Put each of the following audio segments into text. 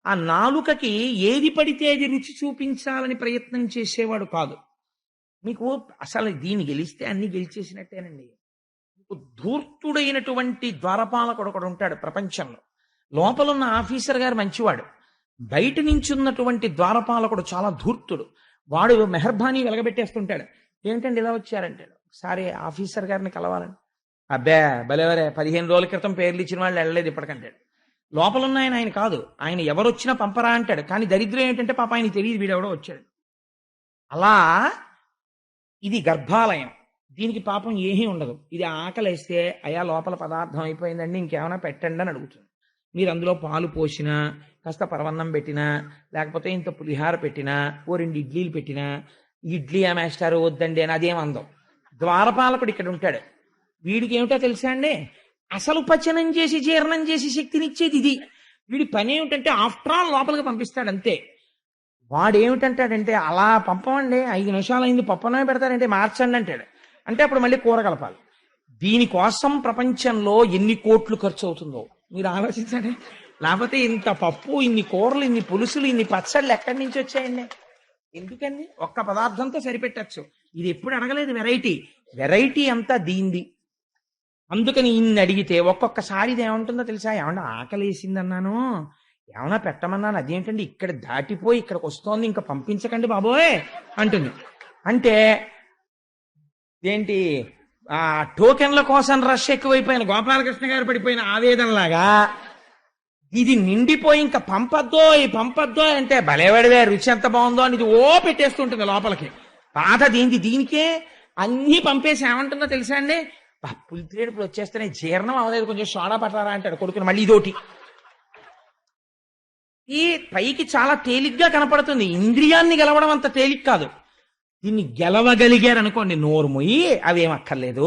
ఆ నాలుకకి ఏది పడితే అది రుచి చూపించాలని ప్రయత్నం చేసేవాడు కాదు. మీకు అసలు దీన్ని గెలిస్తే అన్ని గెలిచేసినట్టేనండి. మీకు ధూర్తుడైనటువంటి ద్వారపాలకుడు ఒకడు ఉంటాడు ప్రపంచంలో. లోపలున్న ఆఫీసర్ గారు మంచివాడు, బయట నించున్నటువంటి ద్వారపాలకుడు చాలా ధూర్తుడు. వాడు మెహర్బానీ వెలగబెట్టేస్తుంటాడు. ఏమిటండి ఇలా వచ్చారంటాడు. సరే ఆఫీసర్ గారిని కలవాలని. అబ్బే భలేవరే, 15 రోజుల క్రితం పేర్లు ఇచ్చిన వాళ్ళు వెళ్ళలేదు ఇప్పటికంటాడు. లోపలున్న ఆయన కాదు, ఆయన ఎవరొచ్చినా పంపరా అంటాడు. కానీ దరిద్రం ఏంటంటే పాప ఆయన తెలియదు వీడెవడో వచ్చాడు. అలా ఇది గర్భాలయం, దీనికి పాపం ఏమీ ఉండదు. ఇది ఆకలేస్తే అయా లోపల పదార్థం అయిపోయిందండి ఇంకేమైనా పెట్టండి అని అడుగుతుంది. మీరు అందులో పాలు పోసినా, కాస్త పరవన్నం పెట్టినా, లేకపోతే ఇంత పులిహార పెట్టినా, ఓ 2 ఇడ్లీలు పెట్టినా, ఇడ్లీ మేస్టారు వద్దండి అని అదేం అందం. ద్వారపాలకుడు ఇక్కడ ఉంటాడు. వీడికి ఏమిటో తెలుసా అండి, అసలు పచనం చేసి జీర్ణం చేసి శక్తినిచ్చేది ఇది. వీడి పని ఏమిటంటే ఆఫ్టర్ ఆల్ లోపలికి పంపిస్తాడు అంతే. వాడు ఏమిటంటాడంటే అలా పంపమండి, 5 నిమిషాలు అయింది పప్పనే పెడతాడంటే మార్చండి అంటాడు. అంటే అప్పుడు మళ్ళీ కూర కలపాలి. దీనికోసం ప్రపంచంలో ఎన్ని కోట్లు ఖర్చు అవుతుందో మీరు ఆలోచించండి. లేకపోతే ఇంత పప్పు, ఇన్ని కూరలు, ఇన్ని పులుసులు, ఇన్ని పచ్చళ్ళు ఎక్కడి నుంచి వచ్చాయండి? ఎందుకండి? ఒక్క పదార్థంతో సరిపెట్టచ్చు. ఇది ఎప్పుడు అడగలేదు వెరైటీ. వెరైటీ అంతా దీంది. అందుకని ఇన్ని అడిగితే ఒక్కొక్కసారి ఇది ఏమంటుందో తెలుసా? ఏమన్నా ఆకలేసిందన్నాను, ఏమన్నా పెట్టమన్నాను, అదేంటండి ఇక్కడ దాటిపోయి ఇక్కడికి వస్తోంది, ఇంకా పంపించకండి బాబోయ్ అంటుంది. అంటే ఏంటి, ఆ టోకెన్ల కోసం రష్ ఎక్కువైపోయిన గోపాలకృష్ణ గారు పడిపోయిన ఆవేదనలాగా ఇది నిండిపోయి ఇంకా పంపద్దో అంటే భలేవాడివే రుచి ఎంత బాగుందో అని ఇది పెట్టేస్తుంటుంది లోపలికి. బాధ దీనికే అన్నీ పంపేసి ఏమంటుందో తెలుసా అండి, పులిత్రేడుపులు వచ్చేస్తేనే జీర్ణం అవలేదు, కొంచెం సోడా పట్టారా అంటాడు కొడుకుని. మళ్ళీ ఇదోటి. ఈ పైకి చాలా తేలిగ్గా కనపడుతుంది, ఇంద్రియాన్ని గెలవడం అంత తేలిక కాదు. దీన్ని గెలవగలిగారు అనుకోండి, నోరు మొయ్యి అవేం అక్కర్లేదు,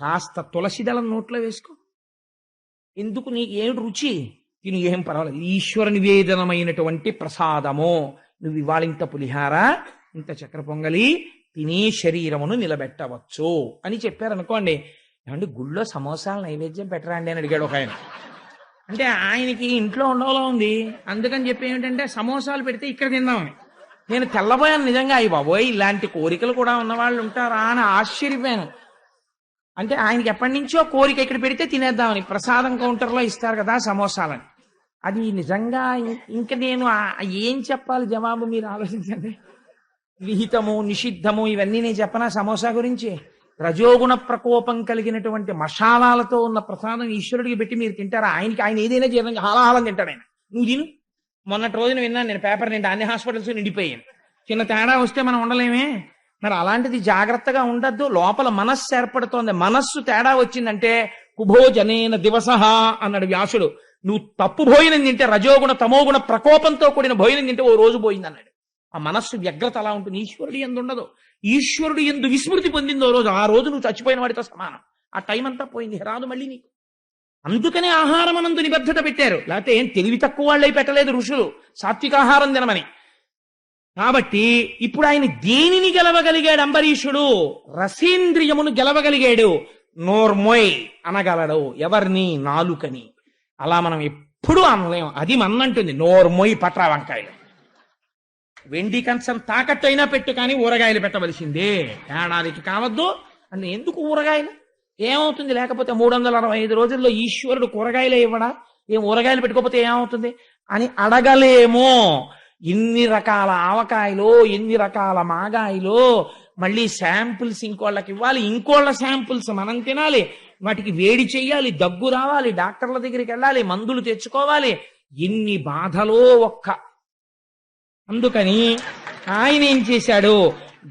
కాస్త తులసి దళం నోట్లో వేసుకో, ఎందుకు నీకు ఏమిటి రుచి, తిను ఏం పర్వాలేదు, ఈశ్వర నివేదనమైనటువంటి ప్రసాదము. నువ్వు ఇవాళ ఇంత పులిహార, ఇంత చక్కెర పొంగలి తిని శరీరమును నిలబెట్టవచ్చు అని చెప్పారనుకోండి. ఏమంటే గుళ్ళో సమోసాలు నైవేద్యం పెట్టరా అండి అని అడిగాడు ఒక ఆయన. అంటే ఆయనకి ఇంట్లో ఉండవలో ఉంది, అందుకని చెప్పి ఏమిటంటే సమోసాలు పెడితే ఇక్కడ తిందామని. నేను తెల్లబోయాను నిజంగా, అయ్యి బాబోయ్ ఇలాంటి కోరికలు కూడా ఉన్నవాళ్ళు ఉంటారా అని ఆశ్చర్యపోయాను. అంటే ఆయనకి ఎప్పటి నుంచో కోరిక ఇక్కడ పెడితే తినేద్దామని. ప్రసాదం కౌంటర్లో ఇస్తారు కదా సమోసాలని. అది నిజంగా ఇంక నేను ఏం చెప్పాలి జవాబు మీరు ఆలోచించండి. విహితము నిషిద్ధము ఇవన్నీ నేను చెప్పనా సమోసా గురించి? రజోగుణ ప్రకోపం కలిగినటువంటి మసాలాలతో ఉన్న ప్రసాదం ఈశ్వరుడికి పెట్టి మీరు తింటారా? ఆయన ఏదైనా జీర్ణం హాలాహాలం తింటాడు ఆయన. నువ్వు తిను. మొన్నటి రోజున విన్నాను నేను పేపర్ నిండా అన్ని హాస్పిటల్స్ నిండిపోయాను. చిన్న తేడా వస్తే మనం ఉండలేమే. మరి అలాంటిది జాగ్రత్తగా ఉండద్దు. లోపల మనస్సు ఏర్పడుతోంది, మనస్సు తేడా వచ్చిందంటే కుభోజనేన దివసహ అన్నాడు వ్యాసుడు. నువ్వు తప్పు భోజనం తింటే, రజోగుణ తమోగుణ ప్రకోపంతో కూడిన భోజనం తింటే ఓ రోజు పోయింది అన్నాడు. ఆ మనస్సు వ్యగ్రత అలా ఉంటుంది. ఈశ్వరుడు ఎందు ఉండదు. ఈశ్వరుడు ఎందు విస్మృతి పొందిందో రోజు, ఆ రోజు నువ్వు చచ్చిపోయిన వాడితో సమానం. ఆ టైం అంతా పోయింది, రాదు మళ్ళీ నీకు. అందుకనే ఆహారం అనందు నిబద్ధత పెట్టారు. లేకపోతే ఏం తెలివి తక్కువ వాళ్ళై పెట్టలేదు ఋషులు సాత్వికాహారం తినమని. కాబట్టి ఇప్పుడు ఆయన దేనిని గెలవగలిగాడు అంబరీషుడు? రసేంద్రియమును గెలవగలిగాడు. నోర్మోయ్ అనగలడు. ఎవరిని? నాలుకని. అలా మనం ఎప్పుడూ అనలేం. అది మన్నంటుంది, నోర్మోయ్ పట్రా వంకాయలు. వెండి కంచం తాకట్టు అయినా పెట్టు, కానీ ఊరగాయలు పెట్టవలసిందే. ఏడాదికి కావద్దు అంటే ఎందుకు ఊరగాయలు? ఏమవుతుంది లేకపోతే? 365 రోజుల్లో ఈశ్వరుడు కూరగాయలే ఇవ్వడా? ఏం ఊరగాయలు పెట్టుకోకపోతే ఏమవుతుంది అని అడగలేమో. ఎన్ని రకాల ఆవకాయలు, ఎన్ని రకాల మాగాయలు, మళ్ళీ శాంపుల్స్ ఇంకోళ్ళకి ఇవ్వాలి, ఇంకోళ్ళ శాంపుల్స్ మనం తినాలి, వాటికి వేడి చెయ్యాలి, దగ్గు రావాలి, డాక్టర్ల దగ్గరికి వెళ్ళాలి, మందులు తెచ్చుకోవాలి. ఎన్ని బాధలో అందుకని ఆయన ఏం చేశాడు?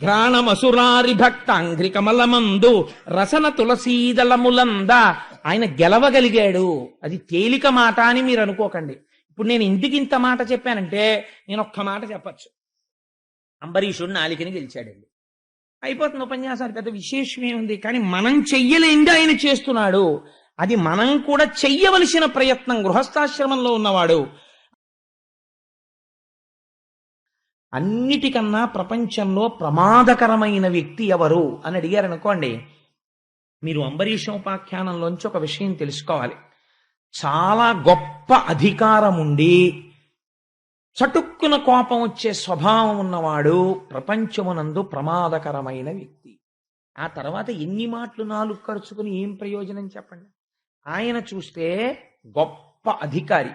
ఘ్రాణమసురారి భక్త అంఘ్రికమలమందు రసన తులసీదళములంద ఆయన గెలవగలిగాడు. అది తేలిక మాట అని మీరు అనుకోకండి. ఇప్పుడు నేను ఇంటికి ఇంత మాట చెప్పానంటే నేను ఒక్క మాట చెప్పచ్చు, అంబరీషుడు నాలికని గెలిచాడండి, అయిపోతుంది ఉపన్యాసాలు. పెద్ద విశేషమే ఉంది. కానీ మనం చెయ్యలేంది ఆయన చేస్తున్నాడు. అది మనం కూడా చెయ్యవలసిన ప్రయత్నం. గృహస్థాశ్రమంలో ఉన్నవాడు అన్నిటికన్నా ప్రపంచంలో ప్రమాదకరమైన వ్యక్తి ఎవరు అని అడిగారు అనుకోండి, మీరు అంబరీషోపాఖ్యానంలోంచి ఒక విషయం తెలుసుకోవాలి. చాలా గొప్ప అధికారం ఉండి చటుక్కున కోపం వచ్చే స్వభావం ఉన్నవాడు ప్రపంచమునందు ప్రమాదకరమైన వ్యక్తి. ఆ తర్వాత ఎన్ని మాటలు నాలుగు ఖర్చుకుని ఏం ప్రయోజనం చెప్పండి. ఆయన చూస్తే గొప్ప అధికారి.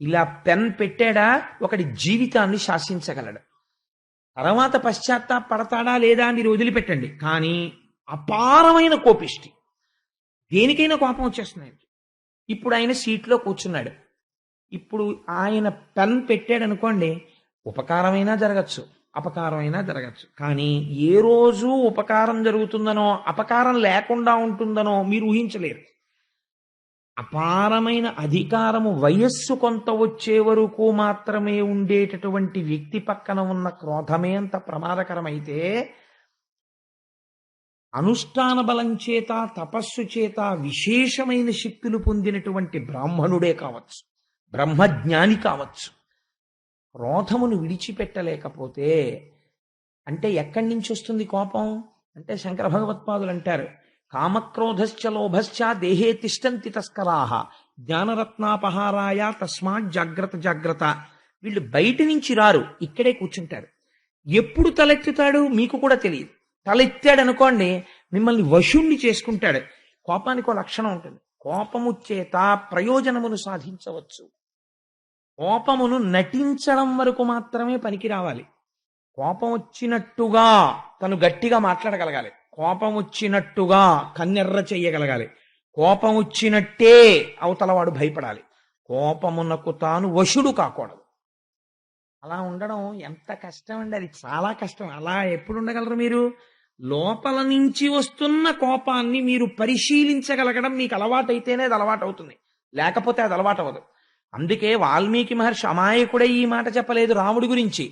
ఇలా పెన్ పెట్టాడా ఒకటి జీవితాన్ని శాసించగలడు. తర్వాత పశ్చాత్తాపడతాడా లేదా మీరు వదిలిపెట్టండి, కానీ అపారమైన కోపిష్టి. దేనికైనా కోపం వచ్చేస్తున్నాయి. ఇప్పుడు ఆయన సీట్లో కూర్చున్నాడు. ఇప్పుడు ఆయన పెన్ పెట్టాడు అనుకోండి, ఉపకారమైనా జరగచ్చు, అపకారమైనా జరగచ్చు. కానీ ఏ రోజు ఉపకారం జరుగుతుందనో అపకారం లేకుండా ఉంటుందనో మీరు ఊహించలేరు. అపారమైన అధికారము వయస్సు కొంత వచ్చే వరకు మాత్రమే ఉండేటటువంటి వ్యక్తి పక్కన ఉన్న క్రోధమే అంత ప్రమాదకరమైతే, అనుష్ఠాన బలం చేత తపస్సు చేత విశేషమైన శక్తులు పొందినటువంటి బ్రాహ్మణుడే కావచ్చు, బ్రహ్మజ్ఞాని కావచ్చు, క్రోధమును విడిచిపెట్టలేకపోతే, అంటే ఎక్కడి నుంచి వస్తుంది కోపం అంటే శంకర భగవత్పాదులు అంటారు, కామక్రోధశ్చ లోభశ్చ దేహే తిష్టంతి తస్కరాహ జ్ఞానరత్నాపహారాయ తస్మాత్ జాగ్రత్త జాగ్రత్త. వీళ్ళు బయట నుంచి రారు, ఇక్కడే కూర్చుంటారు. ఎప్పుడు తలెత్తుతాడు మీకు కూడా తెలియదు. తలెత్తాడు అనుకోండి, మిమ్మల్ని వశుణ్ణి చేసుకుంటాడు. కోపానికి ఒక లక్షణం ఉంటుంది, కోపము చేత ప్రయోజనమును సాధించవచ్చు. కోపమును నటించడం వరకు మాత్రమే పనికి రావాలి. కోపం వచ్చినట్టుగా తను గట్టిగా మాట్లాడగలగాలి, కోపం వచ్చినట్టుగా కన్నెర్ర చెయ్యగలగాలి, కోపం వచ్చినట్టే అవతలవాడు భయపడాలి. కోపమునకు తాను వశుడు కాకూడదు. అలా ఉండడం ఎంత కష్టం అండి, అది చాలా కష్టం. అలా ఎప్పుడు ఉండగలరు మీరు? లోపల నుంచి వస్తున్న కోపాన్ని మీరు పరిశీలించగలగడం మీకు అలవాటైతేనే అది అలవాటు అవుతుంది, లేకపోతే అది అలవాటు అవ్వదు. అందుకే వాల్మీకి మహర్షి అమాయకుడే ఈ మాట చెప్పలేదు రాముడి గురించి.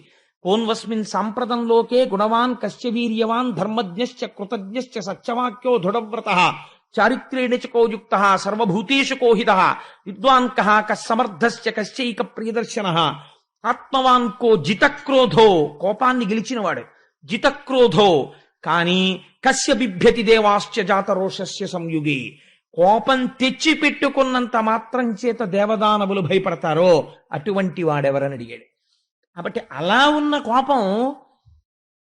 కోన్వస్మిన్ సాంప్రదంలోకే గుణవాన్ కశ్య వీర్యవాన్ ధర్మజ్ఞశ్చ కృతజ్ఞశ్చ సత్యవాక్యో దృఢవ్రతః చారిత్రేణ చ కోయుక్తః సర్వభూతేషు కోహితః విద్వాన్ కః కస్సమర్థశ్చ కశ్చైక ప్రియదర్శనః ఆత్మవాన్ కో జితక్రోధో, కోపాన్ని గెలిచినవాడు జితక్రోధో. కానీ కస్య బిభ్యతి దేవాశ్చ జాతరోషస్య సంయుగే, కోపం తెచ్చి పెట్టుకున్నంత మాత్రం చేత దేవదానవులు భయపడతారో అటువంటి వాడెవరని అడిగాడు. కాబట్టి అలా ఉన్న కోపం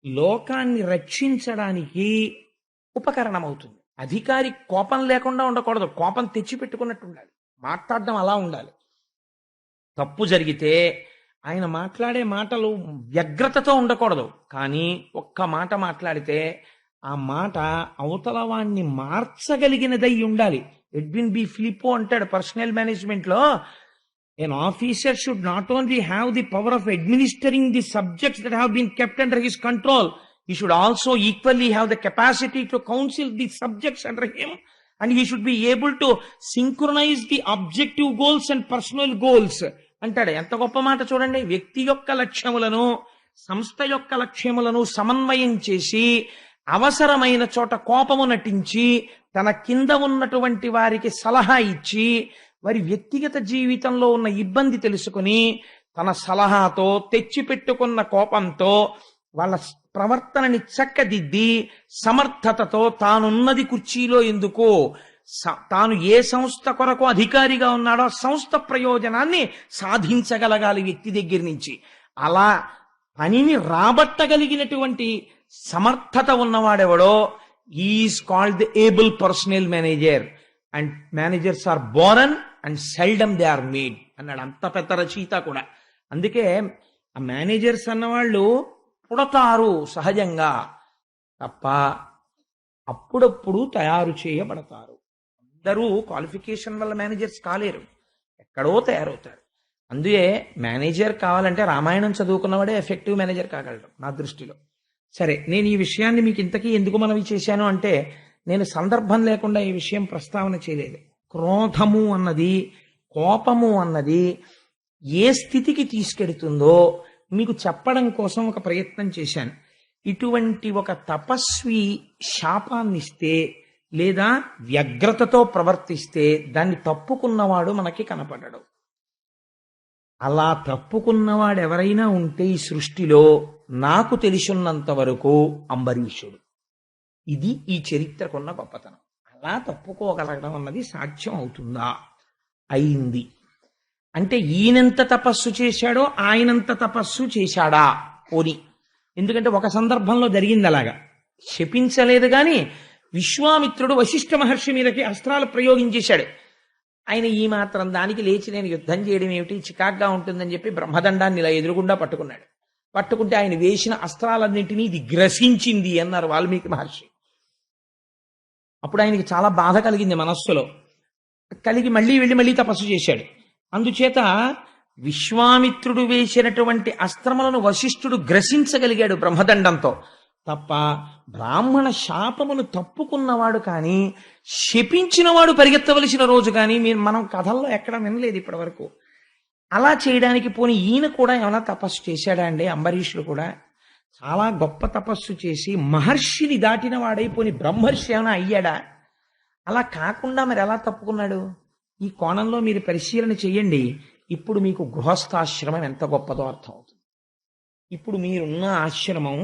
లోకాన్ని రక్షించడానికి ఉపకరణం అవుతుంది. అధికారి కోపం లేకుండా ఉండకూడదు, కోపం తెచ్చి పెట్టుకున్నట్టు ఉండాలి, మాట్లాడడం అలా ఉండాలి. తప్పు జరిగితే ఆయన మాట్లాడే మాటలు వ్యగ్రతతో ఉండకూడదు, కానీ ఒక్క మాట మాట్లాడితే ఆ మాట అవతల వాణ్ణి మార్చగలిగినదై ఉండాలి. ఎడ్విన్ బి ఫిలిపో అంటాడు పర్సనల్ మేనేజ్మెంట్ లో, an officer should not only have the power of administering the subjects that have been kept under his control, he should also equally have the capacity to counsel the subjects under him, and he should be able to synchronize the objective goals and personal goals అంటాడు. ఎంత గొప్ప మాట చూడండి. వ్యక్తి యొక్క లక్ష్యములను సంస్థ యొక్క లక్ష్యములను సమన్వయం చేసి అవసరమైన చోట కోపము నటించి తన కింద ఉన్నటువంటి వారికి సలహా ఇచ్చి వారి వ్యక్తిగత జీవితంలో ఉన్న ఇబ్బంది తెలుసుకుని తన సలహాతో తెచ్చిపెట్టుకున్న కోపంతో వాళ్ళ ప్రవర్తనని చక్కదిద్ది సమర్థతతో తానున్నది కుర్చీలో ఎందుకో, తాను ఏ సంస్థ కొరకు అధికారిగా ఉన్నాడో సంస్థ ప్రయోజనాన్ని సాధించగలగాలి వ్యక్తి దగ్గర నుంచి. అలా పనిని రాబట్టగలిగినటువంటి సమర్థత ఉన్నవాడెవడో is called the able personal manager. And managers are born and seldom they are made అన్నాడు అంత పెద్ద రచయిత కూడా. అందుకే ఆ మేనేజర్స్ అన్నవాళ్ళు పుడతారు సహజంగా తప్ప అప్పుడప్పుడు తయారు చేయబడతారు. అందరూ క్వాలిఫికేషన్ వల్ల మేనేజర్స్ కాలేరు, ఎక్కడో తయారవుతారు. అందుకే మేనేజర్ కావాలంటే రామాయణం చదువుకున్నవాడే ఎఫెక్టివ్ మేనేజర్ కాగలడు నా దృష్టిలో. సరే, నేను ఈ విషయాన్ని మీకు ఇంతకీ ఎందుకు మనవి చేశాను అంటే, నేను సందర్భం లేకుండా ఈ విషయం ప్రస్తావన చేయలేదు. క్రోధము అన్నది, కోపము అన్నది ఏ స్థితికి తీసుకెడుతుందో మీకు చెప్పడం కోసం ఒక ప్రయత్నం చేశాను. ఇటువంటి ఒక తపస్వి శాపాన్నిస్తే లేదా వ్యగ్రతతో ప్రవర్తిస్తే దాన్ని తప్పుకున్నవాడు మనకి కనపడడు. అలా తప్పుకున్నవాడు ఎవరైనా ఉంటే ఈ సృష్టిలో నాకు తెలిసినంత వరకు అంబరీషుడు. ఇది ఈ చరిత్రకున్న గొప్పతనం. అలా తప్పుకోగలగడం అన్నది సాధ్యం అవుతుందా? అయింది. అంటే ఈయనెంత తపస్సు చేశాడో ఆయనంత తపస్సు చేశాడా పోని. ఎందుకంటే ఒక సందర్భంలో జరిగింది అలాగా. శపించలేదు గాని విశ్వామిత్రుడు వశిష్ఠ మహర్షి మీదకి అస్త్రాలు ప్రయోగించేశాడు. ఆయన ఈ మాత్రం దానికి లేచి నేను యుద్ధం చేయడం ఏమిటి, చికాగ్గా ఉంటుందని చెప్పి బ్రహ్మదండాన్ని ఇలా ఎదురుగుండా పట్టుకున్నాడు. పట్టుకుంటే ఆయన వేసిన అస్త్రాలన్నింటినీ ఇది గ్రసించింది అన్నారు వాల్మీకి మహర్షి. అప్పుడు ఆయనకి చాలా బాధ కలిగింది మనస్సులో. కలిగి మళ్ళీ తపస్సు చేశాడు. అందుచేత విశ్వామిత్రుడు వేసినటువంటి అస్త్రములను వశిష్ఠుడు గ్రసించగలిగాడు బ్రహ్మదండంతో తప్ప, బ్రాహ్మణ శాపమును తప్పుకున్నవాడు కానీ శపించినవాడు పరిగెత్తవలసిన రోజు కానీ మనం కథల్లో ఎక్కడ వినలేదు ఇప్పటి వరకు. అలా చేయడానికి పోని ఈయన కూడా ఏమైనా తపస్సు చేశాడా అండి? అంబరీషుడు కూడా చాలా గొప్ప తపస్సు చేసి మహర్షిని దాటిన వాడైపోని బ్రహ్మర్షి ఏమైనా అయ్యాడా? అలా కాకుండా మరి ఎలా తప్పుకున్నాడు? ఈ కోణంలో మీరు పరిశీలన చెయ్యండి. ఇప్పుడు మీకు గృహస్థాశ్రమం ఎంత గొప్పదో అర్థం అవుతుంది. ఇప్పుడు మీరున్న ఆశ్రమం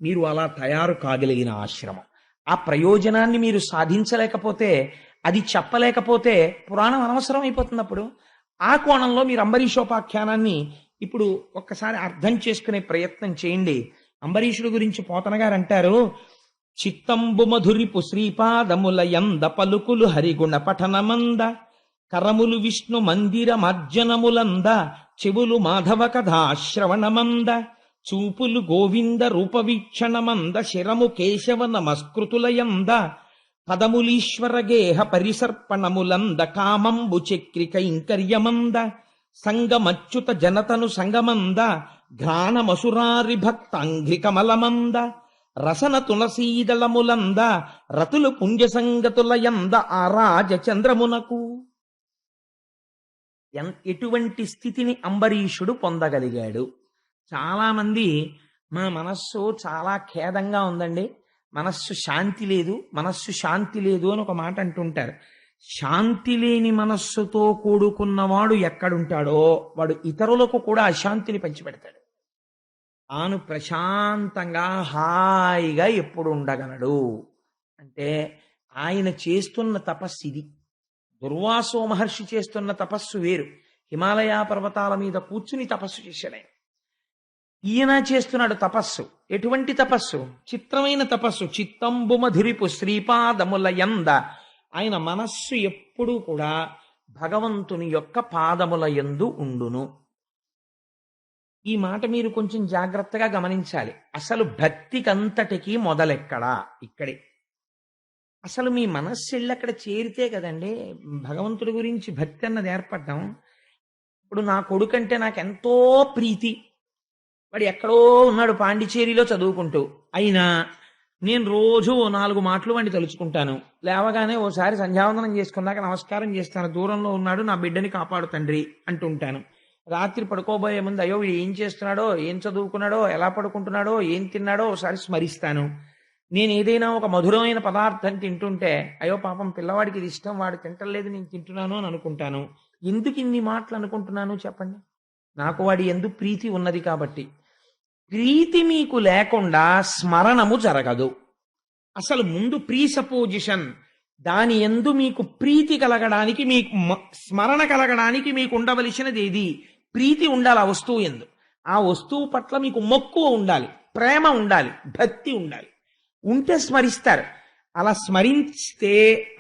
మీరు అలా తయారు కాగలిగిన ఆశ్రమం. ఆ ప్రయోజనాన్ని మీరు సాధించలేకపోతే, అది చెప్పలేకపోతే పురాణం అనవసరం అయిపోతుంది. అప్పుడు ఆ కోణంలో మీరు అంబరీషోపాఖ్యానాన్ని ఇప్పుడు ఒక్కసారి అర్థం చేసుకునే ప్రయత్నం చేయండి. అంబరీషుడు గురించి పోతన గారు అంటారు, చిత్తంబు మధురిపు శ్రీపాదముల యంద పలుకులు హరిగుణ పఠనమంద, కరములు విష్ణు మందిర మార్జనములంద, చెవులు మాధవ కథా శ్రవణమంద, చూపులు గోవింద రూపవీక్షణమంద, శిరము కేశవ నమస్కృతులయంద, పదములీశ్వర గేహ పరిసర్పణములంద, కామంబు చక్రిక ఇంకర్యమంద, సంగమచ్యుత జనతను సంగమంద, ఘ్రాణమసురారి భక్తాంఘ్రికమలమంద, రసన తులసీదళములంద, రతులు పుంజసంగతులయంద, ఆరాజ చంద్రమునకు. ఎటువంటి స్థితిని అంబరీషుడు పొందగలిగాడు? చాలా మంది మా మనస్సు చాలా ఖేదంగా ఉందండి, మనస్సు శాంతి లేదు అని ఒక మాట అంటుంటారు. శాంతి లేని మనస్సుతో కూడుకున్నవాడు ఎక్కడుంటాడో వాడు ఇతరులకు కూడా అశాంతిని పంచిపెడతాడు. తాను ప్రశాంతంగా హాయిగా ఎప్పుడు ఉండగలడు అంటే ఆయన చేస్తున్న తపస్సు ఇది. దుర్వాసో మహర్షి చేస్తున్న తపస్సు వేరు. హిమాలయ పర్వతాల మీద కూర్చుని తపస్సు చేశాడు ఆయన. ఈయన చేస్తున్నాడు తపస్సు. ఎటువంటి తపస్సు? చిత్రమైన తపస్సు. చిత్తంబు మధురిపు శ్రీపాదముల యంద. ఆయన మనస్సు ఎప్పుడూ కూడా భగవంతుని యొక్క పాదముల యందు ఉండును. ఈ మాట మీరు కొంచెం జాగ్రత్తగా గమనించాలి. అసలు భక్తికంతటికి మొదలెక్కడా? ఇక్కడే. అసలు మీ మనస్సు వెళ్ళి అక్కడ చేరితే కదండి భగవంతుడి గురించి భక్తి అన్నది ఏర్పడ్డాం. ఇప్పుడు నా కొడుకంటే నాకు ఎంతో ప్రీతి. వాడు ఎక్కడో ఉన్నాడు పాండిచేరిలో చదువుకుంటూ, అయినా నేను రోజు 4 మాటలు వాడిని తలుచుకుంటాను. లేవగానే ఓసారి సంధ్యావందనం చేసుకున్నాక నమస్కారం చేస్తాను. దూరంలో ఉన్నాడు, నా బిడ్డని కాపాడు తండ్రి అంటుంటాను. రాత్రి పడుకోబోయే ముందు అయ్యో వీడు ఏం చేస్తున్నాడో, ఏం చదువుకున్నాడో, ఎలా పడుకుంటున్నాడో, ఏం తిన్నాడో ఒకసారి స్మరిస్తాను. నేను ఏదైనా ఒక మధురమైన పదార్థం తింటుంటే అయ్యో పాపం పిల్లవాడికి ఇది ఇష్టం, వాడు తింటలేదు, నేను తింటున్నాను అని అనుకుంటాను. ఎందుకు ఇన్ని మాటలు అనుకుంటున్నాను చెప్పండి? నాకు వాడి యందు ప్రీతి ఉన్నది కాబట్టి. ప్రీతి మీకు లేకుండా స్మరణము జరగదు. అసలు ముందు ప్రీసపోజిషన్, దాని యందు మీకు ప్రీతి కలగడానికి, మీకు స్మరణ కలగడానికి మీకు ఉండవలసినది ఏది? ప్రీతి ఉండాలి ఆ వస్తువు యందు. ఆ వస్తువు పట్ల మీకు మక్కువ ఉండాలి, ప్రేమ ఉండాలి, భక్తి ఉండాలి. ఉంటే స్మరిస్తారు. అలా స్మరిస్తే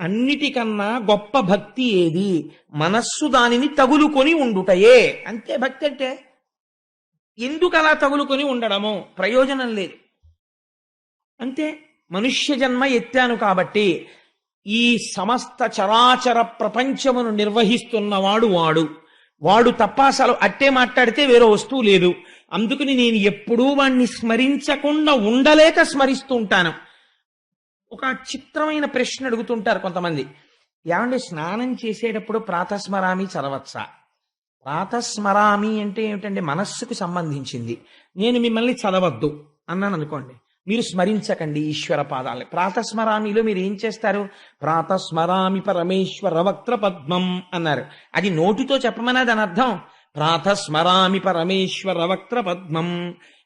అన్నిటికన్నా గొప్ప భక్తి ఏది? మనస్సు దానిని తగులుకొని ఉండుటయే. అంతే భక్తి అంటే. ఎందుకు అలా తగులుకొని ఉండడము? ప్రయోజనం లేదు. అంతే. మనుష్య జన్మ ఎత్తాను కాబట్టి ఈ సమస్త చరాచర ప్రపంచమును నిర్వహిస్తున్నవాడు వాడు తప్ప అసలు అట్టే మాట్లాడితే వేరే వస్తువు లేదు. అందుకని నేను ఎప్పుడూ వాణ్ణి స్మరించకుండా ఉండలేక స్మరిస్తూ ఉంటాను. ఒక చిత్రమైన ప్రశ్న అడుగుతుంటారు కొంతమంది, ఏమంటే స్నానం చేసేటప్పుడు ప్రాతస్మరామి చదవచ్చా? ప్రాతస్మరామి అంటే ఏమిటండి? మనస్సుకు సంబంధించింది. నేను మిమ్మల్ని చదవద్దు అన్నాను అనుకోండి, మీరు స్మరించకండి ఈశ్వర పాదాలని. ప్రాతస్మరామిలో మీరు ఏం చేస్తారు? ప్రాతస్మరామి పరమేశ్వర వక్త్ర పద్మం అన్నారు. అది నోటితో చెప్పమన్నా దాని అర్థం ప్రాతస్మరామి పరమేశ్వర వక్త్ర పద్మం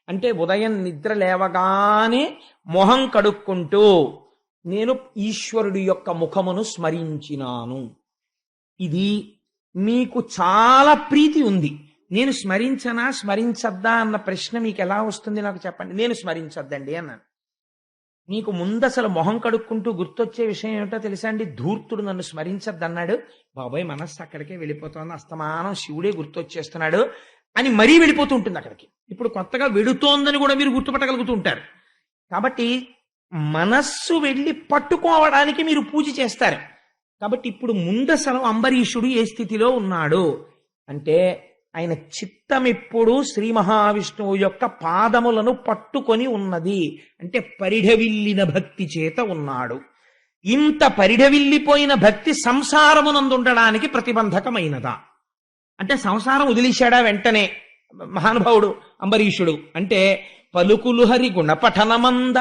అంటే ఉదయం నిద్ర లేవగానే మొహం కడుక్కుంటూ నేను ఈశ్వరుడి యొక్క ముఖమును స్మరించినాను. ఇది మీకు చాలా ప్రీతి ఉంది, నేను స్మరించనా స్మరించద్దా అన్న ప్రశ్న మీకు ఎలా వస్తుంది నాకు చెప్పండి. నేను స్మరించద్దండి అన్నాను. మీకు ముందు అసలు మొహం కడుక్కుంటూ గుర్తొచ్చే విషయం ఏమిటో తెలుసా అండి? ధూర్తుడు నన్ను స్మరించద్దన్నాడు, బాబాయ్ మనస్సు అక్కడికే వెళ్ళిపోతోంది, అస్తమానం శివుడే గుర్తొచ్చేస్తున్నాడు అని మరీ వెళ్ళిపోతూ ఉంటుంది అక్కడికి. ఇప్పుడు కొత్తగా వెడుతోందని కూడా మీరు గుర్తుపట్టగలుగుతూ ఉంటారు. కాబట్టి మనస్సు వెళ్ళి పట్టుకోవడానికి మీరు పూజ చేస్తారు. కాబట్టి ఇప్పుడు ముందసలు అంబరీషుడు ఏ స్థితిలో ఉన్నాడు అంటే, ఆయన చిత్తం ఎప్పుడు శ్రీ మహావిష్ణువు యొక్క పాదములను పట్టుకొని ఉన్నది, అంటే పరిఢవిల్లిన భక్తి చేత ఉన్నాడు. ఇంత పరిఢవిల్లిపోయిన భక్తి సంసారమునందుండడానికి ప్రతిబంధకమైనదా అంటే, సంసారం వదిలేశాడా వెంటనే మహానుభావుడు అంబరీషుడు అంటే, పలుకులు హరిగుణ పఠనమంద,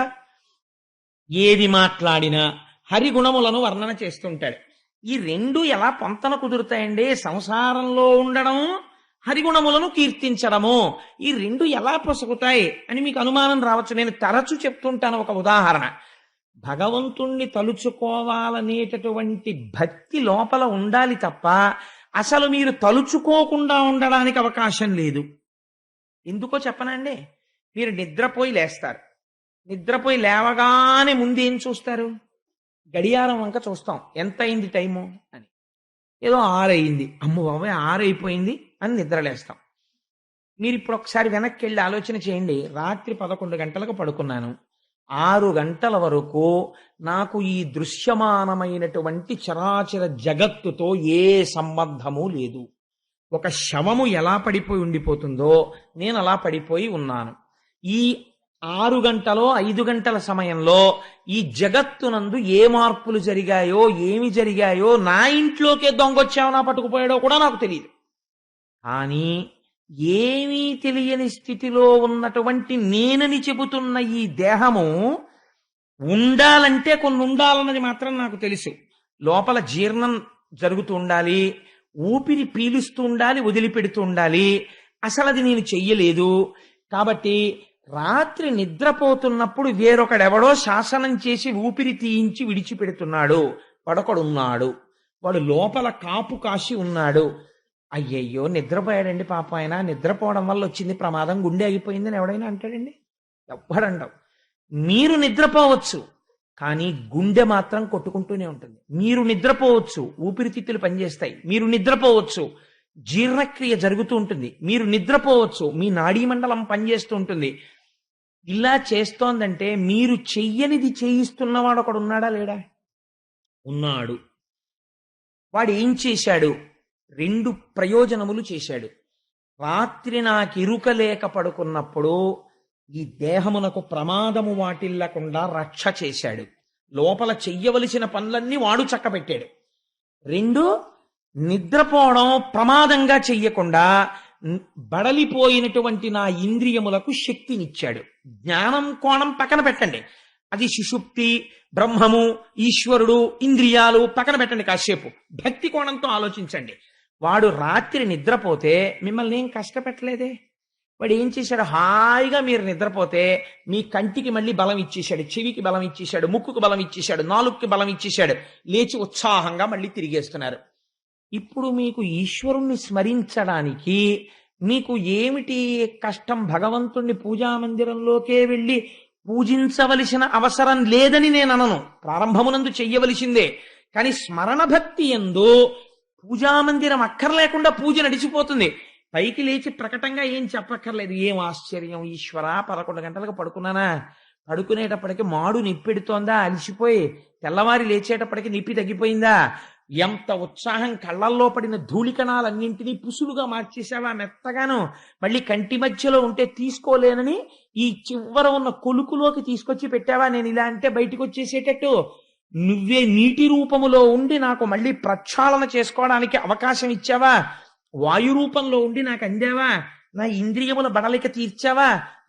ఏది మాట్లాడినా హరిగుణములను వర్ణన చేస్తుంటాడు. ఈ రెండు ఎలా పొంతన కుదురుతాయండి? సంసారంలో ఉండడం, హరిగుణములను కీర్తించడము, ఈ రెండు ఎలా పొసగుతాయి అని మీకు అనుమానం రావచ్చు. నేను తరచూ చెప్తుంటాను ఒక ఉదాహరణ. భగవంతుణ్ణి తలుచుకోవాలనేటటువంటి భక్తి లోపల ఉండాలి తప్ప అసలు మీరు తలుచుకోకుండా ఉండడానికి అవకాశం లేదు. ఎందుకో చెప్పనండి. మీరు నిద్రపోయి లేస్తారు, నిద్రపోయి లేవగానే ముందు ఏం చూస్తారు? గడియారం వంక చూస్తాం, ఎంత అయింది టైము అని. ఏదో 6 అయింది, అమ్మో బాబాయ్ 6 అయిపోయింది అని నిద్రలేస్తాం. మీరు ఇప్పుడు ఒకసారి వెనక్కి వెళ్ళి ఆలోచన చేయండి. రాత్రి 11 గంటలకు పడుకున్నాను, 6 గంటల వరకు నాకు ఈ దృశ్యమానమైనటువంటి చరాచర జగత్తుతో ఏ సంబంధము లేదు. ఒక శవము ఎలా పడిపోయి ఉండిపోతుందో నేను అలా పడిపోయి ఉన్నాను. ఈ 6 గంటలో 5 గంటల సమయంలో ఈ జగత్తునందు ఏ మార్పులు జరిగాయో, ఏమి జరిగాయో, నా ఇంట్లోకే దొంగొచ్చావో నా పట్టుకుపోయాడో కూడా నాకు తెలియదు. కానీ ఏమీ తెలియని స్థితిలో ఉన్నటువంటి నేనని చెబుతున్న ఈ దేహము ఉండాలంటే కొన్ని ఉండాలన్నది మాత్రం నాకు తెలుసు. లోపల జీర్ణం జరుగుతూ ఉండాలి, ఊపిరి పీలుస్తూ ఉండాలి, వదిలిపెడుతూ ఉండాలి. అసలు అది నేను చెయ్యలేదు. కాబట్టి రాత్రి నిద్రపోతున్నప్పుడు వేరొకడెవడో శాసనం చేసి ఊపిరి తీయించి విడిచిపెడుతున్నాడు. పడొకడున్నాడు, వాడు లోపల కాపు కాసి ఉన్నాడు. అయ్యయ్యో నిద్రపోయాడండి పాప, ఆయన నిద్రపోవడం వల్ల వచ్చింది ప్రమాదం, గుండె ఆగిపోయిందని ఎవడైనా అంటాడండి? ఎవ్వడంటావు. మీరు నిద్రపోవచ్చు, కానీ గుండె మాత్రం కొట్టుకుంటూనే ఉంటుంది. మీరు నిద్రపోవచ్చు, ఊపిరితిత్తులు పనిచేస్తాయి. మీరు నిద్రపోవచ్చు, జీర్ణక్రియ జరుగుతూ ఉంటుంది. మీరు నిద్రపోవచ్చు, మీ నాడీ మండలం పనిచేస్తూ ఉంటుంది. ఇలా చేస్తోందంటే మీరు చెయ్యనిది చేయిస్తున్నవాడు ఒకడు ఉన్నాడా లేడా? ఉన్నాడు. వాడు ఏం చేశాడు? 2 ప్రయోజనములు చేశాడు. రాత్రి నాకు ఇరుక లేక పడుకున్నప్పుడు ఈ దేహమునకు ప్రమాదము వాటిల్లకుండా రక్ష చేశాడు. లోపల చెయ్యవలసిన పనులన్నీ వాడు చక్కబెట్టాడు. 2, నిద్రపోవడం ప్రమాదంగా చెయ్యకుండా బడలిపోయినటువంటి నా ఇంద్రియములకు శక్తినిచ్చాడు. జ్ఞానం కోణం పక్కన పెట్టండి, అది సుషుప్తి, బ్రహ్మము, ఈశ్వరుడు, ఇంద్రియాలు పక్కన పెట్టండి. కాసేపు భక్తి కోణంతో ఆలోచించండి. వాడు రాత్రి నిద్రపోతే మిమ్మల్ని ఏం కష్టపెట్టలేదే. వాడు ఏం చేశాడు? హాయిగా మీరు నిద్రపోతే మీ కంటికి మళ్ళీ బలం ఇచ్చేశాడు, చెవికి బలం ఇచ్చేశాడు, ముక్కుకు బలం ఇచ్చేశాడు, నాలుగుకి బలం ఇచ్చేశాడు. లేచి ఉత్సాహంగా మళ్ళీ తిరిగేస్తున్నారు. ఇప్పుడు మీకు ఈశ్వరుణ్ణి స్మరించడానికి మీకు ఏమిటి కష్టం? భగవంతుణ్ణి పూజామందిరంలోకే వెళ్ళి పూజించవలసిన అవసరం లేదని నేను అనను, ప్రారంభమునందు చెయ్యవలసిందే. కానీ స్మరణ భక్తి యందు పూజామందిరం అక్కర్లేకుండా పూజ నడిచిపోతుంది. పైకి లేచి ప్రకటంగా ఏం చెప్పక్కర్లేదు. ఏం ఆశ్చర్యం ఈశ్వర, 11 గంటలకు పడుకున్నానా, పడుకునేటప్పటికి మాడు నిప్పెడుతోందా, అలిసిపోయి తెల్లవారి లేచేటప్పటికి నిప్పి తగ్గిపోయిందా, ఎంత ఉత్సాహం, కళ్ళల్లో పడిన ధూళికణాలన్నింటినీ పుసులుగా మార్చేసావా మెత్తగాను, మళ్ళీ కంటి మధ్యలో ఉంటే తీసుకోలేనని ఈ చివర ఉన్న కొలుకులోకి తీసుకొచ్చి పెట్టావా, నేను ఇలా అంటే బయటికి వచ్చేసేటట్టు, నువ్వే నీటి రూపములో ఉండి నాకు మళ్ళీ ప్రక్షాళన చేసుకోవడానికి అవకాశం ఇచ్చావా, వాయు రూపంలో ఉండి నాకు అందావా, నా ఇంద్రియముల బడలిక తీర్చావా,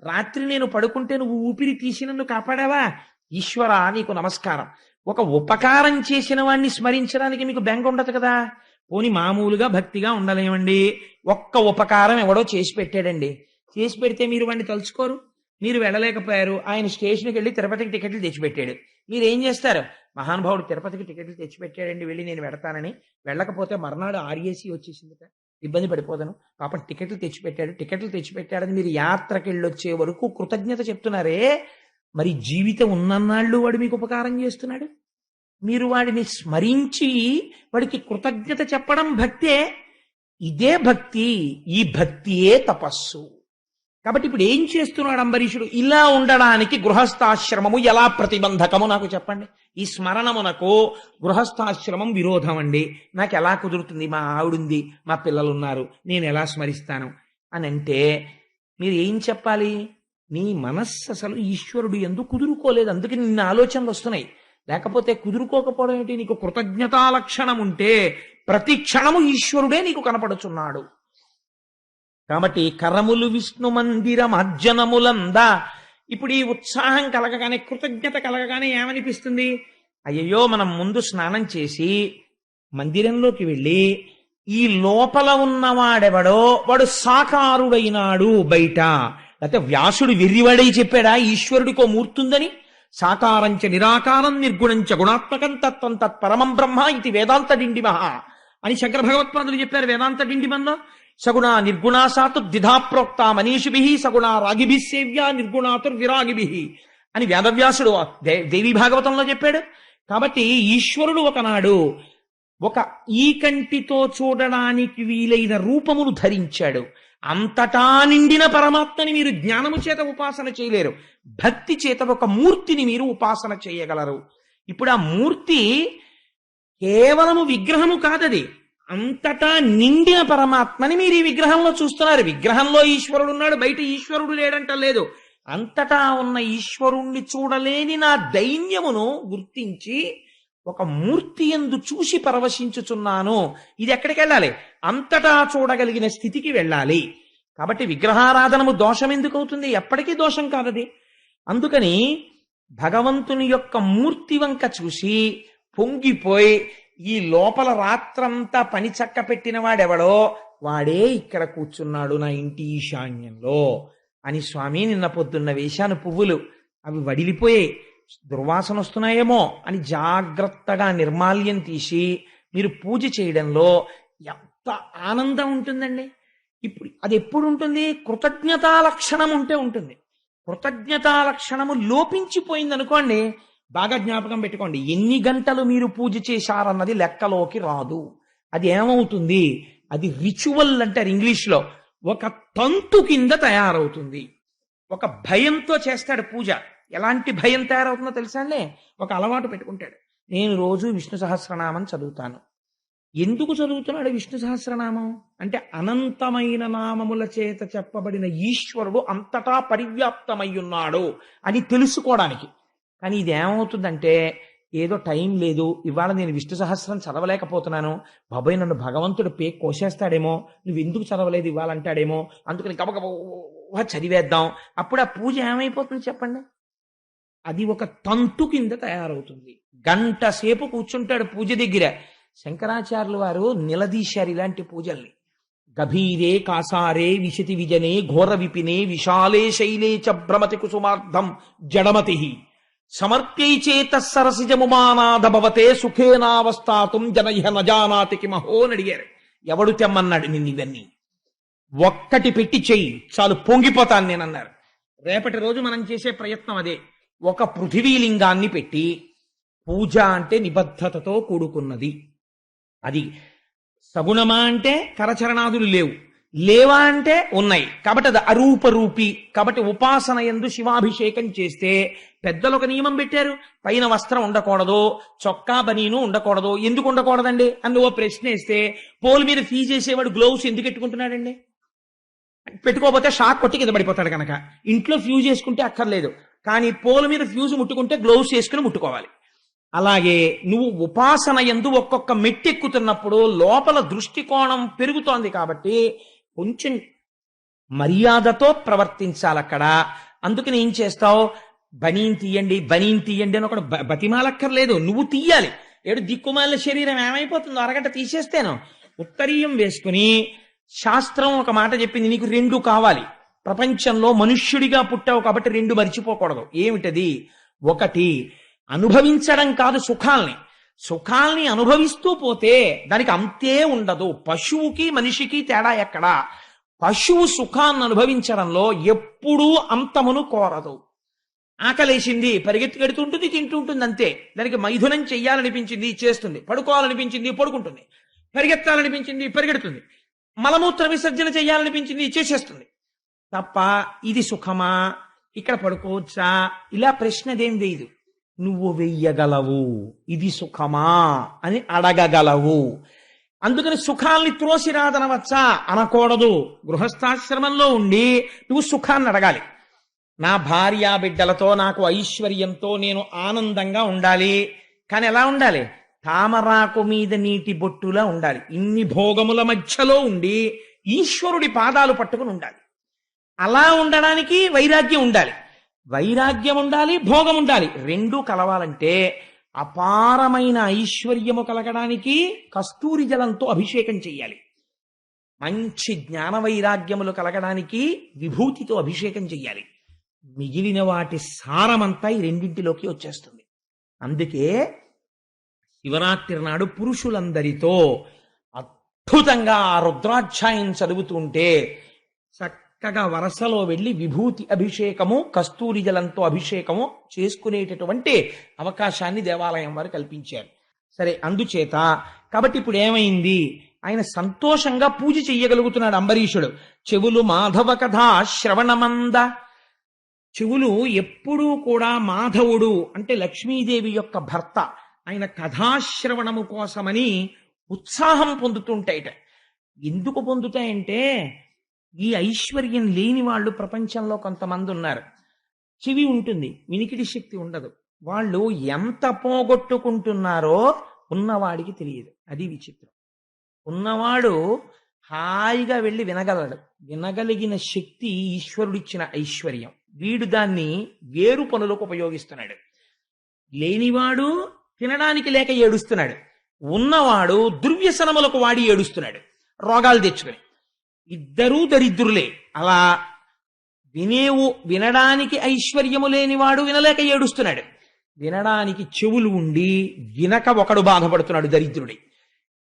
రాత్రి నేను పడుకుంటే నువ్వు ఊపిరి తీసి నన్ను కాపాడావా. ఈశ్వర నీకు నమస్కారం. ఒక ఉపకారం చేసిన వాడిని స్మరించడానికి మీకు బెంగ ఉండదు కదా. పోని మామూలుగా భక్తిగా ఉండలేమండి, ఒక్క ఉపకారం ఎవడో చేసి పెట్టాడండి, చేసి పెడితే మీరు వాడిని తలుచుకోరు, మీరు వెళ్ళలేకపోయారు, ఆయన స్టేషన్కి వెళ్ళి తిరుపతికి టికెట్లు తెచ్చిపెట్టాడు, మీరేం చేస్తారు? మహానుభావుడు తిరుపతికి టికెట్లు తెచ్చిపెట్టాడండి, వెళ్ళి నేను వెడతానని, వెళ్ళకపోతే మర్నాడు ఆర్ఏసీ వచ్చేసిందిట, ఇబ్బంది పడిపోతాను, పాపం టికెట్లు తెచ్చిపెట్టాడని మీరు యాత్రకి వెళ్ళొచ్చే వరకు కృతజ్ఞత చెప్తున్నారే, మరి జీవితం ఉన్నన్నాళ్ళు వాడు మీకు ఉపకారం చేస్తున్నాడు. మీరు వాడిని స్మరించి వాడికి కృతజ్ఞత చెప్పడం భక్తే. ఇదే భక్తి. ఈ భక్తియే తపస్సు. కాబట్టి ఇప్పుడు ఏం చేస్తున్నాడు అంబరీషుడు? ఇలా ఉండడానికి గృహస్థాశ్రమము ఎలా ప్రతిబంధకము నాకు చెప్పండి. ఈ స్మరణమునకు గృహస్థాశ్రమం విరోధం అండి, నాకు ఎలా కుదురుతుంది? మా ఆవిడుంది, మా పిల్లలున్నారు, నేను ఎలా స్మరిస్తాను అని అంటే మీరు ఏం చెప్పాలి? నీ మనస్సు అసలు ఈశ్వరుడు ఎందుకు కుదురుకోలేదు, అందుకే నిన్న ఆలోచనలు వస్తున్నాయి. లేకపోతే కుదురుకోకపోవడం ఏంటి? నీకు కృతజ్ఞతా లక్షణం ఉంటే ప్రతి క్షణము ఈశ్వరుడే నీకు కనపడుచున్నాడు. కాబట్టి కరములు విష్ణు మందిరం అర్జనములందా. ఇప్పుడు ఈ ఉత్సాహం కలగగానే, కృతజ్ఞత కలగగానే ఏమనిపిస్తుంది? అయ్యయ్యో, మనం ముందు స్నానం చేసి మందిరంలోకి వెళ్ళి ఈ లోపల ఉన్నవాడెవడో వాడు సాకారుడైనాడు బయట. లేకపోతే వ్యాసుడు వెర్రివాడై చెప్పాడా ఈశ్వరుడికో మూర్తుందని? సాకారంచ నిరాకారం నిర్గుణంచ గుణాత్మకం తత్వం తత్పరమం బ్రహ్మ ఇది వేదాంత డిండిమః అని శంకర భగవత్పాదులు చెప్పారు వేదాంత డిండిమంలో. సగుణ నిర్గుణాసాతు ద్విధా ప్రోక్త మనీషిభి సగుణ రాగిభి సేవ్య నిర్గుణాతుర్విరాగిభి అని వేదవ్యాసుడు దేవి భాగవతంలో చెప్పాడు. కాబట్టి ఈశ్వరుడు ఒకనాడు ఒక ఈ కంటితో చూడడానికి వీలైన రూపమును ధరించాడు. అంతటా నిండిన పరమాత్మని మీరు జ్ఞానము చేత ఉపాసన చేయలేరు, భక్తి చేత ఒక మూర్తిని మీరు ఉపాసన చేయగలరు. ఇప్పుడు ఆ మూర్తి కేవలము విగ్రహము కాదది, అంతటా నిండిన పరమాత్మని మీరు ఈ విగ్రహంలో చూస్తున్నారు. విగ్రహంలో ఈశ్వరుడు ఉన్నాడు, బయట ఈశ్వరుడు లేడంట లేదు. అంతటా ఉన్న ఈశ్వరుణ్ణి చూడలేని నా దైన్యమును గుర్తించి ఒక మూర్తి యందు చూసి పరవశించుచున్నాను. ఇది ఎక్కడికి వెళ్ళాలి? అంతటా చూడగలిగిన స్థితికి వెళ్ళాలి. కాబట్టి విగ్రహారాధనము దోషం ఎందుకు అవుతుంది? ఎప్పటికీ దోషం కాదది. అందుకని భగవంతుని యొక్క మూర్తి వంక చూసి పొంగిపోయి ఈ లోపల రాత్రంతా పని చక్క పెట్టిన వాడెవడో వాడే ఇక్కడ కూర్చున్నాడు నా ఇంటి ఈశాన్యంలో అని. స్వామి, నిన్న పొద్దున్న వేశాను పువ్వులు, అవి వడిలిపోయాయి, దుర్వాసన వస్తున్నాయేమో అని జాగ్రత్తగా నిర్మాల్యం తీసి మీరు పూజ చేయడంలో ఎంత ఆనందం ఉంటుందండి. ఇప్పుడు అది ఎప్పుడు ఉంటుంది? కృతజ్ఞతా లక్షణం ఉంటే ఉంటుంది. కృతజ్ఞతా లక్షణము లోపించిపోయింది అనుకోండి, బాగా జ్ఞాపకం పెట్టుకోండి, ఎన్ని గంటలు మీరు పూజ చేశారన్నది లెక్కలోకి రాదు. అది ఏమవుతుంది? అది రిచువల్ అంటారు ఇంగ్లీష్లో, ఒక తంతు కింద తయారవుతుంది. ఒక భయంతో చేస్తాడు పూజ. ఎలాంటి భయం తయారవుతుందో తెలుసా అండి? ఒక అలవాటు పెట్టుకుంటాడు, నేను రోజు విష్ణు సహస్రనామం చదువుతాను. ఎందుకు చదువుతున్నాడు విష్ణు సహస్రనామం అంటే అనంతమైన నామముల చేత చెప్పబడిన ఈశ్వరుడు అంతటా పరివ్యాప్తమై ఉన్నాడు అని తెలుసుకోవడానికి. కానీ ఇది ఏమవుతుందంటే, ఏదో టైం లేదు, ఇవాళ నేను విష్ణు సహస్రం చదవలేకపోతున్నాను, బాబాయ్ నన్ను భగవంతుడు కోసేస్తాడేమో, నువ్వు ఎందుకు చదవలేదు ఇవాళ అంటాడేమో, అందుకని గబగబా చదివేద్దాం. అప్పుడు ఆ పూజ ఏమైపోతుంది చెప్పండి? అది ఒక తంతు కింద తయారవుతుంది. గంట సేపు కూర్చుంటాడు పూజ దగ్గర. శంకరాచార్యులు వారు నిలదీశారు ఇలాంటి పూజల్ని. గభీరే కాసారే విశతి విజనే ఘోర విపినే విశాలే శైలే చ భ్రమతి కుసుమార్థం జడమతి సమర్ప్యై చేత సరసిజముమానాద భవతే సుఖేనావస్థాతుం జనయ్య నజానాతి కిమహో అని అడిగారు. ఎవడు తెమ్మన్నాడు నిన్ను ఇవన్నీ? ఒక్కటి పెట్టి చెయ్యి చాలు, పొంగిపోతాను నేనన్నారు. రేపటి రోజు మనం చేసే ప్రయత్నం అదే. ఒక పృథివీలింగాన్ని పెట్టి, పూజ అంటే నిబద్ధతతో కూడుకున్నది. అది సగుణమా అంటే కరచరణాదులు లేవు, లేవా అంటే ఉన్నాయి, కాబట్టి అది అరూపరూపి. కాబట్టి ఉపాసన యందు శివాభిషేకం చేస్తే పెద్దలు ఒక నియమం పెట్టారు, పైన వస్త్రం ఉండకూడదు, చొక్కా బనీను ఉండకూడదు. ఎందుకు ఉండకూడదండి అని ఓ ప్రశ్న వేస్తే, పోల్ మీద ఫీజు చేసేవాడు గ్లోవ్స్ ఎందుకు పెట్టుకుంటున్నాడండి? పెట్టుకోకపోతే షాక్ కొట్టి కింద పడిపోతాడు కనుక. ఇంట్లో ఫ్యూజ్ వేసుకుంటే అక్కర్లేదు, కానీ పోల్ మీద ఫ్యూజ్ ముట్టుకుంటే గ్లోవ్స్ వేసుకుని ముట్టుకోవాలి. అలాగే నువ్వు ఉపాసన యందు ఒక్కొక్క మెట్టెక్కుతున్నప్పుడు లోపల దృష్టికోణం పెరుగుతోంది కాబట్టి కొంచెం మర్యాదతో ప్రవర్తించాలి అక్కడ. అందుకని ఏం చేస్తావు? బనీన్ తీయండి అని ఒకడు బతిమాలక్కర్లేదు, నువ్వు తీయాలి. ఏడు దిక్కుమాల శరీరం ఏమైపోతుందో అరగంట తీసేస్తేను. ఉత్తరీయం వేసుకుని శాస్త్రం ఒక మాట చెప్పింది, నీకు 2 కావాలి. ప్రపంచంలో మనుష్యుడిగా పుట్టావు కాబట్టి 2 మర్చిపోకూడదు. ఏమిటది? ఒకటి, అనుభవించడం కాదు సుఖాల్ని అనుభవిస్తూ పోతే దానికి అంతే ఉండదు. పశువుకి మనిషికి తేడా ఎక్కడా? పశువు సుఖాన్ని అనుభవించడంలో ఎప్పుడూ అంతమును కోరదు. ఆకలేసింది పరిగెత్తుకెడుతుంటుంది, తింటూ ఉంటుంది, అంతే. దానికి మైథునం చెయ్యాలనిపించింది చేస్తుంది, పడుకోవాలనిపించింది పడుకుంటుంది, పరిగెత్తాలనిపించింది పరిగెడుతుంది, మలమూత్ర విసర్జన చేయాలనిపించింది చేసేస్తుంది తప్ప ఇది సుఖమా, ఇక్కడ పడుకోవచ్చా, ఇలా ప్రశ్నదేం వేయదు. నువ్వు వెయ్యగలవు ఇది సుఖమా అని అడగగలవు. అందుకని సుఖాల్ని త్రోసిరాదనవచ్చా అనకూడదు. గృహస్థాశ్రమంలో ఉండి నువ్వు సుఖాన్ని అడగాలి. నా భార్య బిడ్డలతో నాకు ఐశ్వర్యంతో నేను ఆనందంగా ఉండాలి. కానీ ఎలా ఉండాలి? తామరాకు మీద నీటి బొట్టులా ఉండాలి. ఇన్ని భోగముల మధ్యలో ఉండి ఈశ్వరుడి పాదాలు పట్టుకుని ఉండాలి. అలా ఉండడానికి వైరాగ్యం ఉండాలి. వైరాగ్యం ఉండాలి, భోగం ఉండాలి. రెండూ కలవాలంటే అపారమైన ఐశ్వర్యము కలగడానికి కస్తూరి జలంతో అభిషేకం చెయ్యాలి. మంచి జ్ఞాన వైరాగ్యములు కలగడానికి విభూతితో అభిషేకం చెయ్యాలి. మిగిలిన వాటి సారమంతా ఈ రెండింటిలోకి వచ్చేస్తుంది. అందుకే శివరాత్రి నాడు పురుషులందరితో అద్భుతంగా ఆ రుద్రాధ్యాయం చదువుతుంటే చక్కగా వరసలో వెళ్ళి విభూతి అభిషేకము కస్తూరి జలంతో అభిషేకము చేసుకునేటటువంటి అవకాశాన్ని దేవాలయం వారు కల్పించారు. సరే, అందుచేత కాబట్టి ఇప్పుడు ఏమైంది? ఆయన సంతోషంగా పూజ చెయ్యగలుగుతున్నాడు అంబరీషుడు. చెవులు మాధవ కథా శ్రవణమంద. చెవులు ఎప్పుడూ కూడా మాధవుడు అంటే లక్ష్మీదేవి యొక్క భర్త, ఆయన కథాశ్రవణము కోసమని ఉత్సాహం పొందుతుంటాయిట. ఎందుకు పొందుతాయంటే ఈ ఐశ్వర్యం లేని వాళ్ళు ప్రపంచంలో కొంతమంది ఉన్నారు. చెవి ఉంటుంది, వినికిడి శక్తి ఉండదు. వాళ్ళు ఎంత పోగొట్టుకుంటున్నారో ఉన్నవాడికి తెలియదు. అది విచిత్రం. ఉన్నవాడు హాయిగా వెళ్ళి వినగలడు. వినగలిగిన శక్తి ఈశ్వరుడిచ్చిన ఐశ్వర్యం. వీడు దాన్ని వేరు పనులకు ఉపయోగిస్తున్నాడు. లేనివాడు తినడానికి లేక ఏడుస్తున్నాడు. ఉన్నవాడు దుర్వ్యసనములకు వాడి ఏడుస్తున్నాడు, రోగాలు తెచ్చుకుని. ఇద్దరూ దరిద్రులే. అలా వినడానికి ఐశ్వర్యము లేనివాడు వినలేక ఏడుస్తున్నాడు. వినడానికి చెవులు ఉండి వినక ఒకడు బాధపడుతున్నాడు, దరిద్రుడి.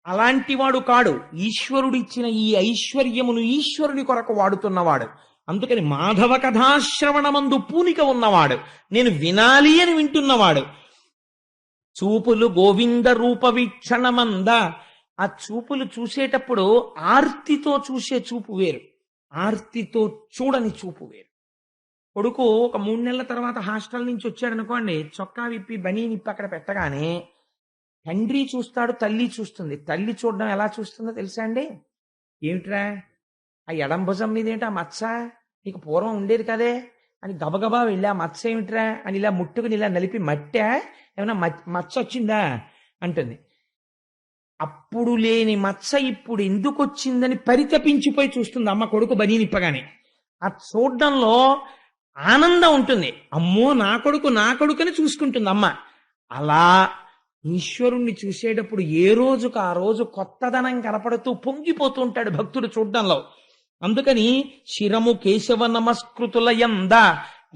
అలాంటి వాడు కాడు. ఈశ్వరుడిచ్చిన ఈ ఐశ్వర్యమును ఈశ్వరుని కొరకు వాడుతున్నవాడు. అందుకని మాధవ కథాశ్రవణమందు పూనిక ఉన్నవాడు, నేను వినాలి అని వింటున్నవాడు. చూపులు గోవింద రూప వీక్షణమంద. ఆ చూపులు చూసేటప్పుడు ఆర్తితో చూసే చూపు వేరు, ఆర్తితో చూడని చూపు వేరు. కొడుకు ఒక 3 నెలల తర్వాత హాస్టల్ నుంచి వచ్చాడనుకోండి, చొక్కా విప్పి బనీ నిప్పి అక్కడ పెట్టగానే తండ్రి చూస్తాడు, తల్లి చూస్తుంది. తల్లి చూడడం ఎలా చూస్తుందో తెలుసా అండి? ఏమిట్రా ఆ ఎడం భుజం మీద ఏంటి ఆ మచ్చ, నీకు పూర్వం ఉండేది కదే అని గబగబా వెళ్ళి ఆ మచ్చ ఏమిట్రా అని ఇలా ముట్టుకుని ఇలా నలిపి మట్టా ఏమైనా మచ్చ వచ్చిందా అంటుంది. అప్పుడు లేని మచ్చ ఇప్పుడు ఎందుకు వచ్చిందని పరితపించిపోయి చూస్తుంది అమ్మ కొడుకు బనీ నిప్పగానే. ఆ చూడడంలో ఆనందం ఉంటుంది. అమ్మో నా కొడుకుని చూసుకుంటుంది అమ్మ. అలా ఈశ్వరుణ్ణి చూసేటప్పుడు ఏ రోజుకు ఆ రోజు కొత్తదనం కనపడుతూ పొంగిపోతూ ఉంటాడు భక్తుడు చూడడంలో. అందుకని శిరము కేశవ నమస్కృతుల యంద.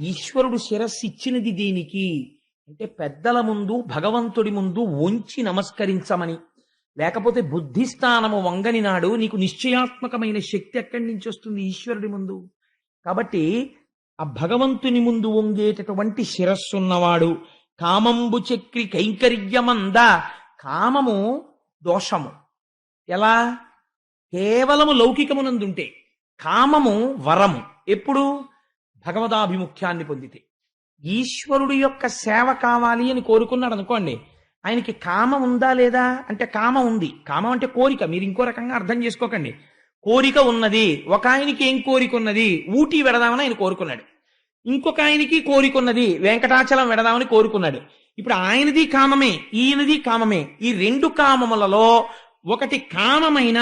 ఈశ్వరుడు శిరస్సు ఇచ్చినది దేనికి అంటే పెద్దల ముందు భగవంతుడి ముందు వంచి నమస్కరించమని. లేకపోతే బుద్ధిస్థానము వంగని నాడు నీకు నిశ్చయాత్మకమైన శక్తి ఎక్కడి నుంచి వస్తుంది? ఈశ్వరుడి ముందు. కాబట్టి ఆ భగవంతుని ముందు వంగేటటువంటి శిరస్సున్నవాడు. కామంబు చక్రి కైంకర్యమంద. కామము దోషము. ఎలా? కేవలము లౌకికమునందుంటే. కామము వరము ఎప్పుడు? భగవదాభిముఖ్యాన్ని పొందితే. ఈశ్వరుడి యొక్క సేవ కావాలి అని కోరుకున్నాడు అనుకోండి, ఆయనకి కామం ఉందా లేదా అంటే కామం ఉంది. కామం అంటే కోరిక. మీరు ఇంకో రకంగా అర్థం చేసుకోకండి. కోరిక ఉన్నది. ఒక ఆయనకి ఏం కోరిక ఉన్నది? ఊటీ వెడదామని ఆయన కోరుకున్నాడు. ఇంకొక ఆయనకి కోరిక ఉన్నది, వెంకటాచలం వెడదామని కోరుకున్నాడు. ఇప్పుడు ఆయనది కామమే, ఈయనది కామమే. ఈ రెండు కామములలో ఒకటి కామమైన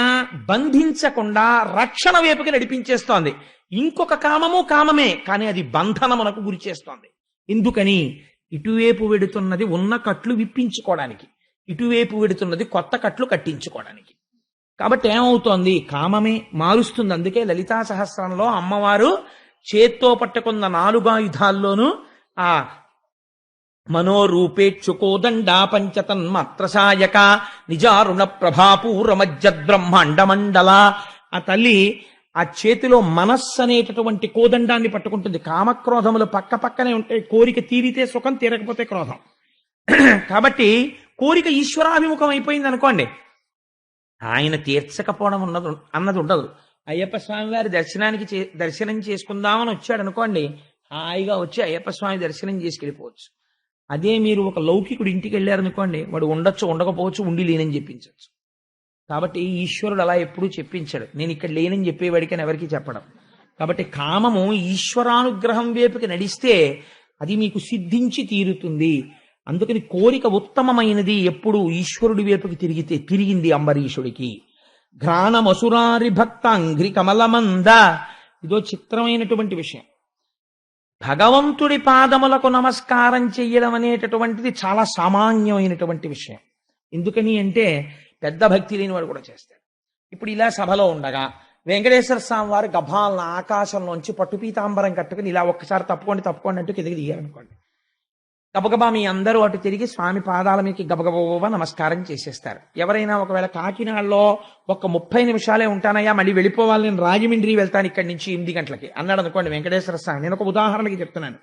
బంధించకుండా రక్షణ వైపుకి నడిపించేస్తోంది. ఇంకొక కామము కామమే, కానీ అది బంధనమునకు గురి చేస్తోంది. ఎందుకని? ఇటువైపు వెడుతున్నది ఉన్న కట్లు విప్పించుకోవడానికి, ఇటువైపు వెడుతున్నది కొత్త కట్లు కట్టించుకోవడానికి. కాబట్టి ఏమవుతోంది? కామమే మారుస్తుంది. అందుకే లలితా సహస్రంలో అమ్మవారు చేత్తో పట్టుకున్న 4 ఆయుధాల్లోనూ ఆ మనోరూపేక్షుకోదండా పంచతన్మాత్రసాయక నిజారుణ ప్రభాపూరమజ్జద్బ్రహ్మాండమండల. ఆ తల్లి ఆ చేతిలో మనస్సు అనేటటువంటి కోదండాన్ని పట్టుకుంటుంది. కామక్రోధములు పక్క పక్కనే ఉంటాయి. కోరిక తీరితే సుఖం, తీరకపోతే క్రోధం. కాబట్టి కోరిక ఈశ్వరాభిముఖం అయిపోయింది అనుకోండి, ఆయన తీర్చకపోవడం అన్నది ఉండదు. అయ్యప్ప స్వామి వారి దర్శనం చేసుకుందామని వచ్చాడు అనుకోండి, హాయిగా వచ్చి అయ్యప్ప స్వామి దర్శనం చేసుకెళ్ళిపోవచ్చు. అదే మీరు ఒక లౌకికుడు ఇంటికి వెళ్ళారనుకోండి, వాడు ఉండొచ్చు, ఉండకపోవచ్చు, ఉండి లేనని చెప్పించవచ్చు. కాబట్టి ఈశ్వరుడు అలా ఎప్పుడూ చెప్పించాడు. నేను ఇక్కడ లేనని చెప్పేవాడికని ఎవరికి చెప్పడం. కాబట్టి కామము ఈశ్వరానుగ్రహం వైపుకి నడిస్తే అది మీకు సిద్ధించి తీరుతుంది. అందుకని కోరిక ఉత్తమమైనది ఎప్పుడు ఈశ్వరుడి వైపుకి తిరిగింది అంబరీషుడికి. ఘ్రాణమసురారి భక్తాంఘ్రి కమలమంద. ఇదో చిత్రమైనటువంటి విషయం. భగవంతుడి పాదములకు నమస్కారం చెయ్యడం అనేటటువంటిది చాలా సామాన్యమైనటువంటి విషయం. ఎందుకని అంటే పెద్ద భక్తి లేని వాడు కూడా చేస్తాడు. ఇప్పుడు ఇలా సభలో ఉండగా వెంకటేశ్వర స్వామి వారు గభాలను ఆకాశంలోంచి పట్టు పీతాంబరం కట్టుకుని ఇలా ఒక్కసారి తప్పుకోండి అంటూ కిందకి దిగారనుకోండి, గబగబా మీ అందరూ అటు తిరిగి స్వామి పాదాల మీకు గబగబా నమస్కారం చేసేస్తారు. ఎవరైనా ఒకవేళ కాకినాడలో ఒక 30 నిమిషాలే ఉంటానయ్యా, మళ్ళీ వెళ్ళిపోవాలి, నేను రాజమండ్రి వెళ్తాను ఇక్కడి నుంచి 8 గంటలకి అన్నాడు అనుకోండి వెంకటేశ్వర స్వామి. నేను ఒక ఉదాహరణకి చెప్తున్నాను.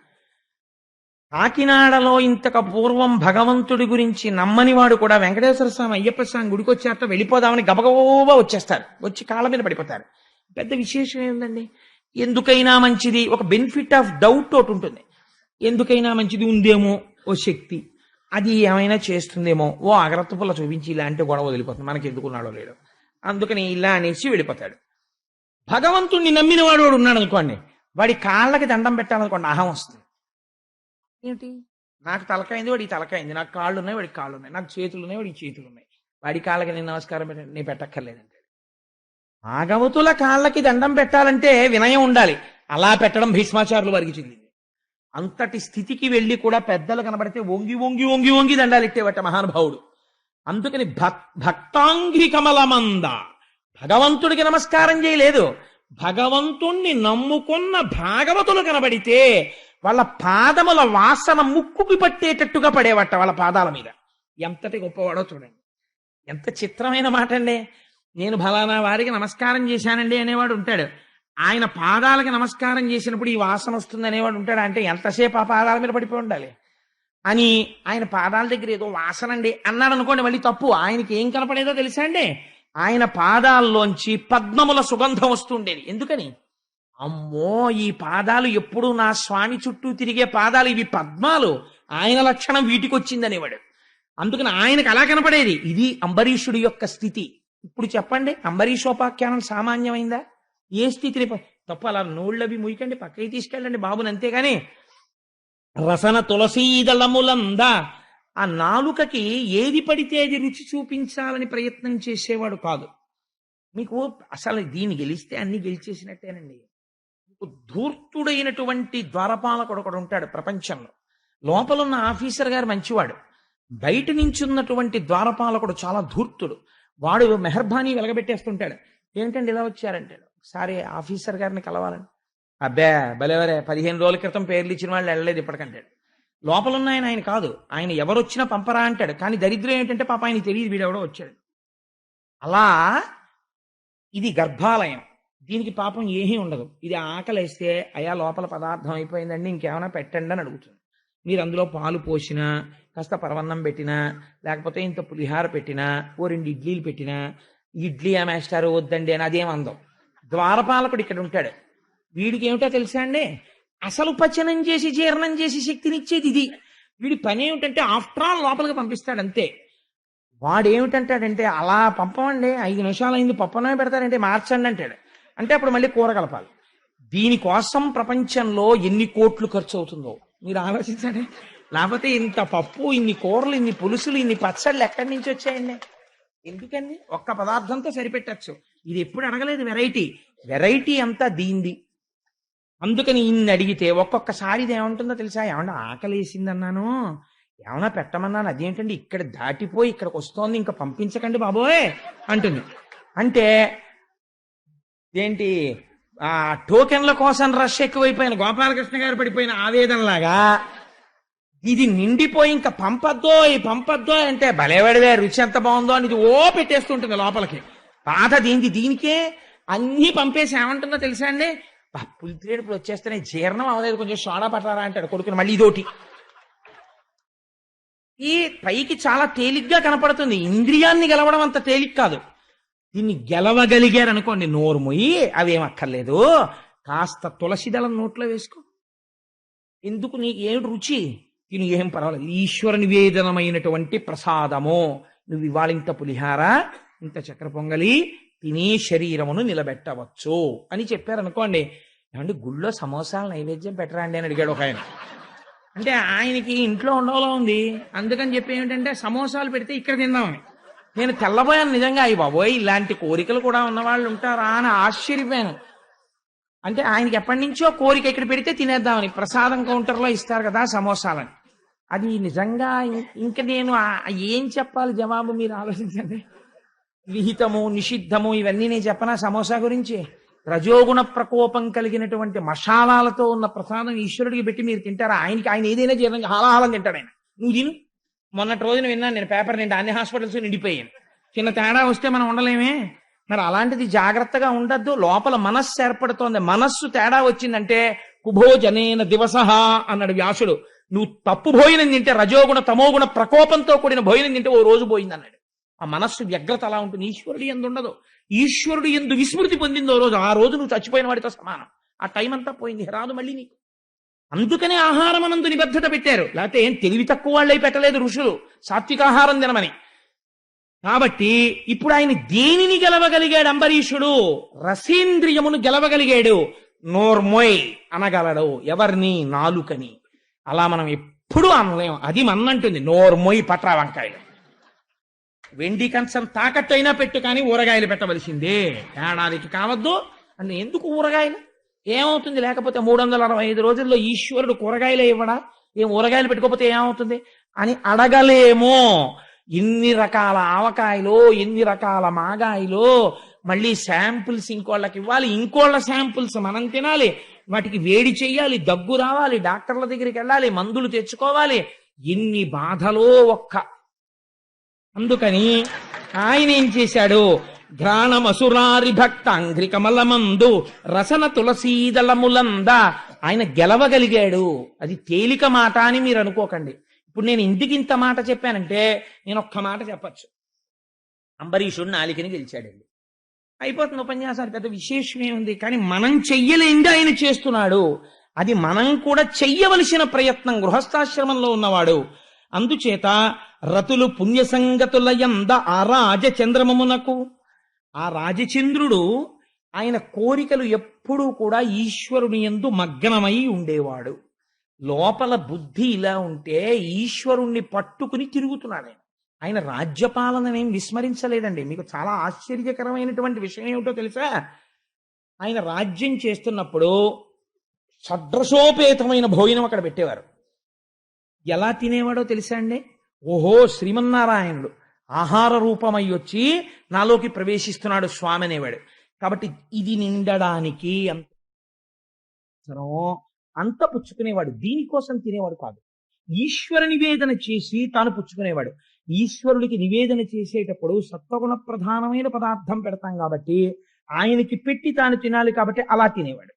కాకినాడలో ఇంతకు పూర్వం భగవంతుడి గురించి నమ్మని వాడు కూడా వెంకటేశ్వర స్వామి అయ్యప్ప స్వామి గుడికి వచ్చాక వెళ్ళిపోదామని గబగబా వచ్చేస్తారు. వచ్చి కాళ్ళ మీద పడిపోతారు. పెద్ద విశేషం ఏంటండి? ఎందుకైనా మంచిది, ఒక బెనిఫిట్ ఆఫ్ డౌట్ ఒకటి ఉంటుంది. ఎందుకైనా మంచిది ఉందేమో ఓ శక్తి, అది ఏమైనా చేస్తుందేమో, ఓ అగ్రత్త పుల్ల చూపించి ఇలాంటి గొడవ వదిలిపోతుంది, మనకి ఎందుకున్నాడో లేడో, అందుకని ఇలా అనేసి వెళ్ళిపోతాడు. భగవంతుణ్ణి నమ్మిన వాడు ఉన్నాడు అనుకోండి, వాడి కాళ్ళకి దండం పెట్టాలనుకోండి, అహం వస్తుంది. ఏమిటి, నాకు తలకాయింది, వాడికి తలకాయింది, నాకు కాళ్ళు ఉన్నాయి, వాడికి కాళ్ళు ఉన్నాయి, నాకు చేతులు ఉన్నాయి, వాడికి చేతులు ఉన్నాయి, వాడి కాళ్ళకి నేను నమస్కారం పెట్టండి, నేను పెట్టక్కర్లేదంటే. భాగవతుల కాళ్ళకి దండం పెట్టాలంటే వినయం ఉండాలి. అలా పెట్టడం భీష్మాచార్యుల వారికి చెందింది. అంతటి స్థితికి వెళ్ళి కూడా పెద్దలు కనబడితే వంగి వంగి వంగి వంగి దండాలిట్టేవట మహానుభావుడు. అందుకని భక్తాంఘ్రి కమలమంద, భగవంతుడికి నమస్కారం చేయలేదు, భగవంతుణ్ణి నమ్ముకున్న భాగవతులు కనబడితే వాళ్ళ పాదముల వాసన ముక్కుకి పట్టేటట్టుగా పడేవట వాళ్ళ పాదాల మీద. ఎంతటి గొప్పవాడో చూడండి. ఎంత చిత్రమైన మాట అండి. నేను ఫలానా వారికి నమస్కారం చేశానండి అనేవాడు ఉంటాడు. ఆయన పాదాలకి నమస్కారం చేసినప్పుడు ఈ వాసన వస్తుంది అనేవాడు ఉంటాడు. అంటే ఎంతసేపు ఆ పాదాల మీద పడిపోయి ఉండాలి అని. ఆయన పాదాల దగ్గర ఏదో వాసన అండి అన్నాడు అనుకోండి, మళ్ళీ తప్పు. ఆయనకి ఏం కనపడేదో తెలుసా అండి? ఆయన పాదాల్లోంచి పద్మముల సుగంధం వస్తుండేది. ఎందుకని? అమ్మో, ఈ పాదాలు ఎప్పుడు నా స్వామి చుట్టూ తిరిగే పాదాలు, ఇవి పద్మాలు, ఆయన లక్షణం వీటికి వచ్చిందనేవాడు. అందుకని ఆయనకు అలా కనపడేది. ఇది అంబరీషుడి యొక్క స్థితి. ఇప్పుడు చెప్పండి, అంబరీషోపాఖ్యానం సామాన్యమైందా? ఏ స్థితిని తప్ప అలా నోళ్ళవి ముయ్యకండి, పక్కకి తీసుకెళ్ళండి బాబుని, అంతేగాని రసన తులసీదళములందా ఆ నాలుకకి ఏది పడితే అది రుచి చూపించాలని ప్రయత్నం చేసేవాడు కాదు. మీకు అసలు దీన్ని గెలిస్తే అన్ని గెలిచేసినట్టేనండి. మీకు ధూర్తుడైనటువంటి ద్వారపాలకుడు ఒకడు ఉంటాడు ప్రపంచంలో. లోపలున్న ఆఫీసర్ గారు మంచివాడు, బయట నుంచి ఉన్నటువంటి ద్వారపాలకుడు చాలా ధూర్తుడు. వాడు మెహర్బానీ వెలగబెట్టేస్తుంటాడు. ఏంటండి ఇలా వచ్చారంటాడు. ఒకసారి ఆఫీసర్ గారిని కలవాలని. అబ్బే భలేవరే, 15 రోజుల క్రితం పేర్లు ఇచ్చిన వాళ్ళు వెళ్ళలేదు ఇప్పటికంటాడు. లోపలున్న ఆయన కాదు, ఆయన ఎవరు వచ్చినా పంపరా అంటాడు. కానీ దరిద్రం ఏంటంటే పాప ఆయన తెలియదు వీడెవడో వచ్చాడు. అలా ఇది గర్భాలయం, దీనికి పాపం ఏమీ ఉండదు. ఇది ఆకలేస్తే అయా లోపల పదార్థం అయిపోయిందండి, ఇంకేమైనా పెట్టండి అని అడుగుతుంది. మీరు అందులో పాలు పోసినా, కాస్త పరవన్నం పెట్టినా, లేకపోతే ఇంత పులిహార పెట్టినా, ఓ 2 ఇడ్లీలు పెట్టినా, ఇడ్లీ అమేస్తారు వద్దండి అని అదేం అందం. ద్వారపాలకుడు ఇక్కడ ఉంటాడు. వీడికి ఏమిటో తెలుసా అండి? అసలు పచనం చేసి జీర్ణం చేసి శక్తినిచ్చేది ఇది. వీడి పని ఏమిటంటే ఆఫ్టర్ ఆల్ లోపలికి పంపిస్తాడు అంతే. వాడు ఏమిటంటాడంటే, అలా పంపమండి, 5 నిమిషాలు అయింది, పప్పనమే పెడతారంటే మార్చండి అంటాడు. అంటే అప్పుడు మళ్ళీ కూర కలపాలి. దీనికోసం ప్రపంచంలో ఎన్ని కోట్లు ఖర్చు అవుతుందో మీరు ఆలోచించండి. లేకపోతే ఇంత పప్పు, ఇన్ని కూరలు, ఇన్ని పులుసులు, ఇన్ని పచ్చళ్ళు ఎక్కడి నుంచి వచ్చాయండి? ఎందుకండి? ఒక్క పదార్థంతో సరిపెట్టచ్చు. ఇది ఎప్పుడు అడగలేదు వెరైటీ అంతా దీంది. అందుకని ఇన్ని అడిగితే ఒక్కొక్కసారి ఇది ఏమంటుందో తెలుసా? ఏమన్నా ఆకలేసింది అన్నాను, ఏమన్నా పెట్టమన్నాను, అదేంటండి ఇక్కడ దాటిపోయి ఇక్కడికి వస్తోంది, ఇంకా పంపించకండి బాబోయ్ అంటుంది. అంటే ఏంటి, ఆ టోకెన్ల కోసం రష్ ఎక్కువైపోయిన గోపాలకృష్ణ గారు పడిపోయిన ఆవేదనలాగా ఇది నిండిపోయి ఇంకా పంపద్దో ఈ పంపద్దో అంటే భలేవాడివే, రుచి ఎంత బాగుందో అని ఇది పెట్టేస్తుంటుంది లోపలికి. బాధ దీనికే అన్నీ పంపేసి ఏమంటుందో తెలుసా అండి, పులిత్రేడుపులు వచ్చేస్తున్నాయి, జీర్ణం అవలేదు, కొంచెం సోడా పట్టారా అంటాడు కొడుకుని. మళ్ళీ ఇదోటి. ఈ పైకి చాలా తేలిగ్గా కనపడుతుంది, ఇంద్రియాన్ని గెలవడం అంత తేలిక కాదు. దీన్ని గెలవగలిగారు అనుకోండి, నోరు మొయ్యి అవేం అక్కర్లేదు, కాస్త తులసి దళం నోట్లో వేసుకో, ఎందుకు నీకు ఏమిటి రుచి, తిను, ఏం పర్వాలేదు, ఈశ్వర నివేదనమైనటువంటి ప్రసాదము, నువ్వు ఇవాళ ఇంత పులిహార ఇంత చక్కెర పొంగలి తినే శరీరమును నిలబెట్టవచ్చు అని చెప్పారనుకోండి. ఏమంటే గుళ్ళో సమోసాలు నైవేద్యం పెట్టరా అండి అని అడిగాడు ఒక ఆయన. అంటే ఆయనకి ఇంట్లో ఉండవలో ఉంది, అందుకని చెప్పి ఏమిటంటే సమోసాలు పెడితే ఇక్కడ తిందామని. నేను తెల్లబోయాను నిజంగా, అయ్యి బాబోయ్ ఇలాంటి కోరికలు కూడా ఉన్నవాళ్ళు ఉంటారా అని ఆశ్చర్యపోయాను. అంటే ఆయనకి ఎప్పటి నుంచో కోరిక ఇక్కడ పెడితే తినేద్దామని, ప్రసాదం కౌంటర్లో ఇస్తారు కదా సమోసాలని. అది నిజంగా ఇంక నేను ఏం చెప్పాలి జవాబు మీరు ఆలోచించండి. విహితము నిషిద్ధము ఇవన్నీ నేను చెప్పనా సమోసా గురించి? రజోగుణ ప్రకోపం కలిగినటువంటి మసాలాలతో ఉన్న ప్రసాదం ఈశ్వరుడికి పెట్టి మీరు తింటారా? ఆయన ఏదైనా జీర్ణం హాలాహాలం తింటాడు ఆయన. నువ్వు తిను. మొన్నటి రోజున విన్నాను నేను పేపర్ నిండా అన్ని హాస్పిటల్స్ నిండిపోయాను. చిన్న తేడా వస్తే మనం ఉండలేమే. మరి అలాంటిది జాగ్రత్తగా ఉండద్దు. లోపల మనస్సు ఏర్పడుతోంది, మనస్సు తేడా వచ్చిందంటే కుభోజనేన దివసహ అన్నాడు వ్యాసుడు. నువ్వు తప్పు భోజనం తింటే, రజోగుణ తమోగుణ ప్రకోపంతో కూడిన భోజనం తింటే ఓ రోజు పోయింది అన్నాడు. ఆ మనస్సు వ్యగ్రత అలా ఉంటుంది. ఈశ్వరుడు ఎందు ఉండదు. ఈశ్వరుడు ఎందు విస్మృతి పొందిందో రోజు, ఆ రోజు నువ్వు చచ్చిపోయిన వాడితో సమానం. ఆ టైం అంతా పోయింది, రాదు మళ్ళీ నీకు. అందుకనే ఆహారం అనందు నిబద్ధత పెట్టారు. లేకపోతే ఏం తెలివి తక్కువ వాళ్ళై పెట్టలేదు ఋషులు సాత్వికాహారం తినమని. కాబట్టి ఇప్పుడు ఆయన దేనిని గెలవగలిగాడు అంబరీషుడు? రసేంద్రియమును గెలవగలిగాడు. నోర్మోయ్ అనగలడు. ఎవరిని? నాలుకని. అలా మనం ఎప్పుడూ అనలేం. అది మన్నంటుంది, నోర్మోయ్ పట్రా వంకాయలు. వెండి కంచం తాకట్టు అయినా పెట్టు, కానీ ఊరగాయలు పెట్టవలసిందే. ఏడాదికి కావద్దు అంటే ఎందుకు ఊరగాయలు? ఏమవుతుంది లేకపోతే? 365 రోజుల్లో ఈశ్వరుడు కూరగాయలే ఇవ్వడా? ఏం ఊరగాయలు పెట్టుకోకపోతే ఏమవుతుంది అని అడగలేమో. ఎన్ని రకాల ఆవకాయలు, ఎన్ని రకాల మాగాయలు, మళ్ళీ శాంపుల్స్ ఇంకోళ్ళకి ఇవ్వాలి, ఇంకోళ్ళ శాంపుల్స్ మనం తినాలి, వాటికి వేడి చెయ్యాలి, దగ్గు రావాలి, డాక్టర్ల దగ్గరికి వెళ్ళాలి, మందులు తెచ్చుకోవాలి, ఎన్ని బాధలో ఒక్క. అందుకని ఆయన ఏం చేశాడు? ఘ్రాణమసురారి భక్త అంఘ్రికమలమందు రసన తులసీదళములంద ఆయన గెలవగలిగాడు. అది తేలిక మాట అని మీరు అనుకోకండి. ఇప్పుడు నేను ఇంటికి ఇంత మాట చెప్పానంటే నేను ఒక్క మాట చెప్పచ్చు, అంబరీషుడు నాలికని గెలిచాడండి, అయిపోతుంది ఉపన్యాసాలు, పెద్ద విశేషం ఏముంది. కానీ మనం చెయ్యలేంది ఆయన చేస్తున్నాడు. అది మనం కూడా చెయ్యవలసిన ప్రయత్నం గృహస్థాశ్రమంలో ఉన్నవాడు. అందుచేత రతులు పుణ్యసంగతుల యంద ఆ రాజచంద్రమమునకు, ఆ రాజచంద్రుడు ఆయన కోరికలు ఎప్పుడూ కూడా ఈశ్వరుని యందు మగ్నమై ఉండేవాడు. లోపల బుద్ధి ఇలా ఉంటే ఈశ్వరుణ్ణి పట్టుకుని తిరుగుతున్నాడు. ఆయన రాజ్యపాలననేం విస్మరించలేదండి. మీకు చాలా ఆశ్చర్యకరమైనటువంటి విషయం ఏమిటో తెలుసా? ఆయన రాజ్యం చేస్తున్నప్పుడు షడ్రసోపేతమైన భోజనం అక్కడ పెట్టేవారు. ఎలా తినేవాడో తెలుసా అండి? ఓహో, శ్రీమన్నారాయణుడు ఆహార రూపమై వచ్చి నాలోకి ప్రవేశిస్తున్నాడు స్వామి అనేవాడు. కాబట్టి ఇది నిండడానికి అంత పుచ్చుకునేవాడు. దీనికోసం తినేవాడు కాదు. ఈశ్వర నివేదన చేసి తాను పుచ్చుకునేవాడు. ఈశ్వరుడికి నివేదన చేసేటప్పుడు సత్వగుణ ప్రధానమైన పదార్థం పెడతాం కాబట్టి ఆయనకి పెట్టి తాను తినాలి కాబట్టి అలా తినేవాడు.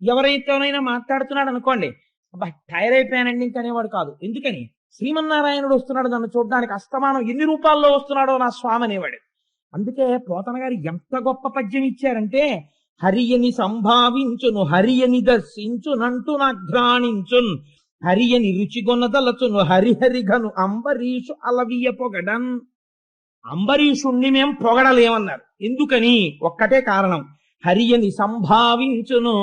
ఎవరైతేనైనా మాట్లాడుతున్నాడు అనుకోండి, అబ్బా టైర్ అయిపోయానండి ఇంకనేవాడు కాదు. ఎందుకని? శ్రీమన్నారాయణుడు వస్తున్నాడు నన్ను చూడడానికి, అస్తమానం ఎన్ని రూపాల్లో వస్తున్నాడో నా స్వామి అనేవాడు. అందుకే పోతన గారు ఎంత గొప్ప పద్యం ఇచ్చారంటే, హరియని సంభావించును హరియని దర్శించునంటూ నాఘ్రాణించున్ హరియని రుచిగొనదలచును హరిహరిఘను అంబరీషు అలవియ పొగడన్. అంబరీషుణ్ణి మేం పొగడలేమన్నారు. ఎందుకని? ఒక్కటే కారణం, హరియని సంభావించును.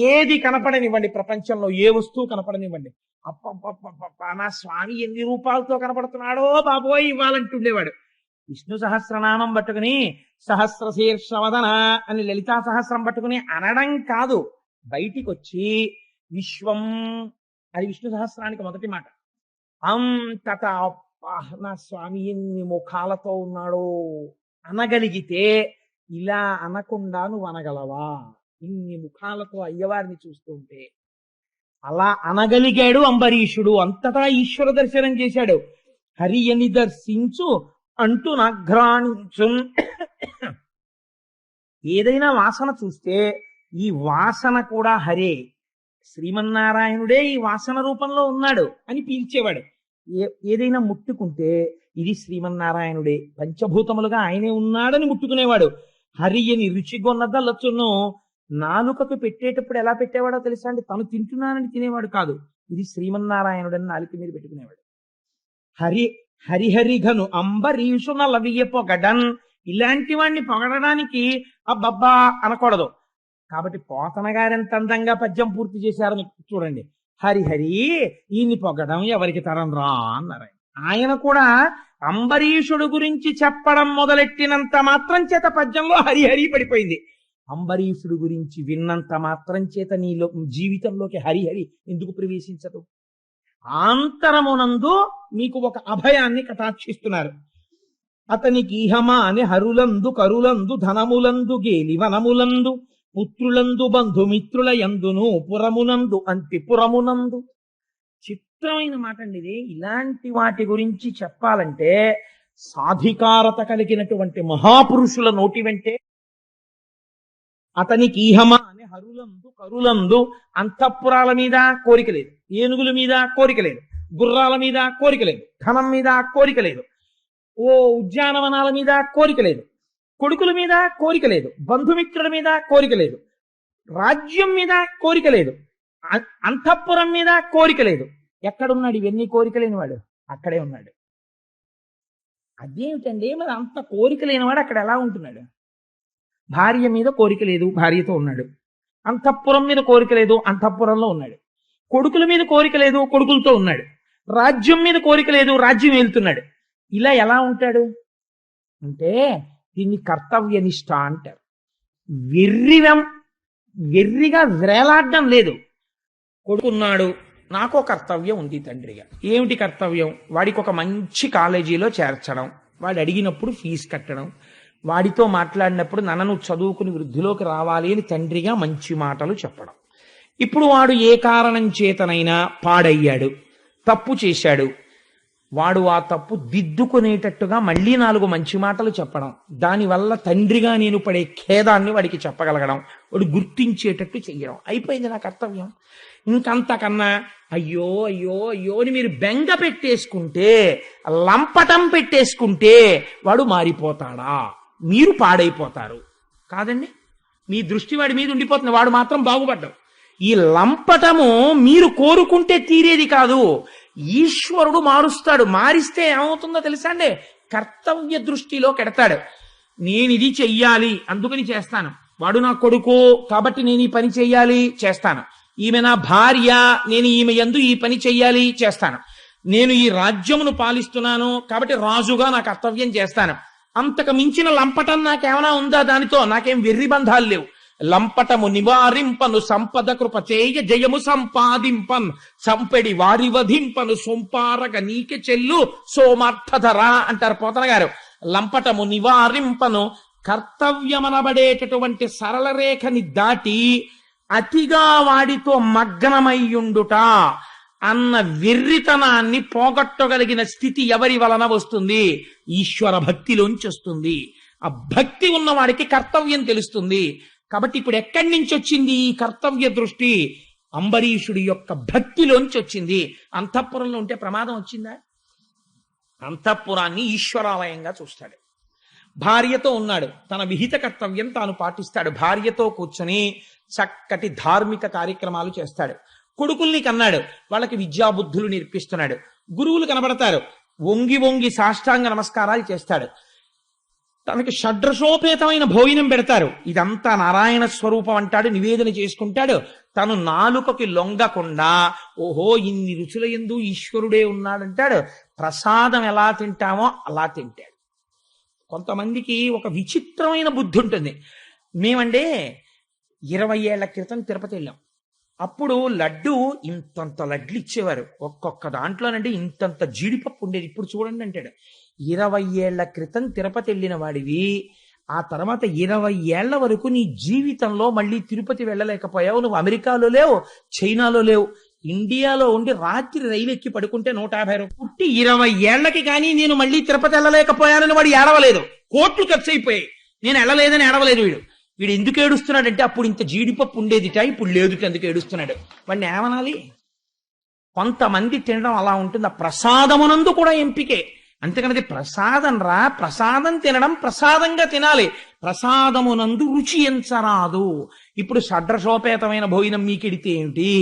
ఏది కనపడనివ్వండి ప్రపంచంలో, ఏ వస్తువు కనపడనివ్వండి, అప్ప నా స్వామి ఎన్ని రూపాలతో కనపడుతున్నాడో బాబోయ్ ఇవ్వాలంటుండేవాడు. విష్ణు సహస్రనామం పట్టుకుని సహస్రశీర్షవదన అని లలితా సహస్రం పట్టుకుని అనడం కాదు, బయటికి వచ్చి విశ్వం అది విష్ణు సహస్రానికి మొదటి మాట. అంతటా నా స్వామి ఎన్ని ముఖాలతో ఉన్నాడో అనగలిగితే, ఇలా అనకుండా నువ్వు అనగలవా? ఇన్ని ముఖాలతో అయ్యవారిని చూస్తుంటే అలా అనగలిగాడు అంబరీషుడు. అంతటా ఈశ్వర దర్శనం చేశాడు. హరియని దర్శించు అంటూ నఘ్రాణించు. ఏదైనా వాసన చూస్తే ఈ వాసన కూడా హరే, శ్రీమన్నారాయణుడే ఈ వాసన రూపంలో ఉన్నాడు అని పీల్చేవాడు. ఏదైనా ముట్టుకుంటే ఇది శ్రీమన్నారాయణుడే, పంచభూతములుగా ఆయనే ఉన్నాడని ముట్టుకునేవాడు. హరియని రుచిగొన్నదలచును. నాలుకకు పెట్టేటప్పుడు ఎలా పెట్టేవాడో తెలుసా అండి? తను తింటున్నానని తినేవాడు కాదు, ఇది శ్రీమన్నారాయణుడని నాలుక మీద పెట్టుకునేవాడు. హరిహరిఘను అంబరీషు నలవియ పొగడన్. ఇలాంటి వాడిని పొగడడానికి అబ్బబ్బా అనకూడదు. కాబట్టి పోతన గారు ఎంత అందంగా పద్యం పూర్తి చేశారో చూడండి. హరిహరి ఈయన్ని పొగడం ఎవరికి తరం రా అన్నారు. ఆయన కూడా అంబరీషుడు గురించి చెప్పడం మొదలెట్టినంత మాత్రం చేత పద్యంలో హరిహరి పడిపోయింది. అంబరీషుడు గురించి విన్నంత మాత్రం చేత నీలో జీవితంలోకి హరిహరి ఎందుకు ప్రవేశించదు? ఆంతరమునందు మీకు ఒక అభయాన్ని కటాక్షిస్తున్నారు. అతనికి ఈహమా అని హరులందు కరులందు ధనములందు గేలి వనములందు పుత్రులందు బంధుమిత్రుల యందును పురమునందు అంతిపురమునందు. చిత్రమైన మాట అండి ఇది. ఇలాంటి వాటి గురించి చెప్పాలంటే సాధికారత కలిగినటువంటి మహాపురుషుల నోటి వెంటే. అతనికి ఈహమా అని హరులందు కరులందు. అంతఃపురాల మీద కోరిక లేదు, ఏనుగుల మీద కోరిక లేదు, గుర్రాల మీద కోరిక లేదు, ధనం మీద కోరిక లేదు, ఓ ఉద్యానవనాల మీద కోరిక లేదు, కొడుకుల మీద కోరిక లేదు, బంధుమిత్రుల మీద కోరిక లేదు, రాజ్యం మీద కోరిక లేదు, అంతఃపురం మీద కోరిక లేదు. ఎక్కడున్నాడు ఇవన్నీ కోరిక లేనివాడు? అక్కడే ఉన్నాడు. అదేమిటండి మరి అంత కోరిక లేనివాడు అక్కడ ఎలా ఉంటున్నాడు? భార్య మీద కోరిక లేదు, భార్యతో ఉన్నాడు. అంతఃపురం మీద కోరిక లేదు, అంతఃపురంలో ఉన్నాడు. కొడుకుల మీద కోరిక లేదు, కొడుకులతో ఉన్నాడు. రాజ్యం మీద కోరిక లేదు, రాజ్యం వెళ్తున్నాడు. ఇలా ఎలా ఉంటాడు అంటే దీన్ని కర్తవ్యనిష్ట అంటారు. వెర్రిగా వ్రేలాడడం లేదు. కొడుకున్నాడు, నాకో కర్తవ్యం ఉంది తండ్రిగా. ఏమిటి కర్తవ్యం? వాడికి ఒక మంచి కాలేజీలో చేర్చడం, వాడు అడిగినప్పుడు ఫీజు కట్టడం, వాడితో మాట్లాడినప్పుడు నన్ను చదువుకుని వృద్ధిలోకి రావాలి అని తండ్రిగా మంచి మాటలు చెప్పడం. ఇప్పుడు వాడు ఏ కారణం చేతనైనా పాడయ్యాడు, తప్పు చేశాడు, వాడు ఆ తప్పు దిద్దుకునేటట్టుగా మళ్ళీ 4 మంచి మాటలు చెప్పడం, దానివల్ల తండ్రిగా నేను పడే ఖేదాన్ని వాడికి చెప్పగలగడం, వాడు గుర్తించేటట్టు చెయ్యడం. అయిపోయింది నా కర్తవ్యం. ఇంకంతకన్నా అయ్యో అయ్యో అయ్యో అని మీరు బెంగ పెట్టేసుకుంటే, లంపటం పెట్టేసుకుంటే వాడు మారిపోతాడా? మీరు పాడైపోతారు కాదండి. మీ దృష్టి వాడి మీద ఉండిపోతుంది, వాడు మాత్రం బాగుపడ్డావు. ఈ లంపటము మీరు కోరుకుంటే తీరేది కాదు, ఈశ్వరుడు మారుస్తాడు. మారిస్తే ఏమవుతుందో తెలుసా అండి? కర్తవ్య దృష్టిలో కెడతాడు. నేను ఇది చెయ్యాలి అందుకని చేస్తాను, వాడు నా కొడుకు కాబట్టి నేను ఈ పని చెయ్యాలి చేస్తాను, ఈమె నా భార్య నేను ఈమె యందు ఈ పని చెయ్యాలి చేస్తాను, నేను ఈ రాజ్యమును పాలిస్తున్నాను కాబట్టి రాజుగా నా కర్తవ్యం చేస్తాను. అంతకు మించిన లంపటం నాకేమైనా ఉందా? దానితో నాకేం వెర్రి బంధాలు లేవు. లంపటము నివారింపను సంపద కృప చేయ జయము సంపాదింపన్ సంపెడి వారి వధింపను సొంపారగ నీకె చెల్లు సోమార్థధర అంటారు పోతన గారు. లంపటము నివారింపను కర్తవ్యమనబడేటటువంటి సరళ రేఖని దాటి అతిగా వాడితో మగ్నమయ్యుండుట అన్న వెర్రితనాన్ని పోగొట్టగలిగిన స్థితి ఎవరి వలన వస్తుంది? ఈశ్వర భక్తిలోంచి వస్తుంది. ఆ భక్తి ఉన్నవాడికి కర్తవ్యం తెలుస్తుంది. కాబట్టి ఇప్పుడు ఎక్కడి నుంచి వచ్చింది ఈ కర్తవ్య దృష్టి? అంబరీషుడి యొక్క భక్తిలోంచి వచ్చింది. అంతఃపురంలో ఉంటే ప్రమాదం వచ్చిందా? అంతఃపురాన్ని ఈశ్వరాలయంగా చూస్తాడు. భార్యతో ఉన్నాడు, తన విహిత కర్తవ్యం తాను పాటిస్తాడు. భార్యతో కూర్చొని చక్కటి ధార్మిక కార్యక్రమాలు చేస్తాడు. కొడుకుల్ని కన్నాడు, వాళ్ళకి విద్యాబుద్ధులు నేర్పిస్తున్నాడు. గురువులు కనబడతారు, వంగి వంగి సాష్టాంగ నమస్కారాలు చేస్తాడు. తనకి షడ్రసోపేతమైన భోజనం పెడతారు, ఇదంతా నారాయణ స్వరూపం అంటాడు, నివేదన చేసుకుంటాడు. తను నాలుకకి లొంగకుండా ఓహో ఇన్ని రుచుల యందు ఈశ్వరుడే ఉన్నాడంటాడు. ప్రసాదం ఎలా తింటామో అలా తింటాడు. కొంతమందికి ఒక విచిత్రమైన బుద్ధి ఉంటుంది. మేమంటే 20 ఏళ్ల క్రితం తిరుపతి వెళ్ళాం. అప్పుడు లడ్డు ఇంతంత లడ్లు ఇచ్చేవారు, ఒక్కొక్క దాంట్లోనంటే ఇంతంత జీడిపప్పు ఉండేది. ఇప్పుడు చూడండి అంటాడు. 20 ఏళ్ల క్రితం తిరుపతి వెళ్ళిన వాడివి, ఆ తర్వాత 20 ఏళ్ల వరకు నీ జీవితంలో మళ్ళీ తిరుపతి వెళ్ళలేకపోయావు. నువ్వు అమెరికాలో లేవు, చైనాలో లేవు, ఇండియాలో ఉండి రాత్రి రైలు ఎక్కి పడుకుంటే 150 పుట్టి 20 ఏళ్లకి కానీ నేను మళ్ళీ తిరుపతి వెళ్ళలేకపోయానని వాడు ఏడవలేదు. కోట్లు ఖర్చు అయిపోయాయి, నేను వెళ్ళలేదని ఏడవలేదు. వీడు ఎందుకు ఏడుస్తున్నాడంటే అప్పుడు ఇంత జీడిపప్పు ఉండేదిట, ఇప్పుడు లేదుట, ఎందుకు ఏడుస్తున్నాడు. వాడిని ఏమనాలి? కొంతమంది తినడం అలా ఉంటుంది. ఆ ప్రసాదమునందు కూడా ఎంపికే. అంతేకాని ప్రసాదం రా, ప్రసాదం తినడం ప్రసాదంగా తినాలి, ప్రసాదమునందు రుచి ఎంచరాదు. ఇప్పుడు షడ్రసోపేతమైన భోజనం మీకెడితే ఏమిటి,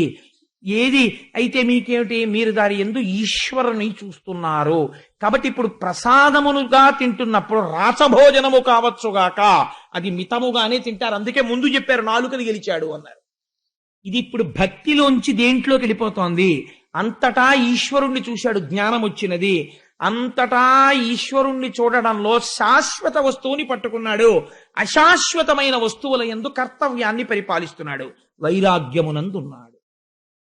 ఏది అయితే మీకేమిటి, మీరు దాని యందు ఈశ్వరుని చూస్తున్నారు. కాబట్టి ఇప్పుడు ప్రసాదమునుగా తింటున్నప్పుడు రాసభోజనము కావచ్చుగాక, అది మితముగానే తింటారు. అందుకే ముందు చెప్పారు నాలుకని గెలిచాడు అన్నారు. ఇది ఇప్పుడు భక్తిలోంచి దేంట్లోకి వెళ్ళిపోతోంది. అంతటా ఈశ్వరుణ్ణి చూశాడు, జ్ఞానం వచ్చినది. అంతటా ఈశ్వరుణ్ణి చూడడంలో శాశ్వత వస్తువుని పట్టుకున్నాడు, అశాశ్వతమైన వస్తువుల యందు కర్తవ్యాన్ని పరిపాలిస్తున్నాడు, వైరాగ్యమునందున్నాడు.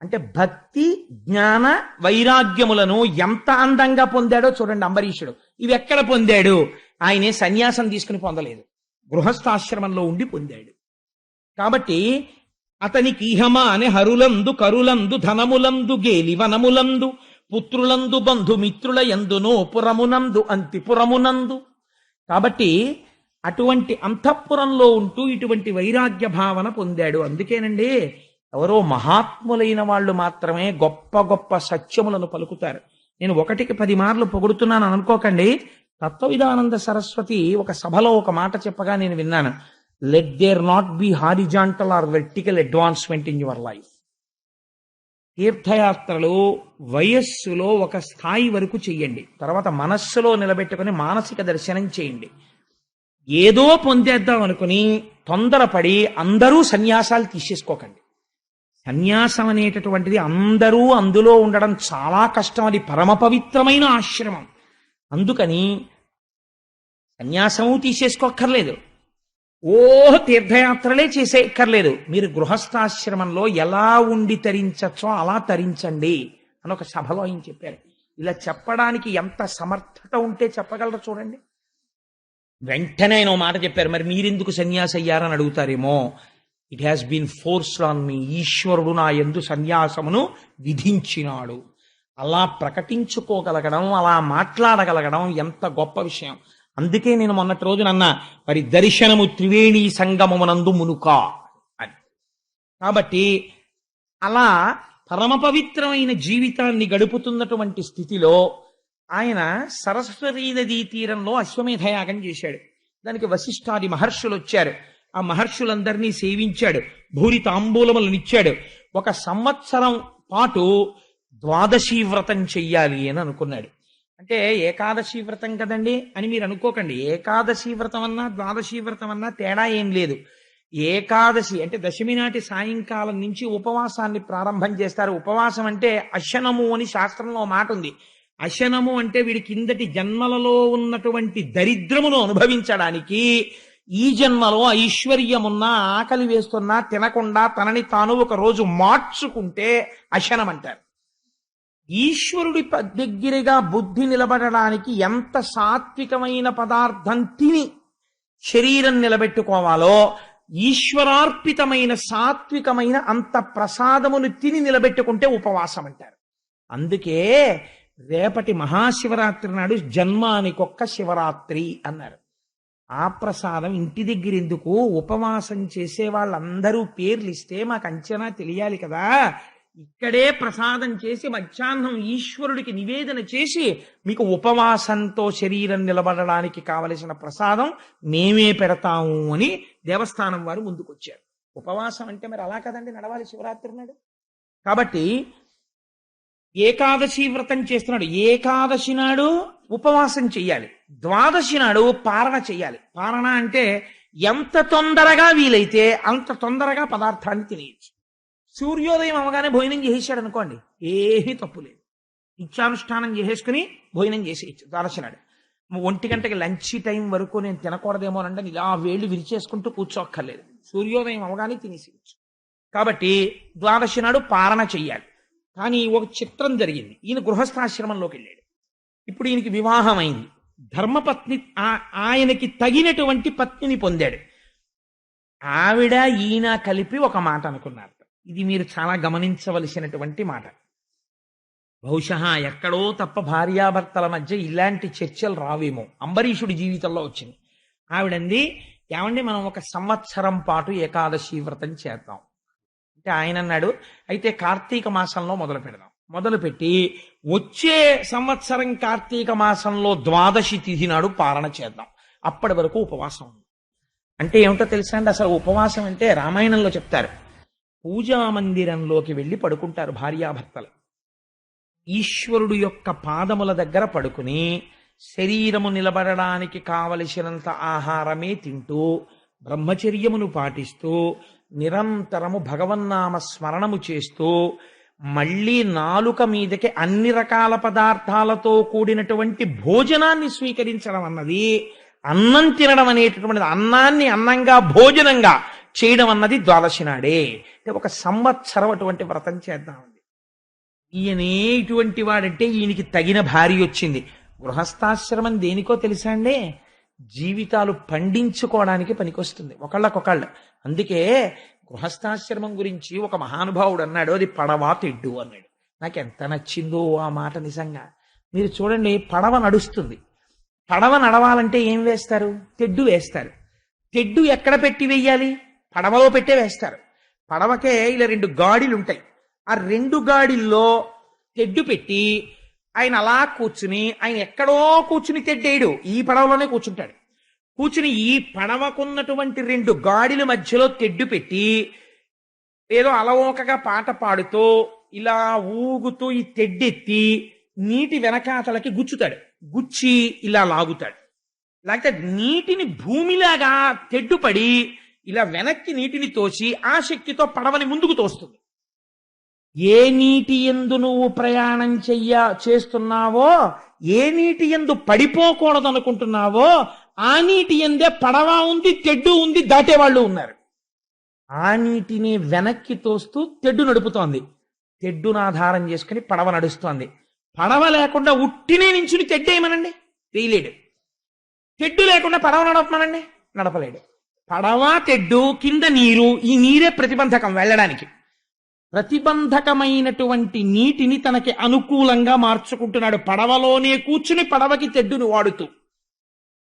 అంటే భక్తి జ్ఞాన వైరాగ్యములను ఎంత అందంగా పొందాడో చూడండి అంబరీషుడు. ఇవి ఎక్కడ పొందాడు? ఆయనే సన్యాసం తీసుకుని పొందలేదు, గృహస్థాశ్రమంలో ఉండి పొందాడు. కాబట్టి అతనికి ఇహమా అనే హరులందు కరులందు ధనములందు గేలి వనములందు పుత్రులందు బంధుమిత్రుల యందును పురమునందు అంతిపురమునందు. కాబట్టి అటువంటి అంతఃపురంలో ఉంటూ ఇటువంటి వైరాగ్య భావన పొందాడు. అందుకేనండి ఎవరో మహాత్ములైన వాళ్ళు మాత్రమే గొప్ప గొప్ప సత్యములను పలుకుతారు. నేను 1కి 10 మార్లు పొగుడుతున్నాను అనుకోకండి. తత్వవిధానంద సరస్వతి ఒక సభలో ఒక మాట చెప్పగా నేను విన్నాను. Let there not be horizontal or vertical advancement in your life. తీర్థయాత్రలు వయస్సులో ఒక స్థాయి వరకు చెయ్యండి, తర్వాత మనస్సులో నిలబెట్టుకుని మానసిక దర్శనం చేయండి. ఏదో పొందేద్దాం అనుకుని తొందరపడి అందరూ సన్యాసాలు తీసేసుకోకండి. సన్యాసం అనేటటువంటిది అందరూ అందులో ఉండడం చాలా కష్టం, అది పరమ పవిత్రమైన ఆశ్రమం. అందుకని సన్యాసము తీసేసుకోక్కర్లేదు, తీర్థయాత్రలే చేసేక్కర్లేదు. మీరు గృహస్థాశ్రమంలో ఎలా ఉండి తరించచ్చో అలా తరించండి అని ఒక సభలో ఆయన చెప్పారు. ఇలా చెప్పడానికి ఎంత సమర్థత ఉంటే చెప్పగలరో చూడండి. వెంటనే ఆయన మాట చెప్పారు, మరి మీరెందుకు సన్యాసి అయ్యారని అడుగుతారేమో. It has been forced on me, ఈశ్వరుడు నా యందు సన్యాసమును విధించినాడు. అలా ప్రకటించుకోగలగడం, అలా మాట్లాడగలగడం ఎంత గొప్ప విషయం. అందుకే నేను మొన్నటి రోజునన్నా మరి దర్శనము త్రివేణి సంగమమునందు మునుక అని. కాబట్టి అలా పరమ పవిత్రమైన జీవితాన్ని గడుపుతున్నటువంటి స్థితిలో ఆయన సరస్వతీ నదీ తీరంలో అశ్వమేధయాగం చేశాడు. దానికి వశిష్ఠాది మహర్షులు వచ్చారు. ఆ మహర్షులందరినీ సేవించాడు, భూరి తాంబూలములనిచ్చాడు. 1 సంవత్సరం పాటు ద్వాదశీ వ్రతం చెయ్యాలి అని అనుకున్నాడు. అంటే ఏకాదశి వ్రతం కదండి అని మీరు అనుకోకండి. ఏకాదశి వ్రతం అన్నా ద్వాదశి వ్రతం అన్నా తేడా ఏం లేదు. ఏకాదశి అంటే దశమి నాటి సాయంకాలం నుంచి ఉపవాసాన్ని ప్రారంభం చేస్తారు. ఉపవాసం అంటే అశనము అని శాస్త్రంలో మాట ఉంది. అశనము అంటే వీడి కిందటి జన్మలలో ఉన్నటువంటి దరిద్రమును అనుభవించడానికి ఈ జన్మలో ఐశ్వర్యమున్నా ఆకలి వేస్తున్నా తినకుండా తనని తాను ఒక రోజు మార్చుకుంటే అశనం అంటారు. ఈశ్వరుడి దగ్గరగా బుద్ధి నిలబడడానికి ఎంత సాత్వికమైన పదార్థం తిని శరీరం నిలబెట్టుకోవాలో ఈశ్వరార్పితమైన సాత్వికమైన అంత ప్రసాదమును తిని నిలబెట్టుకుంటే ఉపవాసం అంటారు. అందుకే రేపటి మహాశివరాత్రి నాడు జన్మానికొక్క శివరాత్రి అన్నారు. ఆ ప్రసాదం ఇంటి దగ్గర ఎందుకు? ఉపవాసం చేసే వాళ్ళందరూ పేర్లు ఇస్తే మాకు అంచనా తెలియాలి కదా. ఇక్కడే ప్రసాదం చేసి మధ్యాహ్నం ఈశ్వరుడికి నివేదన చేసి మీకు ఉపవాసంతో శరీరం నిలబడడానికి కావలసిన ప్రసాదం మేమే పెడతాము అని దేవస్థానం వారు ముందుకొచ్చారు. ఉపవాసం అంటే మరి అలా కదండి నడవాలి శివరాత్రి నాడు. కాబట్టి ఏకాదశి వ్రతం చేస్తున్నాడు, ఏకాదశి నాడు ఉపవాసం చెయ్యాలి, ద్వాదశి నాడు పారణ చెయ్యాలి. పారణ అంటే ఎంత తొందరగా వీలైతే అంత తొందరగా పదార్థాన్ని తినేయచ్చు. సూర్యోదయం అవగానే భోజనం చేసేసాడు అనుకోండి, ఏమీ తప్పు లేదు. ఇచ్చానుష్ఠానం చేసేసుకుని భోజనం చేసేయచ్చు ద్వాదశి నాడు. 1 గంటకి లంచ్ టైం వరకు నేను తినకూడదేమోనంటే ఇలా వేళ్ళు విరిచేసుకుంటూ కూర్చోక్కర్లేదు, సూర్యోదయం అవగానే తినేసేయచ్చు. కాబట్టి ద్వాదశి నాడు పారణ చెయ్యాలి. కానీ ఒక చిత్రం జరిగింది. ఈయన గృహస్థాశ్రమంలోకి వెళ్ళాడు. ఇప్పుడు ఈయనకి వివాహం అయింది. ధర్మపత్ని ఆయనకి తగినటువంటి పత్నిని పొందాడు. ఆవిడ ఈయన కలిపి ఒక మాట అనుకున్నారు, ఇది మీరు చాలా గమనించవలసినటువంటి మాట. బహుశా ఎక్కడో తప్ప భార్యాభర్తల మధ్య ఇలాంటి చర్చలు రావేమో. అంబరీషుడి జీవితంలో వచ్చింది. ఆవిడంది, ఏమండి మనం ఒక సంవత్సరం పాటు ఏకాదశి వ్రతం చేద్దాం అంటే ఆయన అన్నాడు, అయితే కార్తీక మాసంలో మొదలు పెడదాం. మొదలుపెట్టి వచ్చే సంవత్సరం కార్తీక మాసంలో ద్వాదశి తిథి నాడు పారణ చేద్దాం. అప్పటి వరకు ఉపవాసం ఉంది. అంటే ఏమిటో తెలుసా అండి, అసలు ఉపవాసం అంటే రామాయణంలో చెప్తారు. పూజా మందిరంలోకి వెళ్ళి పడుకుంటారు భార్యాభర్తలు. ఈశ్వరుడు యొక్క పాదముల దగ్గర పడుకుని శరీరము నిలబడడానికి కావలసినంత ఆహారమే తింటూ బ్రహ్మచర్యమును పాటిస్తూ నిరంతరము భగవన్నామ స్మరణము చేస్తూ మళ్ళీ నాలుక మీదకి అన్ని రకాల పదార్థాలతో కూడినటువంటి భోజనాన్ని స్వీకరించడం అన్నది, అన్నం తినడం అనేటటువంటిది, అన్నాన్ని అన్నంగా భోజనంగా చేయడం అన్నది ద్వాదశి నాడే. అంటే ఒక సంవత్సరం అటువంటి వ్రతం చేద్దామండి. ఈయనే ఇటువంటి వాడంటే ఈయనకి తగిన భార్య వచ్చింది. గృహస్థాశ్రమం దేనికో తెలుసా అండి, జీవితాలు పండించుకోవడానికి పనికొస్తుంది ఒకళ్ళకొకళ్ళు. అందుకే గృహస్థాశ్రమం గురించి ఒక మహానుభావుడు అన్నాడు, అది పడవ తెడ్డు అన్నాడు. నాకు ఎంత నచ్చిందో ఆ మాట నిజంగా. మీరు చూడండి, పడవ నడుస్తుంది. పడవ నడవాలంటే ఏం వేస్తారు? తెడ్డు వేస్తారు. తెడ్డు ఎక్కడ పెట్టి వెయ్యాలి? పడవలో పెట్టే వేస్తారు. పడవకే ఇలా 2 గాడిలు ఉంటాయి. ఆ 2 గాడిల్లో తెడ్డు పెట్టి ఆయన అలా కూర్చుని, ఆయన ఎక్కడో కూర్చుని తెడ్డేయడు, ఈ పడవలోనే కూర్చుంటాడు. కూర్చుని ఈ పడవకున్నటువంటి 2 గాడిల మధ్యలో తెడ్డు పెట్టి ఏదో అలవోకగా పాట పాడుతూ ఇలా ఊగుతూ ఈ తెడ్డెత్తి నీటి వెనకాతలకి గుచ్చుతాడు. గుచ్చి ఇలా లాగుతాడు. లేకపోతే నీటిని భూమిలాగా తెడ్డుపడి ఇలా వెనక్కి నీటిని తోసి ఆ శక్తితో పడవని ముందుకు తోస్తుంది. ఏ నీటి యందు నువ్వు ప్రయాణం చేస్తున్నావో, ఏ నీటి యందు పడిపోకూడదు అనుకుంటున్నావో ఆ నీటి యందే పడవ ఉంది, తెడ్డు ఉంది, దాటేవాళ్ళు ఉన్నారు. ఆ నీటిని వెనక్కి తోస్తూ తెడ్డు నడుపుతోంది. తెడ్డును ఆధారం చేసుకుని పడవ నడుస్తోంది. పడవ లేకుండా ఉట్టినే నించుని తెడ్డేయమనండి, వేయలేడు. తెడ్డు లేకుండా పడవ నడపమనండి, నడపలేడు. పడవ తెడ్డు కింద నీరు, ఈ నీరే ప్రతిబంధకం వెళ్ళడానికి. ప్రతిబంధకమైనటువంటి నీటిని తనకి అనుకూలంగా మార్చుకుంటున్నాడు. పడవలోనే కూర్చుని పడవకి తెడ్డును వాడుతూ.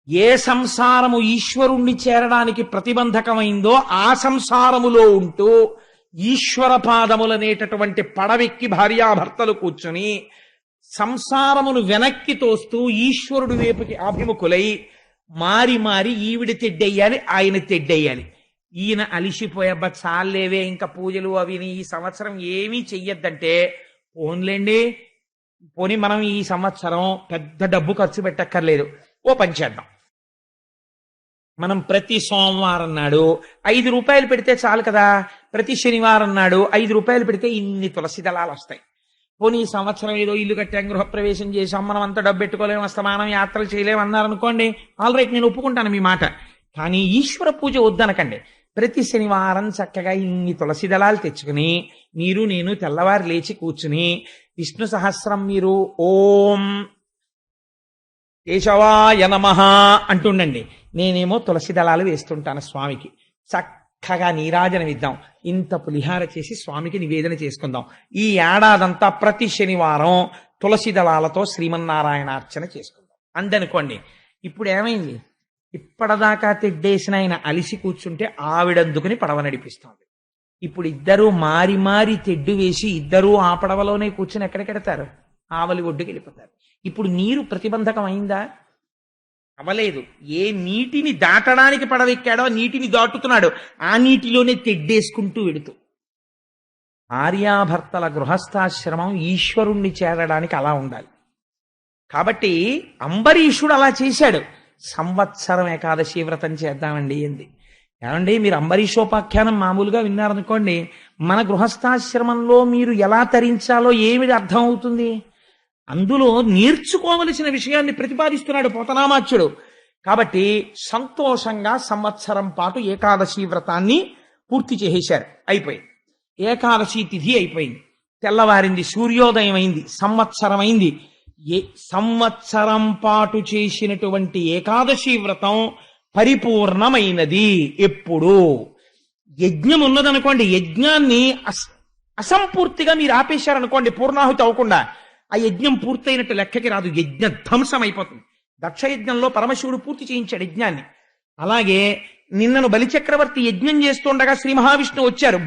ఏ సంసారము ఈశ్వరుణ్ణి చేరడానికి ప్రతిబంధకమైందో ఆ సంసారములో ఉంటూ ఈశ్వర పాదములనేటటువంటి పడవెక్కి భార్యాభర్తలు కూర్చుని సంసారమును వెనక్కి తోస్తూ ఈశ్వరుడి వైపుకి అభిముఖులై మారి మారి ఈవిడ తెడ్డెయ్యాలి, ఆయన తెడ్డెయ్యాలి. ఈయన అలిసిపోయబ్బా చాలేవే ఇంకా పూజలు అవిని ఈ సంవత్సరం ఏమీ చెయ్యొద్దంటే, పోనీ మనం ఈ సంవత్సరం పెద్ద డబ్బు ఖర్చు పెట్టక్కర్లేదు, ఓ పని చేద్దాం. మనం ప్రతి సోమవారం నాడు 5 రూపాయలు పెడితే చాలు కదా. ప్రతి శనివారం నాడు 5 రూపాయలు పెడితే ఇన్ని తులసి దళాలు వస్తాయి. పోనీ ఈ సంవత్సరం ఏదో ఇల్లు కట్టాం, గృహప్రవేశం చేసాం, మనం అంత డబ్బు పెట్టుకోలేము, అస్తమానం యాత్రలు చేయలేము అన్నారనుకోండి, ఆల్ రైట్, నేను ఒప్పుకుంటాను మీ మాట. కానీ ఈశ్వర పూజ వద్దనకండి. ప్రతి శనివారం చక్కగా ఇన్ని తులసి దళాలు తెచ్చుకుని మీరు నేను తెల్లవారు లేచి కూర్చుని విష్ణు సహస్రం మీరు ఓం కేశవాయ నమః అంటుండండి. నేనేమో తులసి దళాలు వేస్తుంటాను స్వామికి. చక్కగా నీరాజనం ఇద్దాం, ఇంత పులిహార చేసి స్వామికి నివేదన చేసుకుందాం. ఈ ఏడాదంతా ప్రతి శనివారం తులసి దళాలతో శ్రీమన్నారాయణార్చన చేసుకుందాం అందనుకోండి. ఇప్పుడు ఏమైంది? ఇప్పటిదాకా తెడ్డేసిన ఆయన అలిసి కూర్చుంటే ఆవిడందుకుని పడవ నడిపిస్తోంది. ఇప్పుడు ఇద్దరూ మారి మారి తెడ్డు వేసి ఇద్దరూ ఆ పడవలోనే కూర్చుని ఎక్కడికెడతారు? ఆవలి ఒడ్డుకి వెళ్ళిపోతారు. ఇప్పుడు నీరు ప్రతిబంధకం అయిందా? అవలేదు. ఏ నీటిని దాటడానికి పడవెక్కాడో నీటిని దాటుతున్నాడు, ఆ నీటిలోనే తెడ్డేసుకుంటూ వెడుతూ. భార్యాభర్తల గృహస్థాశ్రమం ఈశ్వరుణ్ణి చేరడానికి అలా ఉండాలి. కాబట్టి అంబరీషుడు అలా చేశాడు. సంవత్సరం ఏకాదశి వ్రతం చేద్దామండి ఏంది. ఏమండి, మీరు అంబరీషోపాఖ్యానం మామూలుగా విన్నారనుకోండి, మన గృహస్థాశ్రమంలో మీరు ఎలా తరించాలో ఏమిటి అర్థం అవుతుంది? అందులో నేర్చుకోవలసిన విషయాన్ని ప్రతిపాదిస్తున్నాడు పోతనామాచ్యుడు. కాబట్టి సంతోషంగా సంవత్సరం పాటు ఏకాదశి వ్రతాన్ని పూర్తి చేసేశారు. అయిపోయింది. ఏకాదశి తిథి అయిపోయింది, తెల్లవారింది, సూర్యోదయం అయింది, సంవత్సరం అయింది. సంవత్సరం పాటు చేసినటువంటి ఏకాదశి వ్రతం పరిపూర్ణమైనది. ఎప్పుడు? యజ్ఞం ఉన్నదనుకోండి, యజ్ఞాన్ని అసంపూర్తిగా మీరు ఆపేశారనుకోండి, పూర్ణాహుతి అవ్వకుండా, ఆ యజ్ఞం పూర్తయినట్టు లెక్కకి రాదు, యజ్ఞ ధ్వంసం అయిపోతుంది. దక్షయజ్ఞంలో పరమశివుడు పూర్తి చేయించాడు యజ్ఞాన్ని. అలాగే నిన్నను బలిచక్రవర్తి యజ్ఞం చేస్తుండగా శ్రీ మహావిష్ణువు వచ్చారు,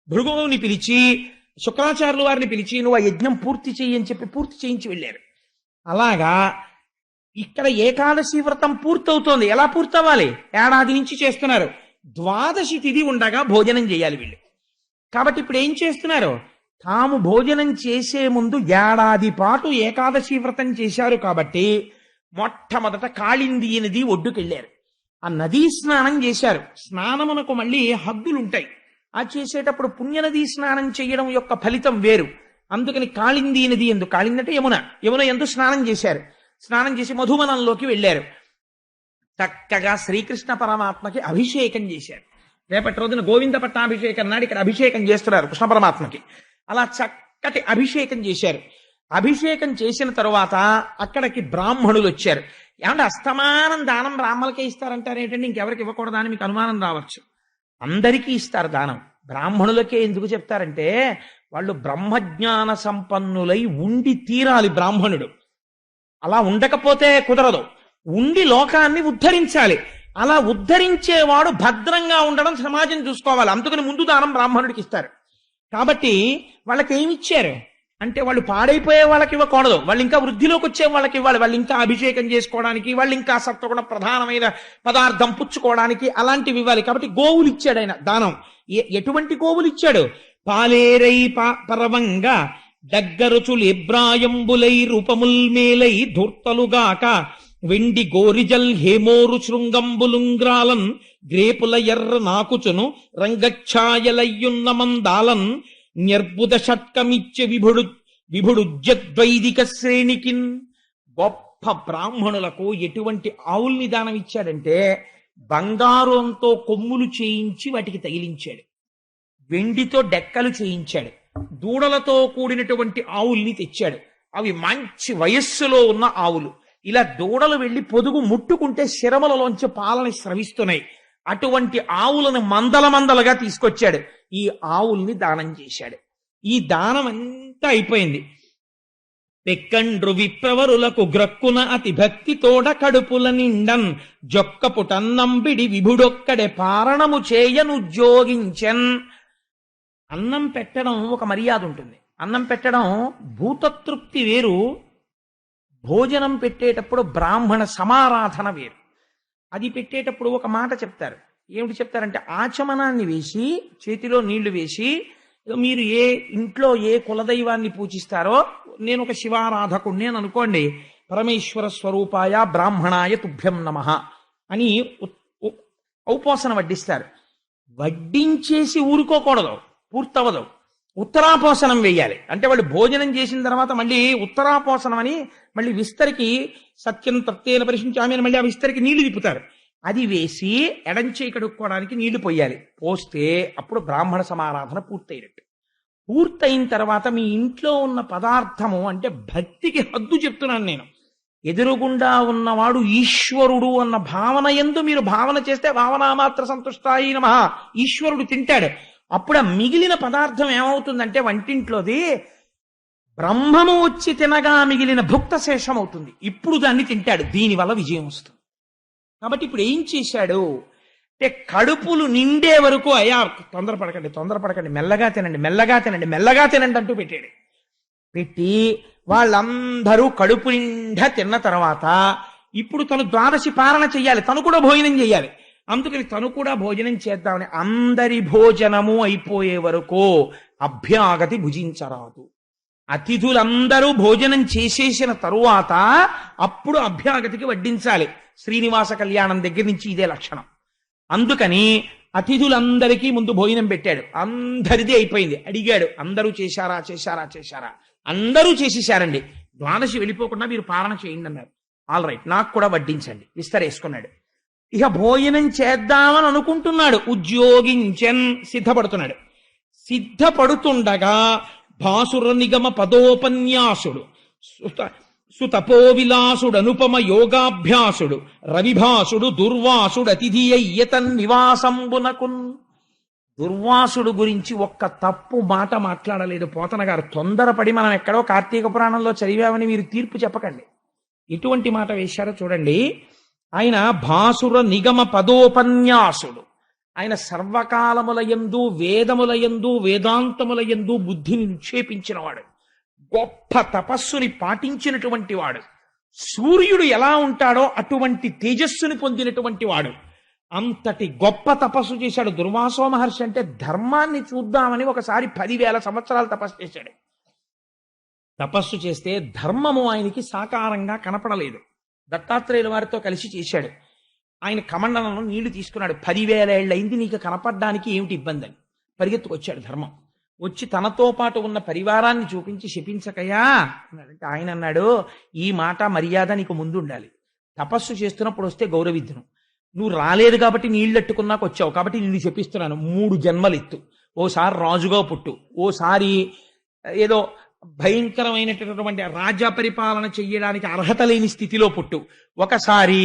భృగువుని పిలిచి శుక్రాచార్యుల వారిని పిలిచి నువ్వు ఆ యజ్ఞం పూర్తి చెయ్యి అని చెప్పి పూర్తి చేయించి వెళ్ళారు. అలాగా ఇక్కడ ఏకాదశి వ్రతం పూర్తవుతోంది. ఎలా పూర్తవ్వాలి? ఏడాది నుంచి చేస్తున్నారు. ద్వాదశి తిథి ఉండగా భోజనం చేయాలి వీళ్ళు. కాబట్టి ఇప్పుడు ఏం చేస్తున్నారు? తాము భోజనం చేసే ముందు ఏడాది పాటు ఏకాదశి వ్రతం చేశారు కాబట్టి మొట్టమొదట కాళింది నది ఒడ్డుకెళ్ళారు. ఆ నదీ స్నానం చేశారు. స్నానమునకు మళ్ళీ హద్దులుంటాయి. ఆ చేసేటప్పుడు పుణ్యనదీ స్నానం చేయడం యొక్క ఫలితం వేరు. అందుకని కాళింది నది ఎందు, కాళింది అంటే యమున ఎందు స్నానం చేశారు. స్నానం చేసి మధువనంలోకి వెళ్ళారు. చక్కగా శ్రీకృష్ణ పరమాత్మకి అభిషేకం చేశారు. రేపటి రోజున గోవింద పట్టాభిషేకం నాడు ఇక్కడ అభిషేకం చేస్తున్నారు కృష్ణ పరమాత్మకి. అలా చక్కటి అభిషేకం చేశారు. అభిషేకం చేసిన తరువాత అక్కడికి బ్రాహ్మణులు వచ్చారు. ఏమంటే అస్తమానం దానం బ్రాహ్మణులకే ఇస్తారంటారు ఏంటంటే ఇంకెవరికి ఇవ్వకూడదా అని మీకు అనుమానం రావచ్చు. అందరికీ ఇస్తారు దానం. బ్రాహ్మణులకే ఎందుకు చెప్తారంటే వాళ్ళు బ్రహ్మజ్ఞాన సంపన్నులై ఉండి తీరాలి బ్రాహ్మణుడు. అలా ఉండకపోతే కుదరదు. ఉండి లోకాన్ని ఉద్ధరించాలి. అలా ఉద్ధరించేవాడు భద్రంగా ఉండడం సమాజం చూసుకోవాలి. అందుకని ముందు దానం బ్రాహ్మణుడికి ఇస్తారు. కాబట్టి వాళ్ళకి ఏమి ఇచ్చారు అంటే వాళ్ళు పాడైపోయే వాళ్ళకి ఇవ్వకూడదు, వాళ్ళు ఇంకా వృద్ధిలోకి వచ్చే వాళ్ళకి ఇవ్వాలి. వాళ్ళు ఇంకా అభిషేకం చేసుకోవడానికి, వాళ్ళు ఇంకా సత్వగుణ ప్రధానమైన పదార్థం పుచ్చుకోవడానికి అలాంటివి ఇవ్వాలి. కాబట్టి గోవులు ఇచ్చాడు ఆయన దానం. ఎటువంటి గోవులు ఇచ్చాడు? పాలేరై పరవంగా దగ్గరుచులు ఎబ్రాయంబులై రూపముల్మేలై ధూర్తలుగాక వెండి గోరిజల్ హేమోరు శృంగంబులుంగ్రాలన్ గ్రేపుల ఎర్ర నాకుచును రంగఛాయలయ్యున్న మందాలన్ న్యర్బుద షట్కమిచ్చే విభుడుజ్జద్వైదిక శ్రేణికిన్. గొప్ప బ్రాహ్మణులకు ఎటువంటి ఆవుల్ని దానం ఇచ్చాడంటే బంగారంతో కొమ్ములు చేయించి వాటికి తగిలించాడు, వెండితో డెక్కలు చేయించాడు, దూడలతో కూడినటువంటి ఆవుల్ని తెచ్చాడు. అవి మంచి వయస్సులో ఉన్న ఆవులు. ఇలా దూడలు వెళ్లి పొదుగు ముట్టుకుంటే శిరములలోంచి పాలని స్రవిస్తున్నాయి. అటువంటి ఆవులను మందలుగా తీసుకొచ్చాడు. ఈ ఆవుల్ని దానం చేశాడు. ఈ దానం అంతా అయిపోయింది. పెక్కండ్రు విప్రవరులకు గ్రక్కున అతి భక్తి తోడ కడుపుల నిండన్ జొక్కపుటన్నంబిడి విభుడొక్కడే పారణము చేయనుద్యోగించన్. అన్నం పెట్టడం ఒక మర్యాద ఉంటుంది. అన్నం పెట్టడం భూతతృప్తి వేరు, భోజనం పెట్టేటప్పుడు బ్రాహ్మణ సమారాధన వేరు. అది పెట్టేటప్పుడు ఒక మాట చెప్తారు. ఏమిటి చెప్తారంటే ఆచమనాన్ని వేసి చేతిలో నీళ్లు వేసి, మీరు ఏ ఇంట్లో ఏ కులదైవాన్ని పూజిస్తారో, నేను ఒక శివారాధకుడిని అని అనుకోండి, పరమేశ్వర స్వరూపాయ బ్రాహ్మణాయ తుభ్యం నమః అని ఔపోసన వడ్డిస్తారు. వడ్డించేసి ఊరుకోకూడదు, పూర్తవదు. ఉత్తరాపోసనం వేయాలి. అంటే వాళ్ళు భోజనం చేసిన తర్వాత మళ్ళీ ఉత్తరాపోసనం అని మళ్ళీ విస్తరికి సత్యం తత్తేన పరిశించామి అని మళ్ళీ ఆ విస్తరికి నీళ్లు తిప్పుతారు. అది వేసి ఎడంచేయి కడుక్కోవడానికి నీళ్లు పోయాలి. పోస్తే అప్పుడు బ్రాహ్మణ సమారాధన పూర్తయినట్టు. పూర్తయిన తర్వాత మీ ఇంట్లో ఉన్న పదార్థము అంటే భక్తికి హద్దు చెప్తున్నాను నేను. ఎదురుగుండా ఉన్నవాడు ఈశ్వరుడు అన్న భావన యందు మీరు భావన చేస్తే భావనామాత్ర సంతుష్టాయి నమః, ఈశ్వరుడు తింటాడు. అప్పుడు ఆ మిగిలిన పదార్థం ఏమవుతుందంటే వంటింట్లోది బ్రహ్మము వచ్చి తినగా మిగిలిన భుక్త శేషం అవుతుంది. ఇప్పుడు దాన్ని తింటాడు. దీనివల్ల విజయం వస్తుంది. కాబట్టి ఇప్పుడు ఏం చేశాడు అంటే కడుపులు నిండే వరకు అయ్యా తొందరపడకండి, మెల్లగా తినండి అంటూ పెట్టాడు. పెట్టి వాళ్ళందరూ కడుపు నిండా తిన్న తర్వాత ఇప్పుడు తను ద్వాదశి పారణ చెయ్యాలి, తను కూడా భోజనం చెయ్యాలి. అందుకని తను కూడా భోజనం చేద్దామని అందరి భోజనము అయిపోయే వరకు అభ్యాగతి భుజించరాదు. అతిథులందరూ భోజనం చేసేసిన తరువాత అప్పుడు అభ్యాగతికి వడ్డించాలి. శ్రీనివాస కళ్యాణం దగ్గర నుంచి ఇదే లక్షణం. అందుకని అతిథులందరికీ ముందు భోజనం పెట్టాడు. అందరిది అయిపోయింది. అడిగాడు, అందరూ చేశారా? అందరూ చేసేశారండి. ద్వాదశి వెళ్ళిపోకుండా మీరు పాలన చేయండి అన్నారు. ఆల్ రైట్, నాకు కూడా వడ్డించండి. విస్తరేసుకున్నాడు. ఇక భోజనం చేద్దామని అనుకుంటున్నాడు. ఉద్యోగించన్ సిద్ధపడుతున్నాడు. సిద్ధపడుతుండగా భాసుర నిగమ పదోపన్యాసుడు సుతపో విలాసుడు అనుపమ యోగాభ్యాసుడు రవిభాసుడు దుర్వాసుడు అతిథి అయ్యతన్ నివాసంబునకున్. దుర్వాసుడు గురించి ఒక్క తప్పు మాట మాట్లాడలేదు పోతన గారు. తొందరపడి మనం ఎక్కడో కార్తీక పురాణంలో చదివామని మీరు తీర్పు చెప్పకండి. ఎటువంటి మాట వేశారో చూడండి. ఆయన భాసుర నిగమ పదోపన్యాసుడు. ఆయన సర్వకాలములయందు వేదములయందు వేదాంతములయందు బుద్ధిని నిక్షేపించినవాడు. గొప్ప తపస్సుని పాటించినటువంటి వాడు. సూర్యుడు ఎలా ఉంటాడో అటువంటి తేజస్సుని పొందినటువంటి వాడు. అంతటి గొప్ప తపస్సు చేశాడు. దుర్వాసో మహర్షి అంటే ధర్మాన్ని చూద్దామని ఒకసారి 10,000 సంవత్సరాలు తపస్సు చేశాడు. తపస్సు చేస్తే ధర్మము ఆయనకి సాకారంగా కనపడలేదు. దత్తాత్రేయుల వారితో కలిసి చేశాడు. ఆయన కమండలంలో నీళ్లు తీసుకున్నాడు. 10,000 ఏళ్ళయింది, నీకు కనపడడానికి ఏమిటి ఇబ్బంది అని పరిగెత్తుకొచ్చాడు ధర్మం. వచ్చి తనతో పాటు ఉన్న పరివారాన్ని చూపించి శపించకయా అన్నాడంటే ఆయన అన్నాడు, ఈ మాట మర్యాద నీకు ముందు ఉండాలి. తపస్సు చేస్తున్నప్పుడు వస్తే గౌరవిద్దును. నువ్వు రాలేదు కాబట్టి నీళ్ళెట్టుకున్నాక వచ్చావు కాబట్టి నిన్ను శపిస్తున్నాను. 3 జన్మలెత్తు. ఓసారి రాజుగా పుట్టు, ఓసారి ఏదో భయంకరమైనటువంటి రాజ్య పరిపాలన చెయ్యడానికి అర్హత లేని స్థితిలో పుట్టు, ఒకసారి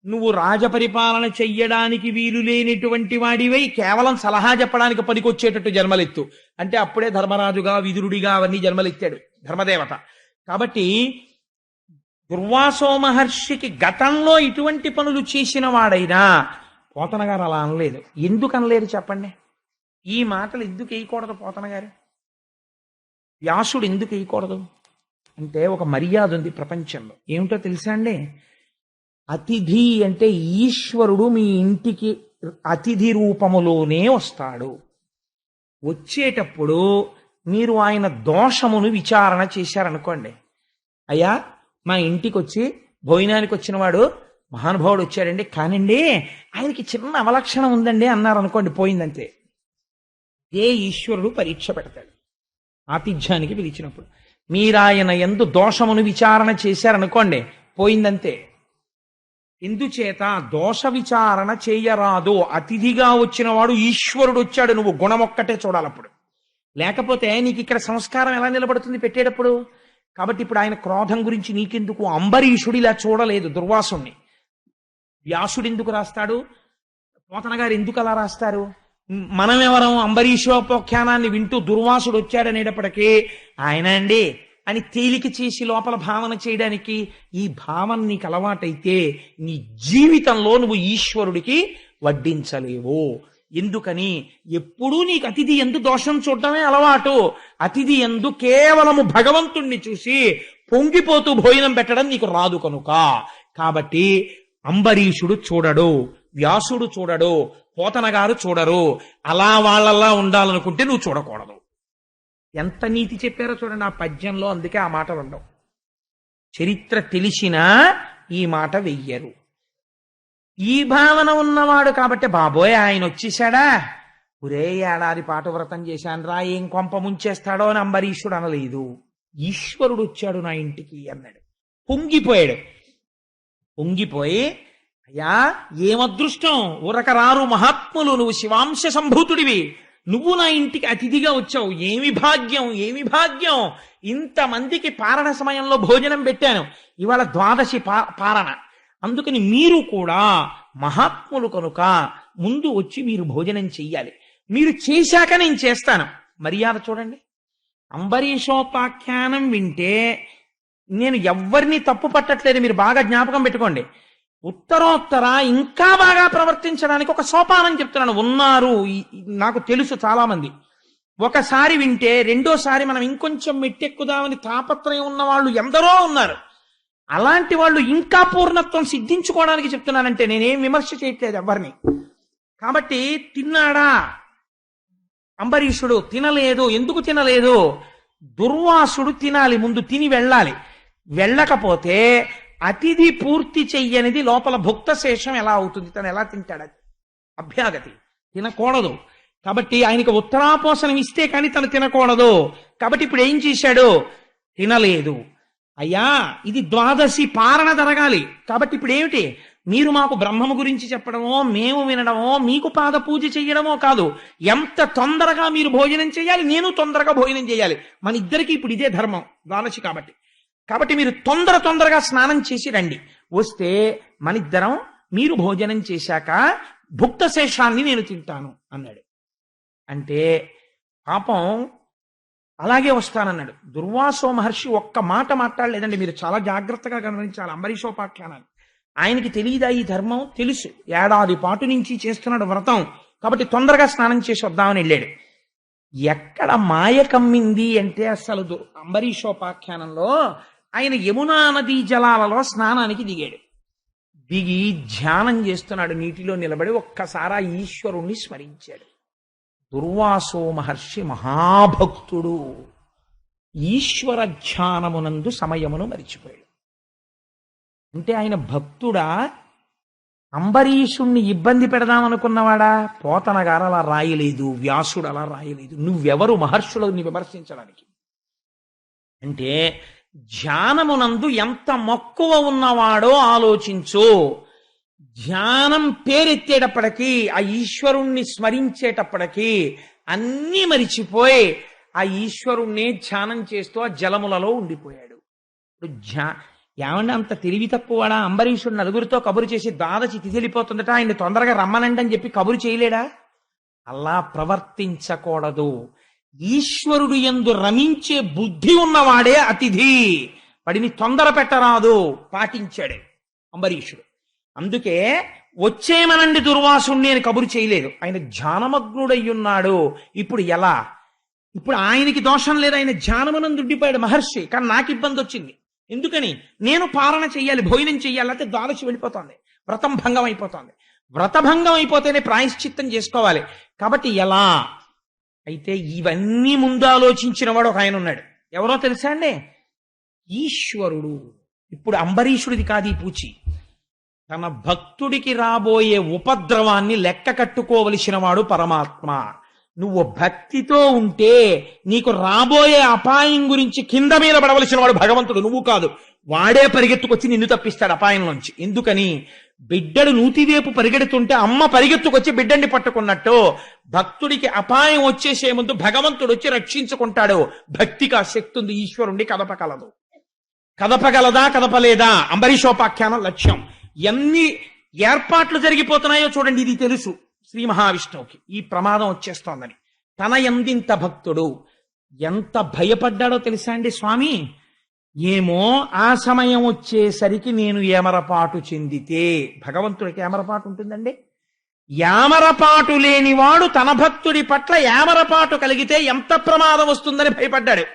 నువ్వు రాజపరిపాలన చెయ్యడానికి వీలు లేనిటువంటి వాడివై కేవలం సలహా చెప్పడానికి పనికొచ్చేటట్టు జన్మలెత్తు అంటే అప్పుడే ధర్మరాజుగా విదురుడిగా అవన్నీ జన్మలెత్తాడు ధర్మదేవత. కాబట్టి దుర్వాసో మహర్షికి గతంలో ఇటువంటి పనులు చేసిన వాడైనా పోతన గారు అలా అనలేదు. ఎందుకు అనలేదు చెప్పండి? ఈ మాటలు ఎందుకు వేయకూడదు పోతన గారు? వ్యాసుడు ఎందుకు వేయకూడదు అంటే ఒక మర్యాద ఉంది ప్రపంచంలో. ఏమిటో తెలుసా అండి? అతిథి అంటే ఈశ్వరుడు మీ ఇంటికి అతిథి రూపములోనే వస్తాడు. వచ్చేటప్పుడు మీరు ఆయన దోషమును విచారణ చేశారనుకోండి, అయ్యా మా ఇంటికి వచ్చి భోజనానికి వచ్చిన వాడు మహానుభావుడు వచ్చాడండి, కానండి ఆయనకి చిన్న అవలక్షణం ఉందండి అన్నారనుకోండి, పోయిందంతే. ఏ ఈశ్వరుడు పరీక్ష పెడతాడు ఆతిథ్యానికి పిలిచినప్పుడు. మీరాయన యందు దోషమును విచారణ చేశారనుకోండి, పోయిందంతే. ఎందుచేత దోష విచారణ చేయరాదు. అతిథిగా వచ్చిన వాడు ఈశ్వరుడు వచ్చాడు, నువ్వు గుణమొక్కటే చూడాలప్పుడు. లేకపోతే నీకు ఇక్కడ సంస్కారం ఎలా నిలబడుతుంది పెట్టేటప్పుడు? కాబట్టి ఇప్పుడు ఆయన క్రోధం గురించి నీకెందుకు? అంబరీషుడు ఇలా చూడలేదు దుర్వాసుణ్ణి. వ్యాసుడు ఎందుకు రాస్తాడు? పోతన గారు ఎందుకు అలా రాస్తారు? మనమెవరం అంబరీషోపాఖ్యానాన్ని వింటూ దుర్వాసుడు వచ్చాడనేటప్పటికీ ఆయన అండి అని తేలిక చేసి లోపల భావన చేయడానికి. ఈ భావన నీకు అలవాటైతే నీ జీవితంలో నువ్వు ఈశ్వరుడికి వడ్డించలేవు. ఎందుకని? ఎప్పుడూ నీకు అతిథి ఎందు దోషం చూడటమే అలవాటు. అతిథి ఎందు కేవలము భగవంతుణ్ణి చూసి పొంగిపోతూ భోజనం పెట్టడం నీకు రాదు కనుక. కాబట్టి అంబరీషుడు చూడడు, వ్యాసుడు చూడడు, పోతన గారు చూడరు. అలా వాళ్ళలా ఉండాలనుకుంటే నువ్వు చూడకూడదు. ఎంత నీతి చెప్పారో చూడండి ఆ పద్యంలో. అందుకే ఆ మాటలు ఉండవు. చరిత్ర తెలిసినా ఈ మాట వెయ్యరు. ఈ భావన ఉన్నవాడు కాబట్టి బాబోయ్ ఆయన వచ్చేసాడా, ఒరే ఏడాది పాటు వ్రతం చేశాను రా, ఏం కొంప ముంచేస్తాడో అని అంబరీషుడు అనలేదు. ఈశ్వరుడు వచ్చాడు నా ఇంటికి అన్నాడు. పొంగిపోయాడు. పొంగిపోయి, అయ్యా ఏమదృష్టం, ఉరకరారు మహాత్ములు, నువ్వు శివాంశ సంభూతుడివి, నువ్వు నా ఇంటికి అతిథిగా వచ్చావు, ఏమి భాగ్యం ఏమి భాగ్యం. ఇంతమందికి పారణ సమయంలో భోజనం పెట్టాను, ఇవాళ ద్వాదశి పారణ. అందుకని మీరు కూడా మహాత్ములు కనుక ముందు వచ్చి మీరు భోజనం చెయ్యాలి. మీరు చేశాక నేను చేస్తాను. మర్యాద చూడండి. అంబరీషోపాఖ్యానం వింటే నేను ఎవ్వరిని తప్పు పట్టట్లేదు, మీరు బాగా జ్ఞాపకం పెట్టుకోండి. ఉత్తరోత్తర ఇంకా బాగా ప్రవర్తించడానికి ఒక సోపానం చెప్తున్నాను. ఉన్నారు, నాకు తెలుసు చాలా మంది. ఒకసారి వింటే రెండోసారి మనం ఇంకొంచెం మెట్టెక్కుదామని తాపత్రయం ఉన్న వాళ్ళు ఎందరో ఉన్నారు. అలాంటి వాళ్ళు ఇంకా పూర్ణత్వం సిద్ధించుకోవడానికి చెప్తున్నానంటే నేనేం విమర్శ చేయట్లేదు ఎవరిని. కాబట్టి తిన్నాడా అంబరీషుడు? తినలేదు. ఎందుకు తినలేదు? దుర్వాసుడు తినాలి, ముందు తిని వెళ్ళాలి. వెళ్ళకపోతే అతిథి పూర్తి చెయ్యనిది లోపల భుక్త శేషం ఎలా అవుతుంది? తను ఎలా తింటాడు? అది అభ్యాగతి, తినకూడదు. కాబట్టి ఆయనకి ఉత్తరాపోసనం ఇస్తే కానీ తను తినకూడదు. కాబట్టి ఇప్పుడు ఏం చేశాడు? తినలేదు. అయ్యా ఇది ద్వాదశి పారణ జరగాలి. కాబట్టి ఇప్పుడు ఏమిటి? మీరు మాకు బ్రహ్మము గురించి చెప్పడమో, మేము వినడమో, మీకు పాద పూజ చెయ్యడమో కాదు. ఎంత తొందరగా మీరు భోజనం చేయాలి, నేను తొందరగా భోజనం చేయాలి. మన ఇద్దరికి ఇప్పుడు ఇదే ధర్మం ద్వాదశి. కాబట్టి మీరు తొందరగా స్నానం చేసి రండి. వస్తే మనిద్దరం మీరు భోజనం చేశాక భుక్త శేషాన్ని నేను తింటాను అన్నాడు. అంటే పాపం అలాగే వస్తానన్నాడు. దుర్వాసో మహర్షి ఒక్క మాట మాట్లాడలేదండి. మీరు చాలా జాగ్రత్తగా గమనించాలి అంబరీషోపాఖ్యానాన్ని. ఆయనకి తెలియదా ఈ ధర్మం? తెలుసు. ఏడాది పాటు నుంచి చేస్తున్నాడు వ్రతం, కాబట్టి తొందరగా స్నానం చేసి వద్దామని వెళ్ళాడు. ఎక్కడ మాయ కమ్మింది అంటే అసలు అంబరీషోపాఖ్యానంలో ఆయన యమునా నదీ జలాలలో స్నానానికి దిగాడు. దిగి ధ్యానం చేస్తున్నాడు, నీటిలో నిలబడి ఒక్కసారి ఆ ఈశ్వరుణ్ణి స్మరించాడు. దుర్వాసో మహర్షి మహాభక్తుడు, ఈశ్వర ధ్యానమునందు సమయమును మరిచిపోయాడు. అంటే ఆయన భక్తుడా, అంబరీషుణ్ణి ఇబ్బంది పెడదామనుకున్నవాడా? పోతన గారు అలా రాయలేదు, వ్యాసుడు అలా రాయలేదు. నువ్వెవరు మహర్షులని విమర్శించడానికి? అంటే ధ్యానమునందు ఎంత మక్కువ ఉన్నవాడో ఆలోచించు. ధ్యానం పేరెత్తేటప్పటికీ, ఆ ఈశ్వరుణ్ణి స్మరించేటప్పటికీ అన్నీ మరిచిపోయి ఆ ఈశ్వరుణ్ణి ధ్యానం చేస్తూ ఆ జలములలో ఉండిపోయాడు. ఇప్పుడు ఏమంటే అంత తెలివి తక్కువడా? అంబరీషుడు నలుగురితో కబురు చేసి దాదచి తిథిలిపోతుందట, ఆయన్ని తొందరగా రమ్మనండి అని చెప్పి కబురు చేయలేడా? అలా ప్రవర్తించకూడదు. ఈశ్వరుడు యందు రమించే బుద్ధి ఉన్నవాడే అతిథి, వాడిని తొందర పెట్టరాదు. పాటించాడు అంబరీషుడు. అందుకే వచ్చేమనండి దుర్వాసుణ్ణి అని కబురు చేయలేదు. ఆయన ధ్యానమగ్నుడయ్యున్నాడు. ఇప్పుడు ఎలా? ఇప్పుడు ఆయనకి దోషం లేదు, ఆయన ధ్యానమునందు ఉండిపోయాడు మహర్షి. కానీ నాకు ఇబ్బంది వచ్చింది. ఎందుకని? నేను పాలన చెయ్యాలి, భోజనం చెయ్యాలి, అయితే ద్వాదశి వెళ్ళిపోతుంది, వ్రతం భంగం అయిపోతుంది. వ్రతభంగం అయిపోతేనే ప్రాయశ్చిత్తం చేసుకోవాలి. కాబట్టి ఎలా? అయితే ఇవన్నీ ముందు ఆలోచించిన వాడు ఒక ఆయన ఉన్నాడు. ఎవరో తెలుసా అండి? ఈశ్వరుడు. ఇప్పుడు అంబరీషుడిది కాదు ఈ పూచి. తన భక్తుడికి రాబోయే ఉపద్రవాన్ని లెక్క కట్టుకోవలసిన వాడు పరమాత్మ. నువ్వు భక్తితో ఉంటే నీకు రాబోయే అపాయం గురించి కింద మీద పడవలసిన వాడు భగవంతుడు, నువ్వు కాదు. వాడే పరిగెత్తుకొచ్చి నిన్ను తప్పిస్తాడు అపాయంలోంచి. ఎందుకని? బిడ్డడు నూతివేపు పరిగెడుతుంటే అమ్మ పరిగెత్తుకొచ్చి బిడ్డని పట్టుకున్నట్టు భక్తుడికి అపాయం వచ్చేసే ముందు భగవంతుడు వచ్చి రక్షించుకుంటాడు. భక్తికి ఆ శక్తి ఉంది, ఈశ్వరుణ్ణి కదపగలదు. కదపగలదా కదపలేదా అంబరీషోపాఖ్యానం లక్ష్యం. ఎన్ని ఏర్పాట్లు జరిగిపోతున్నాయో చూడండి. ఇది తెలుసు శ్రీ మహావిష్ణువుకి ఈ ప్రమాదం వచ్చేస్తోందని. తన ఎందింత భక్తుడు ఎంత భయపడ్డాడో తెలుసా అండి స్వామి? ఏమో ఆ సమయం వచ్చేసరికి నేను ఏమరపాటు చెందితే. భగవంతుడికి ఏమరపాటు ఉంటుందండి? యామరపాటు లేనివాడు తన భక్తుడి పట్ల యామరపాటు కలిగితే ఎంత ప్రమాదం వస్తుందని భయపడ్డాడు.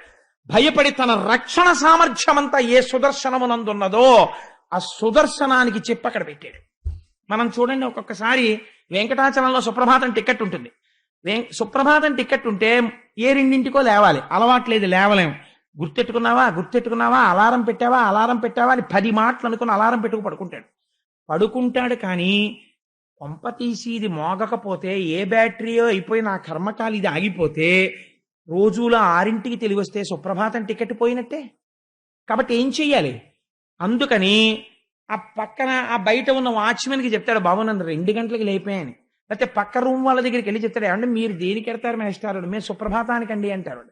భయపడి తన రక్షణ సామర్థ్యమంతా ఏ సుదర్శనమునందున్నదో ఆ సుదర్శనానికి చెప్పి అక్కడ పెట్టాడు. మనం చూడండి, ఒక్కొక్కసారి వెంకటాచలంలో సుప్రభాతం టికెట్ ఉంటుంది. సుప్రభాతం టికెట్ ఉంటే ఏ రెండింటికో లేవాలి, అలవాట్లేదు, లేవలేము. గుర్తెట్టుకున్నావా, అలారం పెట్టావా అని 10 మాటలు అనుకుని అలారం పెట్టుకు పడుకుంటాడు. కానీ కొంప తీసి ఇది మోగకపోతే, ఏ బ్యాటరీయో అయిపోయి నా కర్మకాలు ఇది ఆగిపోతే, రోజులో 6ంటికి తెలివస్తే సుప్రభాతం టికెట్ పోయినట్టే. కాబట్టి ఏం చెయ్యాలి? అందుకని ఆ పక్కన ఆ బయట ఉన్న వాచ్మెన్కి చెప్తాడు, బాబు నన్ను 2 గంటలకు లేపాయని. లేకపోతే పక్క రూమ్ వాళ్ళ దగ్గరికి వెళ్ళి చెప్తాడు, ఏమంటే మీరు దేనికి ఎడతారు మేస్టారు, మేము సుప్రభాతానికండి అంటారు.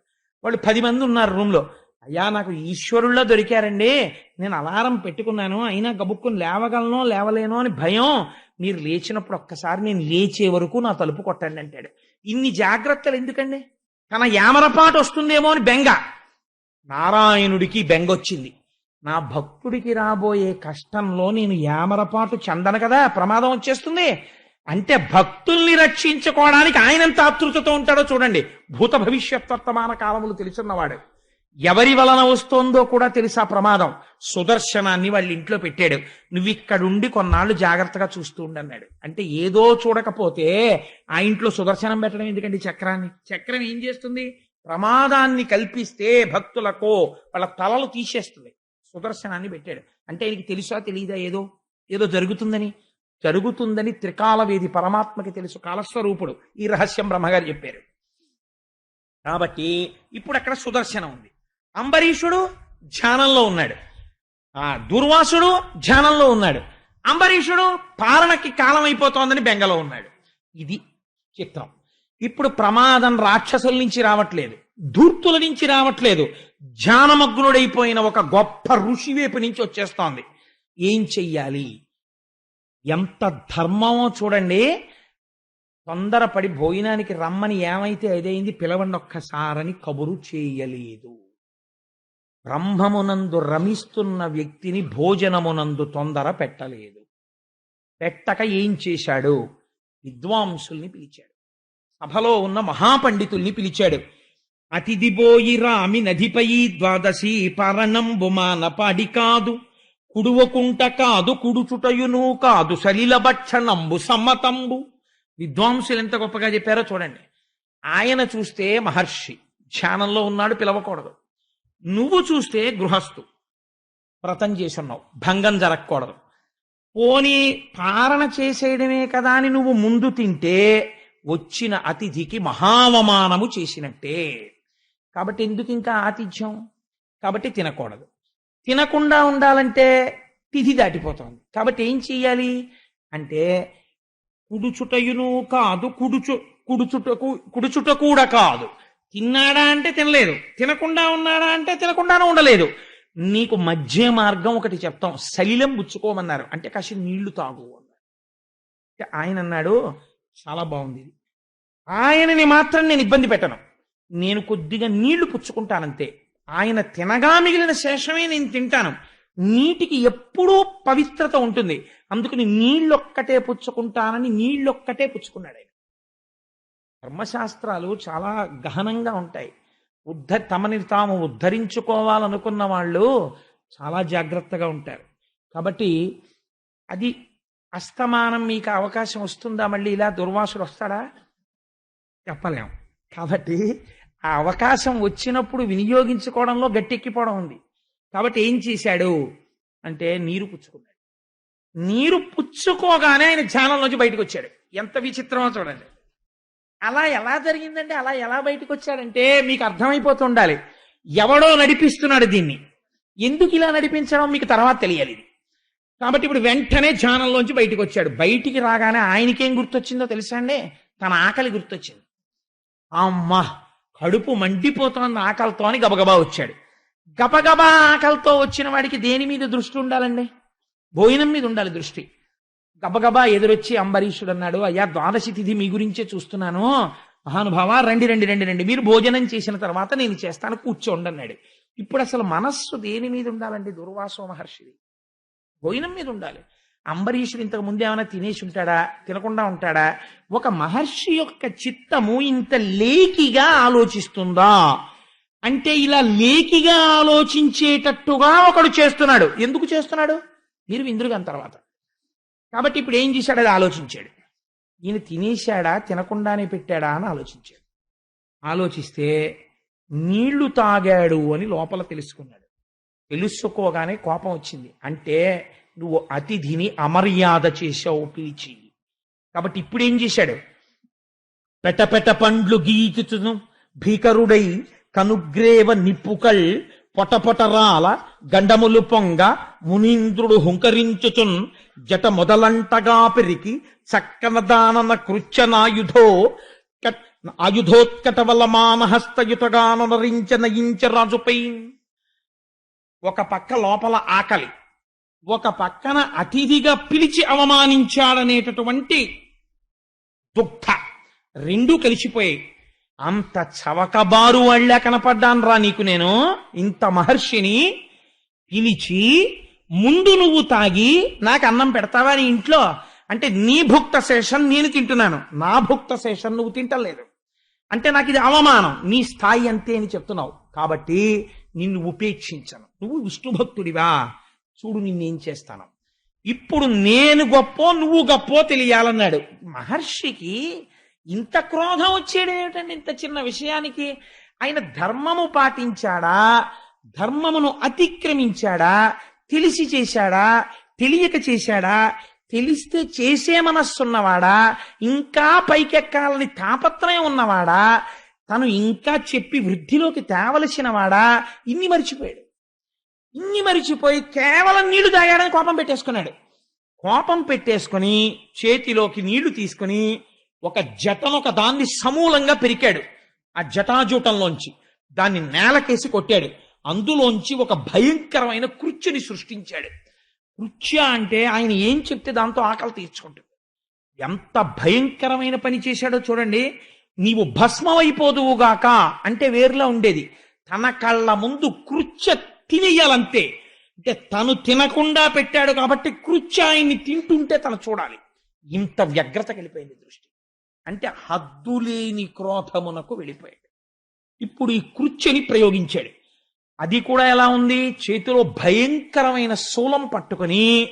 వాళ్ళు 10 మంది ఉన్నారు రూమ్లో. అయ్యా నాకు ఈశ్వరుల్లో దొరికారండి, నేను అలారం పెట్టుకున్నాను, అయినా గబుక్కుని లేవగలనో లేవలేనో అని భయం. మీరు లేచినప్పుడు ఒక్కసారి నేను లేచే వరకు నా తలుపు కొట్టండి అంటాడు. ఇన్ని జాగ్రత్తలు ఎందుకండి? తన యామరపాటు వస్తుందేమో అని బెంగ. నారాయణుడికి బెంగొచ్చింది. నా భక్తుడికి రాబోయే కష్టంలో నేను యామరపాటు చెందను కదా, ప్రమాదం వచ్చేస్తుంది. అంటే భక్తుల్ని రక్షించుకోవడానికి ఆయనంత ఆతృతతో ఉంటాడో చూడండి. భూత భవిష్యత్ వర్తమాన కాలములు తెలుసున్నవాడు. ఎవరి వలన వస్తోందో కూడా తెలుసా ప్రమాదం. సుదర్శనాన్ని వాళ్ళ ఇంట్లో పెట్టాడు. నువ్వు ఇక్కడుండి కొన్నాళ్ళు జాగ్రత్తగా చూస్తూ ఉండన్నాడు. అంటే ఏదో చూడకపోతే ఆ ఇంట్లో సుదర్శనం పెట్టడం ఎందుకండి? చక్రం ఏం చేస్తుంది? ప్రమాదాన్ని కల్పిస్తే భక్తులకు వాళ్ళ తలలు తీసేస్తుంది. సుదర్శనాన్ని పెట్టాడు. అంటే ఆయనకి తెలుసా తెలియదా ఏదో జరుగుతుందని త్రికాలవేది పరమాత్మకి తెలుసు, కాలస్వరూపుడు. ఈ రహస్యం బ్రహ్మగారు చెప్పారు. కాబట్టి ఇప్పుడు అక్కడ సుదర్శనం ఉంది. అంబరీషుడు ధ్యానంలో ఉన్నాడు, దుర్వాసుడు ధ్యానంలో ఉన్నాడు, అంబరీషుడు పాలనకి కాలం అయిపోతోందని బెంగలో ఉన్నాడు. ఇది చిత్రం. ఇప్పుడు ప్రమాదం రాక్షసుల నుంచి రావట్లేదు, ధూర్తుల నుంచి రావట్లేదు, ధ్యానమగ్నుడైపోయిన ఒక గొప్ప ఋషి వైపు నుంచి వచ్చేస్తోంది. ఏం చెయ్యాలి? ఎంత ధర్మమో చూడండి. తొందరపడి భోజనానికి రమ్మని ఏమైతే అదైంది, పిలవండి ఒక్కసారని కబురు చేయలేదు. బ్రహ్మమునందు రమిస్తున్న వ్యక్తిని భోజనమునందు తొందర పెట్టలేదు. పెట్టక ఏం చేశాడు? విద్వాంసుల్ని పిలిచాడు, సభలో ఉన్న మహాపండితుల్ని పిలిచాడు. అతిథి బోయి రామి నదిపై ద్వాదశి పరణంబు మానపాడి కాదు, కుడువకుంట కాదు కుడుచుటయును కాదు, సలిల భక్షణంబు సమ్మతంబు. విద్వాంసులు ఎంత గొప్పగా చెప్పారో చూడండి. ఆయన చూస్తే మహర్షి, ధ్యానంలో ఉన్నాడు, పిలవకూడదు. నువ్వు చూస్తే గృహస్థు, వ్రతం చేసున్నావు, భంగం జరగకూడదు. పోనీ పారణ చేసేయడమే కదా అని నువ్వు ముందు తింటే వచ్చిన అతిథికి మహావమానము చేసినట్టే. కాబట్టి ఎందుకు ఇంకా ఆతిథ్యం? కాబట్టి తినకూడదు. తినకుండా ఉండాలంటే తిథి దాటిపోతుంది. కాబట్టి ఏం చెయ్యాలి అంటే, కుడుచుటయును కాదు కుడుచుట కూడా కాదు. తిన్నాడా అంటే తినలేదు, తినకుండా ఉన్నాడా అంటే తినకుండానే ఉండలేదు. నీకు మధ్య మార్గం ఒకటి చెప్తాం, సలిలం పుచ్చుకోమన్నారు. అంటే కాసి నీళ్లు తాగు అన్నారు. అంటే ఆయన అన్నాడు, చాలా బాగుంది ఇది, ఆయనని మాత్రం నేను ఇబ్బంది పెట్టను, నేను కొద్దిగా నీళ్లు పుచ్చుకుంటానంతే. ఆయన తినగా మిగిలిన శేషమే నేను తింటాను. నీటికి ఎప్పుడూ పవిత్రత ఉంటుంది, అందుకని నీళ్ళొక్కటే పుచ్చుకుంటానని నీళ్ళొక్కటే పుచ్చుకున్నాడు ఆయన. ధర్మశాస్త్రాలు చాలా గహనంగా ఉంటాయి. తమని తాము ఉద్ధరించుకోవాలనుకున్న వాళ్ళు చాలా జాగ్రత్తగా ఉంటారు. కాబట్టి అది అస్తమానం మీకు అవకాశం వస్తుందా? మళ్ళీ ఇలా దుర్వాసుడు వస్తాడా? చెప్పలేం. కాబట్టి ఆ అవకాశం వచ్చినప్పుడు వినియోగించుకోవడంలో గట్టెక్కిపోవడం ఉంది. కాబట్టి ఏం చేశాడు అంటే, నీరు పుచ్చుకున్నాడు. నీరు పుచ్చుకోగానే ఆయన ధ్యానంలోంచి బయటకు వచ్చాడు. ఎంత విచిత్రమో చూడండి. అలా ఎలా జరిగిందంటే, అలా ఎలా బయటకు వచ్చాడంటే మీకు అర్థమైపోతుండాలి. ఎవడో నడిపిస్తున్నాడు దీన్ని. ఎందుకు ఇలా నడిపించడం మీకు తర్వాత తెలియాలి. కాబట్టి ఇప్పుడు వెంటనే ధ్యానంలోంచి బయటకు వచ్చాడు. బయటికి రాగానే ఆయనకేం గుర్తొచ్చిందో తెలుసా అండి? తన ఆకలి గుర్తొచ్చింది. అమ్మా, కడుపు మండిపోతోంది ఆకలితో అని గబగబా వచ్చాడు. గబగబా ఆకలితో వచ్చిన వాడికి దేని మీద దృష్టి ఉండాలండి? భోజనం మీద ఉండాలి దృష్టి. గబగబా ఎదురొచ్చి అంబరీషుడు అన్నాడు, అయ్యా ద్వాదశి తిథి మీ గురించే చూస్తున్నాను, మహానుభావ రండి రండి రండి రండి, మీరు భోజనం చేసిన తర్వాత నేను చేస్తాను, కూర్చోండి అన్నాడు. ఇప్పుడు అసలు మనస్సు దేని మీద ఉండాలండి? దుర్వాసో మహర్షిది భోజనం మీద ఉండాలి. అంబరీషుడు ఇంతకు ముందు ఏమైనా తినేసి ఉంటాడా? తినకుండా ఉంటాడా? ఒక మహర్షి యొక్క చిత్తము ఇంత లేకిగా ఆలోచిస్తుందా అంటే, ఇలా లేకిగా ఆలోచించేటట్టుగా ఒకడు చేస్తున్నాడు. ఎందుకు చేస్తున్నాడు? మీరు విందురుగాని తర్వాత. కాబట్టి ఇప్పుడు ఏం చేశాడు? అది ఆలోచించాడు. ఈయన తినేశాడా తినకుండానే పెట్టాడా అని ఆలోచించాడు. ఆలోచిస్తే నీళ్లు తాగాడు అని లోపల తెలుసుకున్నాడు. తెలుసుకోగానే కోపం వచ్చింది. అంటే నువ్వు అతిథిని అమర్యాద చేశావు పిలిచి. కాబట్టి ఇప్పుడు ఏం చేశాడు? పెటపెట పండ్లు గీచును భీకరుడై కనుగ్రేవ నిప్పుకల్ పొటపొటరాల గండములు పొంగ మునీంద్రుడు హుంకరించుచున్ జట మొదలంటగా పెరికి చక్కన దానన కృత్యనాయుధో ఆయుధోత్కటవలమానహస్తయుతగానరించ నయించ రాజుపై. ఒక పక్క లోపల ఆకలి, ఒక పక్కన అతిథిగా పిలిచి అవమానించాడనేటటువంటి దుఃఖ, రెండూ కలిసిపోయాయి. అంత చవకబారు వాళ్ళ కనపడ్డాను రా నీకు నేను. ఇంత మహర్షిని పిలిచి ముందు నువ్వు తాగి నాకు అన్నం పెడతావా నీ ఇంట్లో? అంటే నీ భుక్త శేషం నేను తింటున్నాను, నా భుక్త శేషం నువ్వు తింటలేదు. అంటే నాకు ఇది అవమానం, నీ స్థాయి అంతే అని చెప్తున్నావు. కాబట్టి నిన్ను ఉపేక్షించను. నువ్వు విష్ణు భక్తుడివా? చూడు నిన్నేం చేస్తాను. ఇప్పుడు నేను గొప్పో నువ్వు గొప్పో తెలియాలన్నాడు. మహర్షికి ఇంత క్రోధం వచ్చేయడం ఏమిటండి ఇంత చిన్న విషయానికి? ఆయన ధర్మము పాటించాడా? ధర్మమును అతిక్రమించాడా? తెలిసి చేశాడా? తెలియక చేశాడా? తెలిస్తే చేసే మనస్సున్నవాడా? ఇంకా పైకెక్కాలని తాపత్రయం ఉన్నవాడా? తను ఇంకా చెప్పి వృద్ధిలోకి తేవలసిన వాడా? ఇన్ని మరిచిపోయాడు. ఇన్ని మరిచిపోయి కేవలం నీళ్లు తాగాడని కోపం పెట్టేసుకున్నాడు. కోపం పెట్టేసుకుని చేతిలోకి నీళ్లు తీసుకుని ఒక జటను ఒక దాన్ని సమూలంగా పెరికాడు. ఆ జటాజూటంలోంచి దాన్ని నేలకేసి కొట్టాడు. అందులోంచి ఒక భయంకరమైన కృత్యని సృష్టించాడు. కృత్య అంటే ఆయన ఏం చెప్తే దాంతో ఆకలి తీర్చుకుంటుంది. ఎంత భయంకరమైన పని చేశాడో చూడండి. నీవు భస్మమైపోదువుగాక అంటే వేరులా ఉండేది. తన కళ్ళ ముందు కృత్య తినేయాలంతే. అంటే తను తినకుండా పెట్టాడు కాబట్టి కృత్య ఆయన్ని తింటుంటే తను చూడాలి. ఇంత వ్యగ్రతకి వెళ్ళిపోయింది దృష్టి. అంటే హద్దులేని క్రోధమునకు వెళ్ళిపోయాడు. ఇప్పుడు ఈ కృత్యని ప్రయోగించాడు. అది కూడా ఎలా ఉంది? చేతిలో భయంకరమైన శూలం పట్టుకొని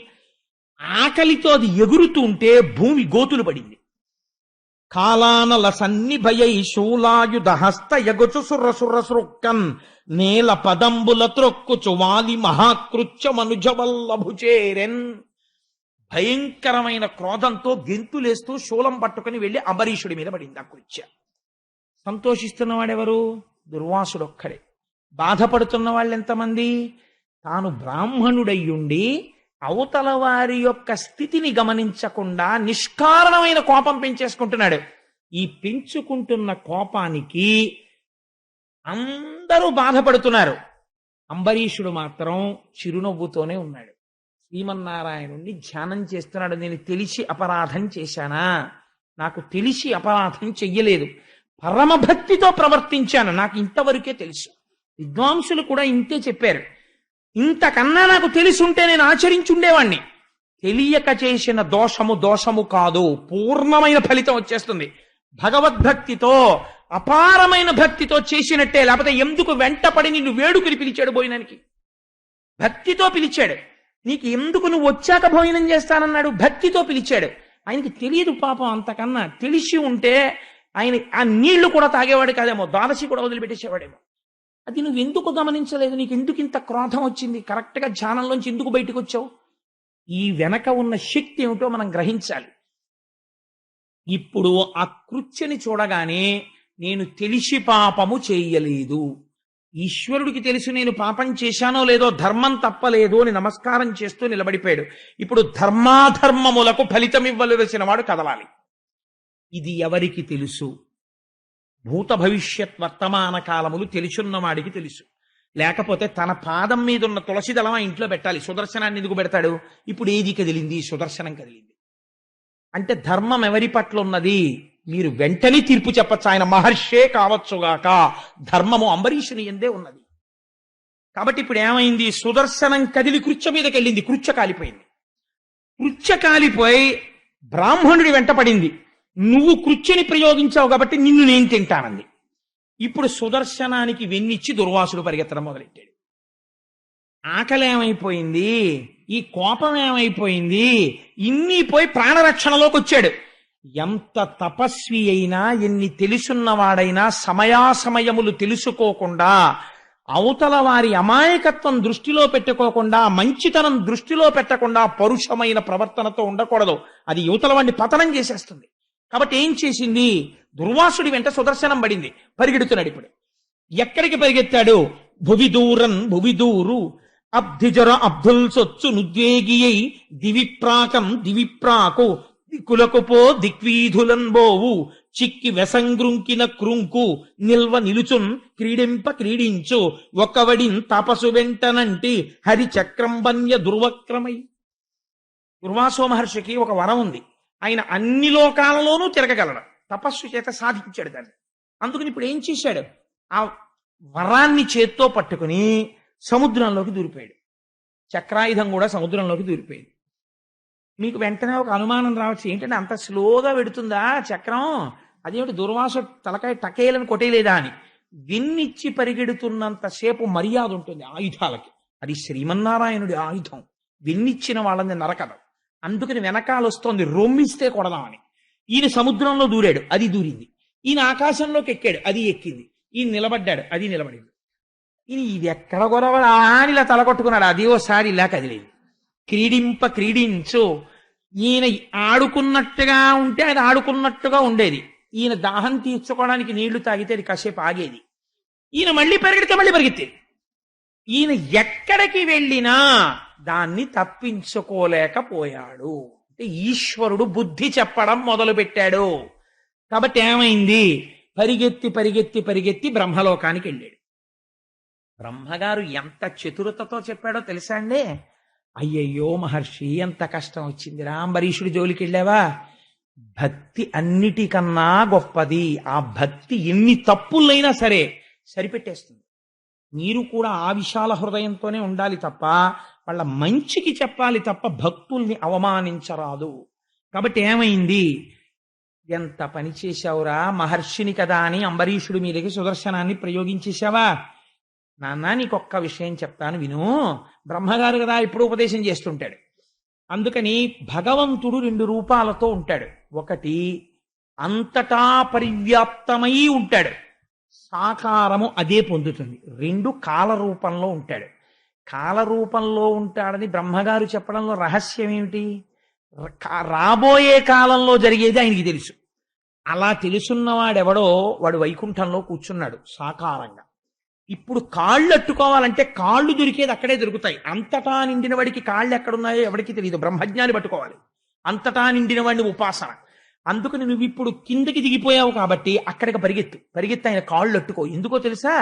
ఆకలితో అది ఎగురుతుంటే భూమి గోతులు పడింది. కాలానల సన్నిభయై శూలాయుధ హస్త యగుచు సుర్రసుర్రసురుక్కన్ నేల పదంబుల త్రొక్కుచు వాలి మహాకృత్యమనుజవల్లభుచేరెన్. భయంకరమైన క్రోధంతో గెంతులేస్తూ శూలం పట్టుకుని వెళ్లి అంబరీషుడి మీద పడింది ఆ కృత్య. సంతోషిస్తున్నవాడెవరు? దుర్వాసుడొక్కడే. బాధపడుతున్న వాళ్ళు ఎంతమంది? తాను బ్రాహ్మణుడయ్యుండి అవతల వారి యొక్క స్థితిని గమనించకుండా నిష్కారణమైన కోపం పెంచేసుకుంటున్నాడు. ఈ పెంచుకుంటున్న కోపానికి అందరూ బాధపడుతున్నారు. అంబరీషుడు మాత్రం చిరునవ్వుతోనే ఉన్నాడు. శ్రీమన్నారాయణుణ్ణి ధ్యానం చేస్తున్నాడు. నేను తెలిసి అపరాధం చేశానా? నాకు తెలిసి అపరాధం చెయ్యలేదు. పరమభక్తితో ప్రవర్తించాను. నాకు ఇంతవరకే తెలుసు. విద్వాంసులు కూడా ఇంతే చెప్పారు. ఇంతకన్నా నాకు తెలిసుంటే నేను ఆచరించుండేవాణ్ణి. తెలియక చేసిన దోషము దోషము కాదు, పూర్ణమైన ఫలితం వచ్చేస్తుంది. భగవద్భక్తితో, అపారమైన భక్తితో చేసినట్టే. లేకపోతే ఎందుకు వెంటపడి నిన్ను వేడుకుని పిలిచాడు భోజనానికి? భక్తితో పిలిచాడు. నీకు ఎందుకు నువ్వు వచ్చాక భోజనం చేస్తానన్నాడు? భక్తితో పిలిచాడు. ఆయనకి తెలియదు పాపం. అంతకన్నా తెలిసి ఉంటే ఆయన ఆ నీళ్లు కూడా తాగేవాడు కాదేమో, ద్వాదశి కూడా వదిలిపెట్టేసేవాడేమో. అది నువ్వు ఎందుకు గమనించలేదు? నీకు ఎందుకు ఇంత క్రోధం వచ్చింది? కరెక్ట్గా ధ్యానంలోంచి ఎందుకు బయటకు వచ్చావు? ఈ వెనక ఉన్న శక్తి ఏమిటో మనం గ్రహించాలి. ఇప్పుడు ఆ కృత్యని చూడగానే నేను తెలిసి పాపము చేయలేదు, ఈశ్వరుడికి తెలుసు నేను పాపం చేశానో లేదో, ధర్మం తప్పలేదు అని నమస్కారం చేస్తూ నిలబడిపోయాడు. ఇప్పుడు ధర్మాధర్మములకు ఫలితం ఇవ్వవలసిన వాడు కదలాలి. ఇది ఎవరికి తెలుసు? భూత భవిష్యత్ వర్తమాన కాలములు తెలుసున్నవాడికి తెలుసు. లేకపోతే తన పాదం మీద ఉన్న తులసి దళం ఆ ఇంట్లో పెట్టాలి. సుదర్శనాన్ని ఎందుకు పెడతాడు? ఇప్పుడు ఏది కదిలింది? సుదర్శనం కదిలింది. అంటే ధర్మం ఎవరి పట్ల ఉన్నది? మీరు వెంటనే తీర్పు చెప్పచ్చు. ఆయన మహర్షే కావచ్చుగాక, ధర్మము అంబరీషుని ఎందే ఉన్నది. కాబట్టి ఇప్పుడు ఏమైంది? సుదర్శనం కదిలి కృత్య మీదకి వెళ్ళింది. కృత్య కాలిపోయింది. కృత్య కాలిపోయి బ్రాహ్మణుడి వెంట పడింది. నువ్వు కృత్యని ప్రయోగించావు కాబట్టి నిన్ను నేను తింటానంది. ఇప్పుడు సుదర్శనానికి వెన్నిచ్చి దుర్వాసుడు పరిగెత్తడం మొదలెట్టాడు. ఆకలి ఏమైపోయింది? ఈ కోపం ఏమైపోయింది? ఇన్ని పోయి ప్రాణరక్షణలోకి వచ్చాడు. ఎంత తపస్వి అయినా, ఎన్ని తెలుసున్నవాడైనా సమయాసమయములు తెలుసుకోకుండా, అవతల వారి అమాయకత్వం దృష్టిలో పెట్టుకోకుండా, మంచితనం దృష్టిలో పెట్టకుండా పరుషమైన ప్రవర్తనతో ఉండకూడదు. అది యువతల వాడిని పతనం చేసేస్తుంది. కాబట్టి ఏం చేసింది? దుర్వాసుడి వెంట సుదర్శనం పడింది. పరిగెడుతున్నాడు. ఇప్పుడు ఎక్కడికి పరిగెత్తాడు? భువిదూరు అబ్ధిజర అబ్దుల్ సొచ్చు నుద్వేగియై దివిప్రాకం దివిప్రాకు దిక్కులకు దిక్వీధులన్ బోవు చిక్కి వెసంగ్రుంకిన క్రుంకు నిల్వ నిలుచున్ క్రీడింప క్రీడించు ఒకవడిన్ తపసు వెంటనంటి హరి చక్రంబన్య దుర్వక్రమై. దుర్వాసో మహర్షికి ఒక వరం ఉంది. ఆయన అన్ని లోకాలలోనూ తిరగగలడు. తపస్సు చేత సాధించాడు దాన్ని. అందుకని ఇప్పుడు ఏం చేశాడు? ఆ వరాన్ని చేత్తో పట్టుకుని సముద్రంలోకి దూరిపోయాడు. చక్రాయుధం కూడా సముద్రంలోకి దూరిపోయింది. మీకు వెంటనే ఒక అనుమానం రావచ్చు, ఏంటంటే అంత స్లోగా పెడుతుందా చక్రం? అదేమిటి దుర్వాస తలకాయ టకేలను కొట్టేయలేదా అని. వెన్నిచ్చి పరిగెడుతున్నంతసేపు మర్యాద ఉంటుంది ఆయుధాలకి. అది శ్రీమన్నారాయణుడి ఆయుధం. వెన్నిచ్చిన వాళ్ళని నరకదు. అందుకని వెనకాల వస్తోంది, రొమ్మిస్తే కొడదామని. ఈయన సముద్రంలో దూరాడు, అది దూరింది. ఈయన ఆకాశంలోకి ఎక్కాడు, అది ఎక్కింది. ఈయన నిలబడ్డాడు, అది నిలబడింది. ఈయన ఇది ఎక్కడ గొడవడా అని ఇలా తలకొట్టుకున్నాడు. అది ఓసారి ఇలా కదిలేదు. క్రీడింప క్రీడించు. ఈయన ఆడుకున్నట్టుగా ఉంటే ఆయన ఆడుకున్నట్టుగా ఉండేది. ఈయన దాహం తీర్చుకోవడానికి నీళ్లు తాగితే అది కాసేపు ఆగేది. ఈయన మళ్ళీ పరిగెడితే మళ్ళీ పరిగెత్తేది. ఈయన ఎక్కడికి వెళ్ళినా దాన్ని తప్పించుకోలేకపోయాడు. అంటే ఈశ్వరుడు బుద్ధి చెప్పడం మొదలు పెట్టాడు. కాబట్టి ఏమైంది? పరిగెత్తి పరిగెత్తి పరిగెత్తి బ్రహ్మలోకానికి వెళ్ళాడు. బ్రహ్మగారు ఎంత చతురతతో చెప్పాడో తెలుసా అండి? అయ్యయ్యో మహర్షి, ఎంత కష్టం వచ్చిందిరా, అంబరీషుడి జోలికి వెళ్ళావా? భక్తి అన్నిటికన్నా గొప్పది. ఆ భక్తి ఎన్ని తప్పులైనా సరే సరిపెట్టేస్తుంది. మీరు కూడా ఆ విశాల హృదయంతోనే ఉండాలి తప్ప వాళ్ళ మంచికి చెప్పాలి తప్ప భక్తుల్ని అవమానించరాదు. కాబట్టి ఏమైంది? ఎంత పని చేశావురా, మహర్షిని కదా అని అంబరీషుడి మీదకి సుదర్శనాన్ని ప్రయోగించేశావా? నాన్న నీకొక్క విషయం చెప్తాను విను. బ్రహ్మగారు కదా ఇప్పుడు ఉపదేశం చేస్తుంటాడు. అందుకని భగవంతుడు 2 రూపాలతో ఉంటాడు. ఒకటి అంతటా పరివ్యాప్తమై ఉంటాడు, సాకారము అదే పొందుతుంది. 2 కాల రూపంలో ఉంటాడు. కాల రూపంలో ఉంటాడని బ్రహ్మగారు చెప్పడంలో రహస్యం ఏమిటి? రాబోయే కాలంలో జరిగేది ఆయనకి తెలుసు. అలా తెలుసున్నవాడెవడో వాడు వైకుంఠంలో కూర్చున్నాడు సాకారంగా. ఇప్పుడు కాళ్ళు అట్టుకోవాలంటే కాళ్ళు దొరికేది అక్కడే దొరుకుతాయి. అంతటా నిండిన వాడికి కాళ్ళు ఎక్కడున్నాయో ఎవరికి తెలియదు. బ్రహ్మజ్ఞాని పట్టుకోవాలి. అంతటా నిండిన వాడిని ఉపాసన. అందుకని నువ్వు ఇప్పుడు కిందకి దిగిపోయావు కాబట్టి అక్కడికి పరిగెత్తి ఆయన కాళ్ళు అట్టుకో. ఎందుకో తెలుసా?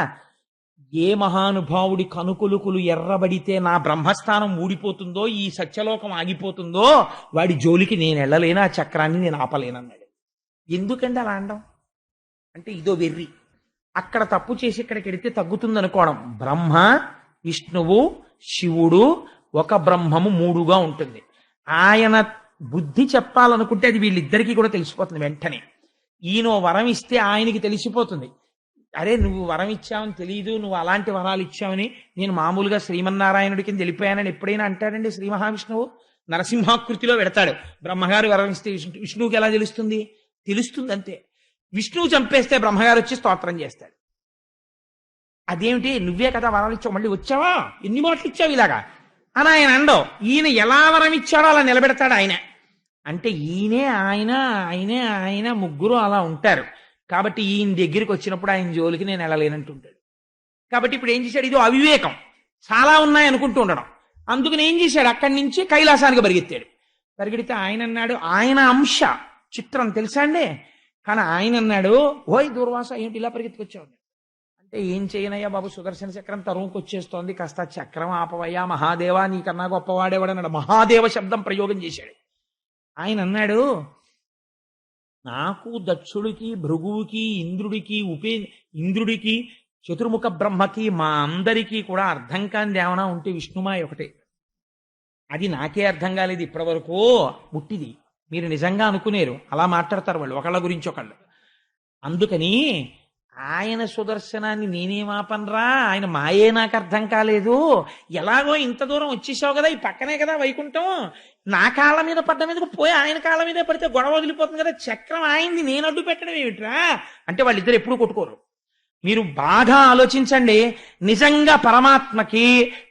ఏ మహానుభావుడి కనుకొలుకులు ఎర్రబడితే నా బ్రహ్మస్థానం ఊడిపోతుందో, ఈ సత్యలోకం ఆగిపోతుందో వాడి జోలికి నేను వెళ్ళలేను, ఆ చక్రాన్ని నేను ఆపలేనన్నాడు. ఎందుకంటే అలా అనడం అంటే ఇదో వెర్రి. అక్కడ తప్పు చేసి ఇక్కడికి వెడితే తగ్గుతుంది అనుకోవడం. బ్రహ్మ, విష్ణువు, శివుడు ఒక బ్రహ్మము 3గా ఉంటుంది. ఆయన బుద్ధి చెప్పాలనుకుంటే అది వీళ్ళిద్దరికీ కూడా తెలిసిపోతుంది వెంటనే. ఈయన వరం ఇస్తే ఆయనకి తెలిసిపోతుంది. అరే నువ్వు వరం ఇచ్చావని తెలియదు, నువ్వు అలాంటి వరాలు ఇచ్చావని. నేను మామూలుగా శ్రీమన్నారాయణుడికి తెలిపానని ఎప్పుడైనా అంటాడండి శ్రీ మహావిష్ణువు? నరసింహాకృతిలో పెడతాడు. బ్రహ్మగారు వరం ఇస్తే విష్ణువుకి ఎలా తెలుస్తుంది? తెలుస్తుంది అంతే. విష్ణువు చంపేస్తే బ్రహ్మగారు వచ్చి స్తోత్రం చేస్తాడు. అదేమిటి, నువ్వే కదా వరాలు ఇచ్చావు, మళ్ళీ వచ్చావా, ఎన్ని మాటలు ఇచ్చావు ఇలాగా అని ఆయన అండో. ఈయన ఎలా వరం ఇచ్చాడో అలా నిలబెడతాడు ఆయన. అంటే ఆయన ముగ్గురు అలా ఉంటారు. కాబట్టి ఈయన దగ్గరికి వచ్చినప్పుడు ఆయన జోలికి నేను వెళ్ళలేనంటుంటాడు. కాబట్టి ఇప్పుడు ఏం చేశాడు? ఇదో అవివేకం, చాలా ఉన్నాయి అనుకుంటూ ఉండడం. అందుకని ఏం చేశాడు? అక్కడి నుంచి కైలాసానికి పరిగెత్తాడు. పరిగెడితే ఆయన అన్నాడు, ఆయన అంశ చిత్రం తెలుసా అండి. కానీ ఆయన అన్నాడు, ఓయ్ దూర్వాస ఏంటి ఇలా పరిగెత్తుకొచ్చావు అంటే, ఏం చేయనయ్యా బాబు, సుదర్శన చక్రం తరువుకు వచ్చేస్తోంది, కాస్త చక్రం ఆపవయ్యా మహాదేవా, నీకన్నా గొప్పవాడేవాడన్నాడు. మహాదేవ శబ్దం ప్రయోగం చేశాడు. ఆయన అన్నాడు, నాకు దక్షుడికి భృగువుకి ఇంద్రుడికి చతుర్ముఖ బ్రహ్మకి మా అందరికీ కూడా అర్థం కాని ఏమైనా ఉంటే విష్ణుమాయ ఒకటే. అది నాకే అర్థం కాలేదు ఇప్పటి వరకు. ముట్టిది మీరు నిజంగా అనుకునేరు. అలా మాట్లాడతారు వాళ్ళు ఒకళ్ళ గురించి ఒకళ్ళు. అందుకని ఆయన సుదర్శనాన్ని నేనేమాపనరా, ఆయన మాయే నాకు అర్థం కాలేదు. ఎలాగో ఇంత దూరం వచ్చేసావు కదా, ఈ పక్కనే కదా వైకుంఠం, నా కాళ్ళ మీద పడ్డ మీదకు పోయి ఆయన కాళ్ళ మీద పడితే గొడవ వదిలిపోతుంది కదా, చక్రం ఆయింది, నేను అడ్డు పెట్టడం ఏమిట్రా అంటే వాళ్ళిద్దరు ఎప్పుడూ కొట్టుకోరు. మీరు బాగా ఆలోచించండి. నిజంగా పరమాత్మకి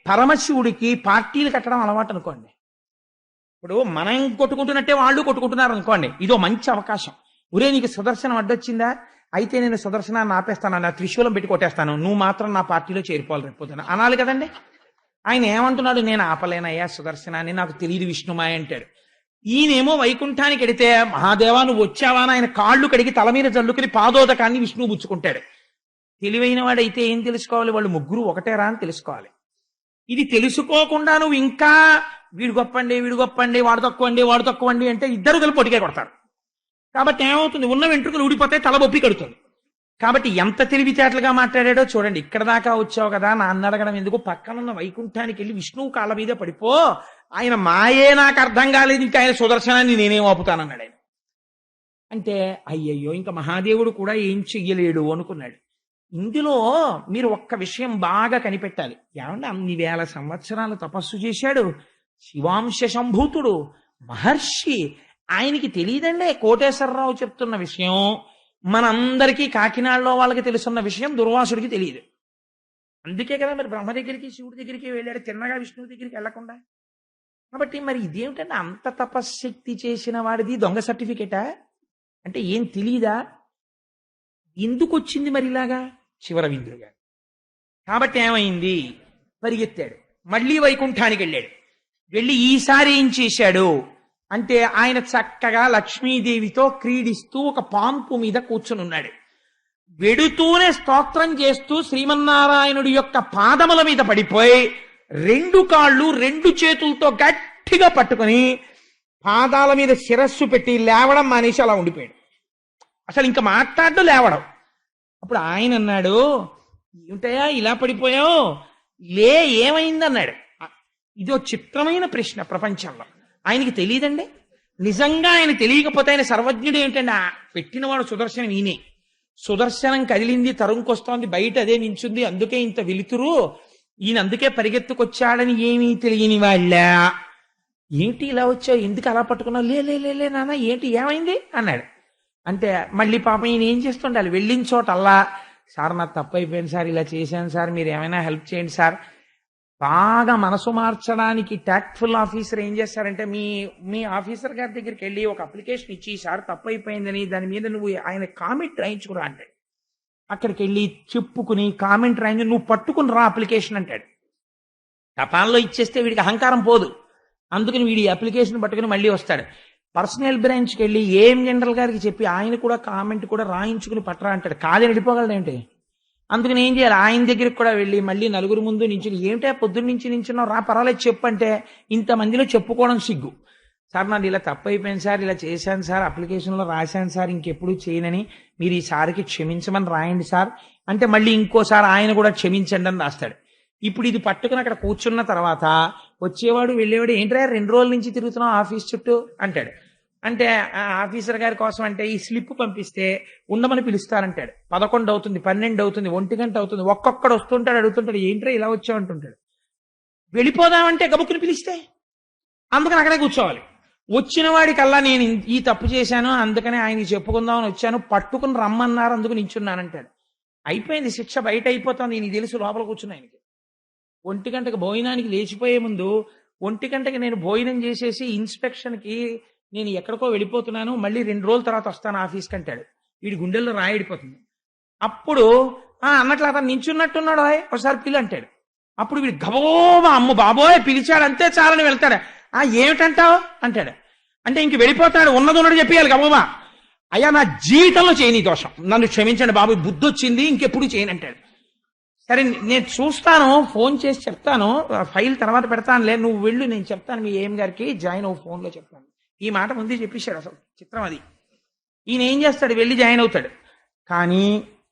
పరమశివుడికి పార్టీలు కట్టడం అలవాటు అనుకోండి. ఇప్పుడు మనం కొట్టుకుంటున్నట్టే వాళ్ళు కొట్టుకుంటున్నారు అనుకోండి, ఇదో మంచి అవకాశం. ఒరే నీకు సుదర్శనం అడ్డొచ్చిందా, అయితే నేను సుదర్శనాన్ని ఆపేస్తాను, నా త్రిశూలం పెట్టి కొట్టేస్తాను, నువ్వు మాత్రం నా పార్టీలో చేరిపోవాలి రేపుతాను అనాలి కదండి. ఆయన ఏమంటున్నాడు, నేను ఆపలేనయ్యా సుదర్శనాన్ని, నాకు తెలియదు విష్ణుమాయ అంటాడు. ఈయనేమో వైకుంఠానికి ఎడితే, మహాదేవా నువ్వు వచ్చావా అని ఆయన కాళ్ళు కడిగి తల మీద జల్లుకుని పాదోదకాన్ని విష్ణువు పుచ్చుకుంటాడు. తెలివైన వాడైతే ఏం తెలుసుకోవాలి, వాళ్ళు ముగ్గురు ఒకటేరా అని తెలుసుకోవాలి. ఇది తెలుసుకోకుండా నువ్వు ఇంకా వీడు గొప్పండి వాడు తక్కువండి అంటే ఇద్దరు కలిపి పొడికే కొడతారు. కాబట్టి ఏమవుతుంది, ఉన్న వెంట్రుకలు ఊడిపోతే తల బొప్పి కడుతుంది. కాబట్టి ఎంత తెలివితేటలుగా మాట్లాడాడో చూడండి. ఇక్కడ దాకా వచ్చావు కదా, నాన్న అడగడం ఎందుకు, పక్కనున్న వైకుంఠానికి వెళ్ళి విష్ణువు కాళ్ళ మీద పడిపో, ఆయన మాయే నాకు అర్థం కాలేదు, ఇంకా ఆయన సుదర్శనాన్ని నేనేం ఆపుతానన్నాడు ఆయన. అంటే అయ్యయ్యో ఇంకా మహాదేవుడు కూడా ఏం చెయ్యలేడు అనుకున్నాడు. ఇందులో మీరు ఒక్క విషయం బాగా కనిపెట్టాలి. ఏమంటే అన్ని వేల సంవత్సరాలు తపస్సు చేశాడు, శివాంశ సంభూతుడు మహర్షి, ఆయనకి తెలియదండి కోటేశ్వరరావు చెప్తున్న విషయం, మనందరికీ కాకినాడలో వాళ్ళకి తెలుసున్న విషయం దుర్వాసుడికి తెలియదు. అందుకే కదా మరి బ్రహ్మ దగ్గరికి శివుడి దగ్గరికి వెళ్ళాడు, తిన్నగా విష్ణువు దగ్గరికి వెళ్లకుండా. కాబట్టి మరి ఇదేమిటంటే అంత తపశ్శక్తి చేసిన వాడిది దొంగ సర్టిఫికేటా అంటే ఏం తెలీదా? ఎందుకు వచ్చింది మరి ఇలాగా? శివరవీంద్రుడు గారు. కాబట్టి ఏమైంది, పరిగెత్తాడు, మళ్ళీ వైకుంఠానికి వెళ్ళాడు. వెళ్ళి ఈసారి ఏం చేశాడు అంటే, ఆయన చక్కగా లక్ష్మీదేవితో క్రీడిస్తూ ఒక పాన్పు మీద కూర్చుని ఉన్నాడు. వెడుతూనే స్తోత్రం చేస్తూ శ్రీమన్నారాయణుడి యొక్క పాదముల మీద పడిపోయి 2 కాళ్ళు 2 చేతులతో గట్టిగా పట్టుకుని పాదాల మీద శిరస్సు పెట్టి లేవడం మానేసి అలా ఉండిపోయాడు. అసలు ఇంకా మాట్లాడడం లేవడం. అప్పుడు ఆయన అన్నాడు, ఏమిటయా ఇలా పడిపోయావు, లే ఏమైంది అన్నాడు. ఇదో చిత్రమైన ప్రశ్న ప్రపంచంలో. ఆయనకి తెలియదండి. నిజంగా ఆయన తెలియకపోతే ఆయన సర్వజ్ఞుడు ఏమిటండి? పెట్టినవాడు సుదర్శనం ఈయనే. సుదర్శనం కదిలింది, తరుంకొస్తోంది, బయట అదే నించుంది, అందుకే ఇంత వెలుతురు, ఈయన అందుకే పరిగెత్తుకొచ్చాడని ఏమీ తెలియని వాళ్ళ. ఏంటి ఇలా వచ్చావు, ఎందుకు అలా పట్టుకున్నావు, లే నాన్న ఏంటి ఏమైంది అన్నాడు. అంటే మళ్ళీ పాపం ఈయన ఏం చేస్తుండాలి, వెళ్ళిన చోట అల్లా, సార్ నాకు తప్పు అయిపోయింది సార్, ఇలా చేశాను సార్, మీరు ఏమైనా హెల్ప్ చేయండి సార్. బాగా మనసు మార్చడానికి టాక్ట్ఫుల్ ఆఫీసర్ ఏం చేస్తారంటే, మీ ఆఫీసర్ గారి దగ్గరికి వెళ్ళి ఒక అప్లికేషన్ ఇచ్చి, సార్ తప్పు అయిపోయిందని దాని మీద నువ్వు ఆయన కామెంట్ రాయించుకురా అంటాడు. అక్కడికి వెళ్ళి చెప్పుకుని కామెంట్ రాయించి నువ్వు పట్టుకుని రా అప్లికేషన్ అంటాడు. టపాల్లో ఇచ్చేస్తే వీడికి అహంకారం పోదు, అందుకని వీడి అప్లికేషన్ పట్టుకుని మళ్ళీ వస్తాడు. పర్సనల్ బ్రాంచ్కి వెళ్ళి ఏం జనరల్ గారికి చెప్పి ఆయన కూడా కామెంట్ కూడా రాయించుకుని పట్టరా అంటాడు. కాదని వెళ్ళిపోగలడేంటి? అందుకని ఏం చేయాలి, ఆయన దగ్గరికి కూడా వెళ్ళి మళ్ళీ నలుగురు ముందు నించుని, ఏమిటా పొద్దున్న నుంచి నించున్నావు, రా పర్వాలేదు చెప్పు అంటే ఇంతమందిలో చెప్పుకోవడం సిగ్గు. సార్ నాది ఇలా తప్పు అయిపోయింది సార్, ఇలా చేశాను సార్, అప్లికేషన్లో రాశాను సార్, ఇంకెప్పుడు చేయనని, మీరు ఈసారికి క్షమించమని రాయండి సార్ అంటే మళ్ళీ ఇంకోసారి ఆయన కూడా క్షమించండి అని రాస్తాడు. ఇప్పుడు ఇది పట్టుకుని అక్కడ కూర్చున్న తర్వాత వచ్చేవాడు వెళ్ళేవాడు, ఏంట్రా 2 రోజుల నుంచి తిరుగుతున్నావు ఆఫీస్ చుట్టూ అంటాడు. అంటే ఆఫీసర్ గారి కోసం అంటే ఈ స్లిప్ పంపిస్తే ఉండమని పిలుస్తారంటాడు. 11 అవుతుంది, 12 అవుతుంది, 1 గంట అవుతుంది, ఒక్కొక్కడు వస్తుంటాడు, అడుగుతుంటాడు, ఏంట్రా ఇలా వచ్చావు అంటుంటాడు. వెళ్ళిపోదామంటే గబుక్కుని పిలిస్తే అందుకని అక్కడే కూర్చోవాలి. వచ్చిన వాడికల్లా నేను ఈ తప్పు చేశాను, అందుకనే ఆయనకి చెప్పుకుందామని వచ్చాను, పట్టుకుని రమ్మన్నారు, అందుకు నించున్నానంటాడు. అయిపోయింది, శిక్ష బయట అయిపోతుంది, నేను తెలుసు లోపల కూర్చున్నా. ఆయనకి 1 గంటకు భోజనానికి లేచిపోయే ముందు 1 గంటకి నేను భోజనం చేసేసి ఇన్స్పెక్షన్కి నేను ఎక్కడికో వెళ్ళిపోతున్నాను, మళ్ళీ 2 రోజుల తర్వాత వస్తాను ఆఫీస్కి అంటాడు. వీడి గుండెల్లో రాయిడిపోతుంది. అప్పుడు అన్నట్లు అతను నించున్నట్టున్నాడు, ఒకసారి పిల్లి అంటాడు. అప్పుడు వీడు గబోబా అమ్మ బాబోయ్ పిలిచాడు అంతే చాలని వెళ్తాడు. ఏమిటంటావు అంటాడు. అంటే ఇంక వెళ్ళిపోతాడు, ఉన్నది చెప్పేయాలి గబోబా, అయ్యా నా జీవితంలో చేయని దోషం, నన్ను క్షమించండి బాబు, బుద్ధి వచ్చింది, ఇంకెప్పుడు చేయను అంటాడు. సరే నేను చూస్తాను, ఫోన్ చేసి చెప్తాను, ఫైల్ తర్వాత పెడతానులే, నువ్వు వెళ్ళు, నేను చెప్తాను మీ ఏం గారికి, జాయిన్ అవ్వు, ఫోన్లో చెప్తాను. ఈ మాట ముందే చెప్పేశాడు. అసలు చిత్రం అది. ఈయన ఏం చేస్తాడు, వెళ్ళి జాయిన్ అవుతాడు. కానీ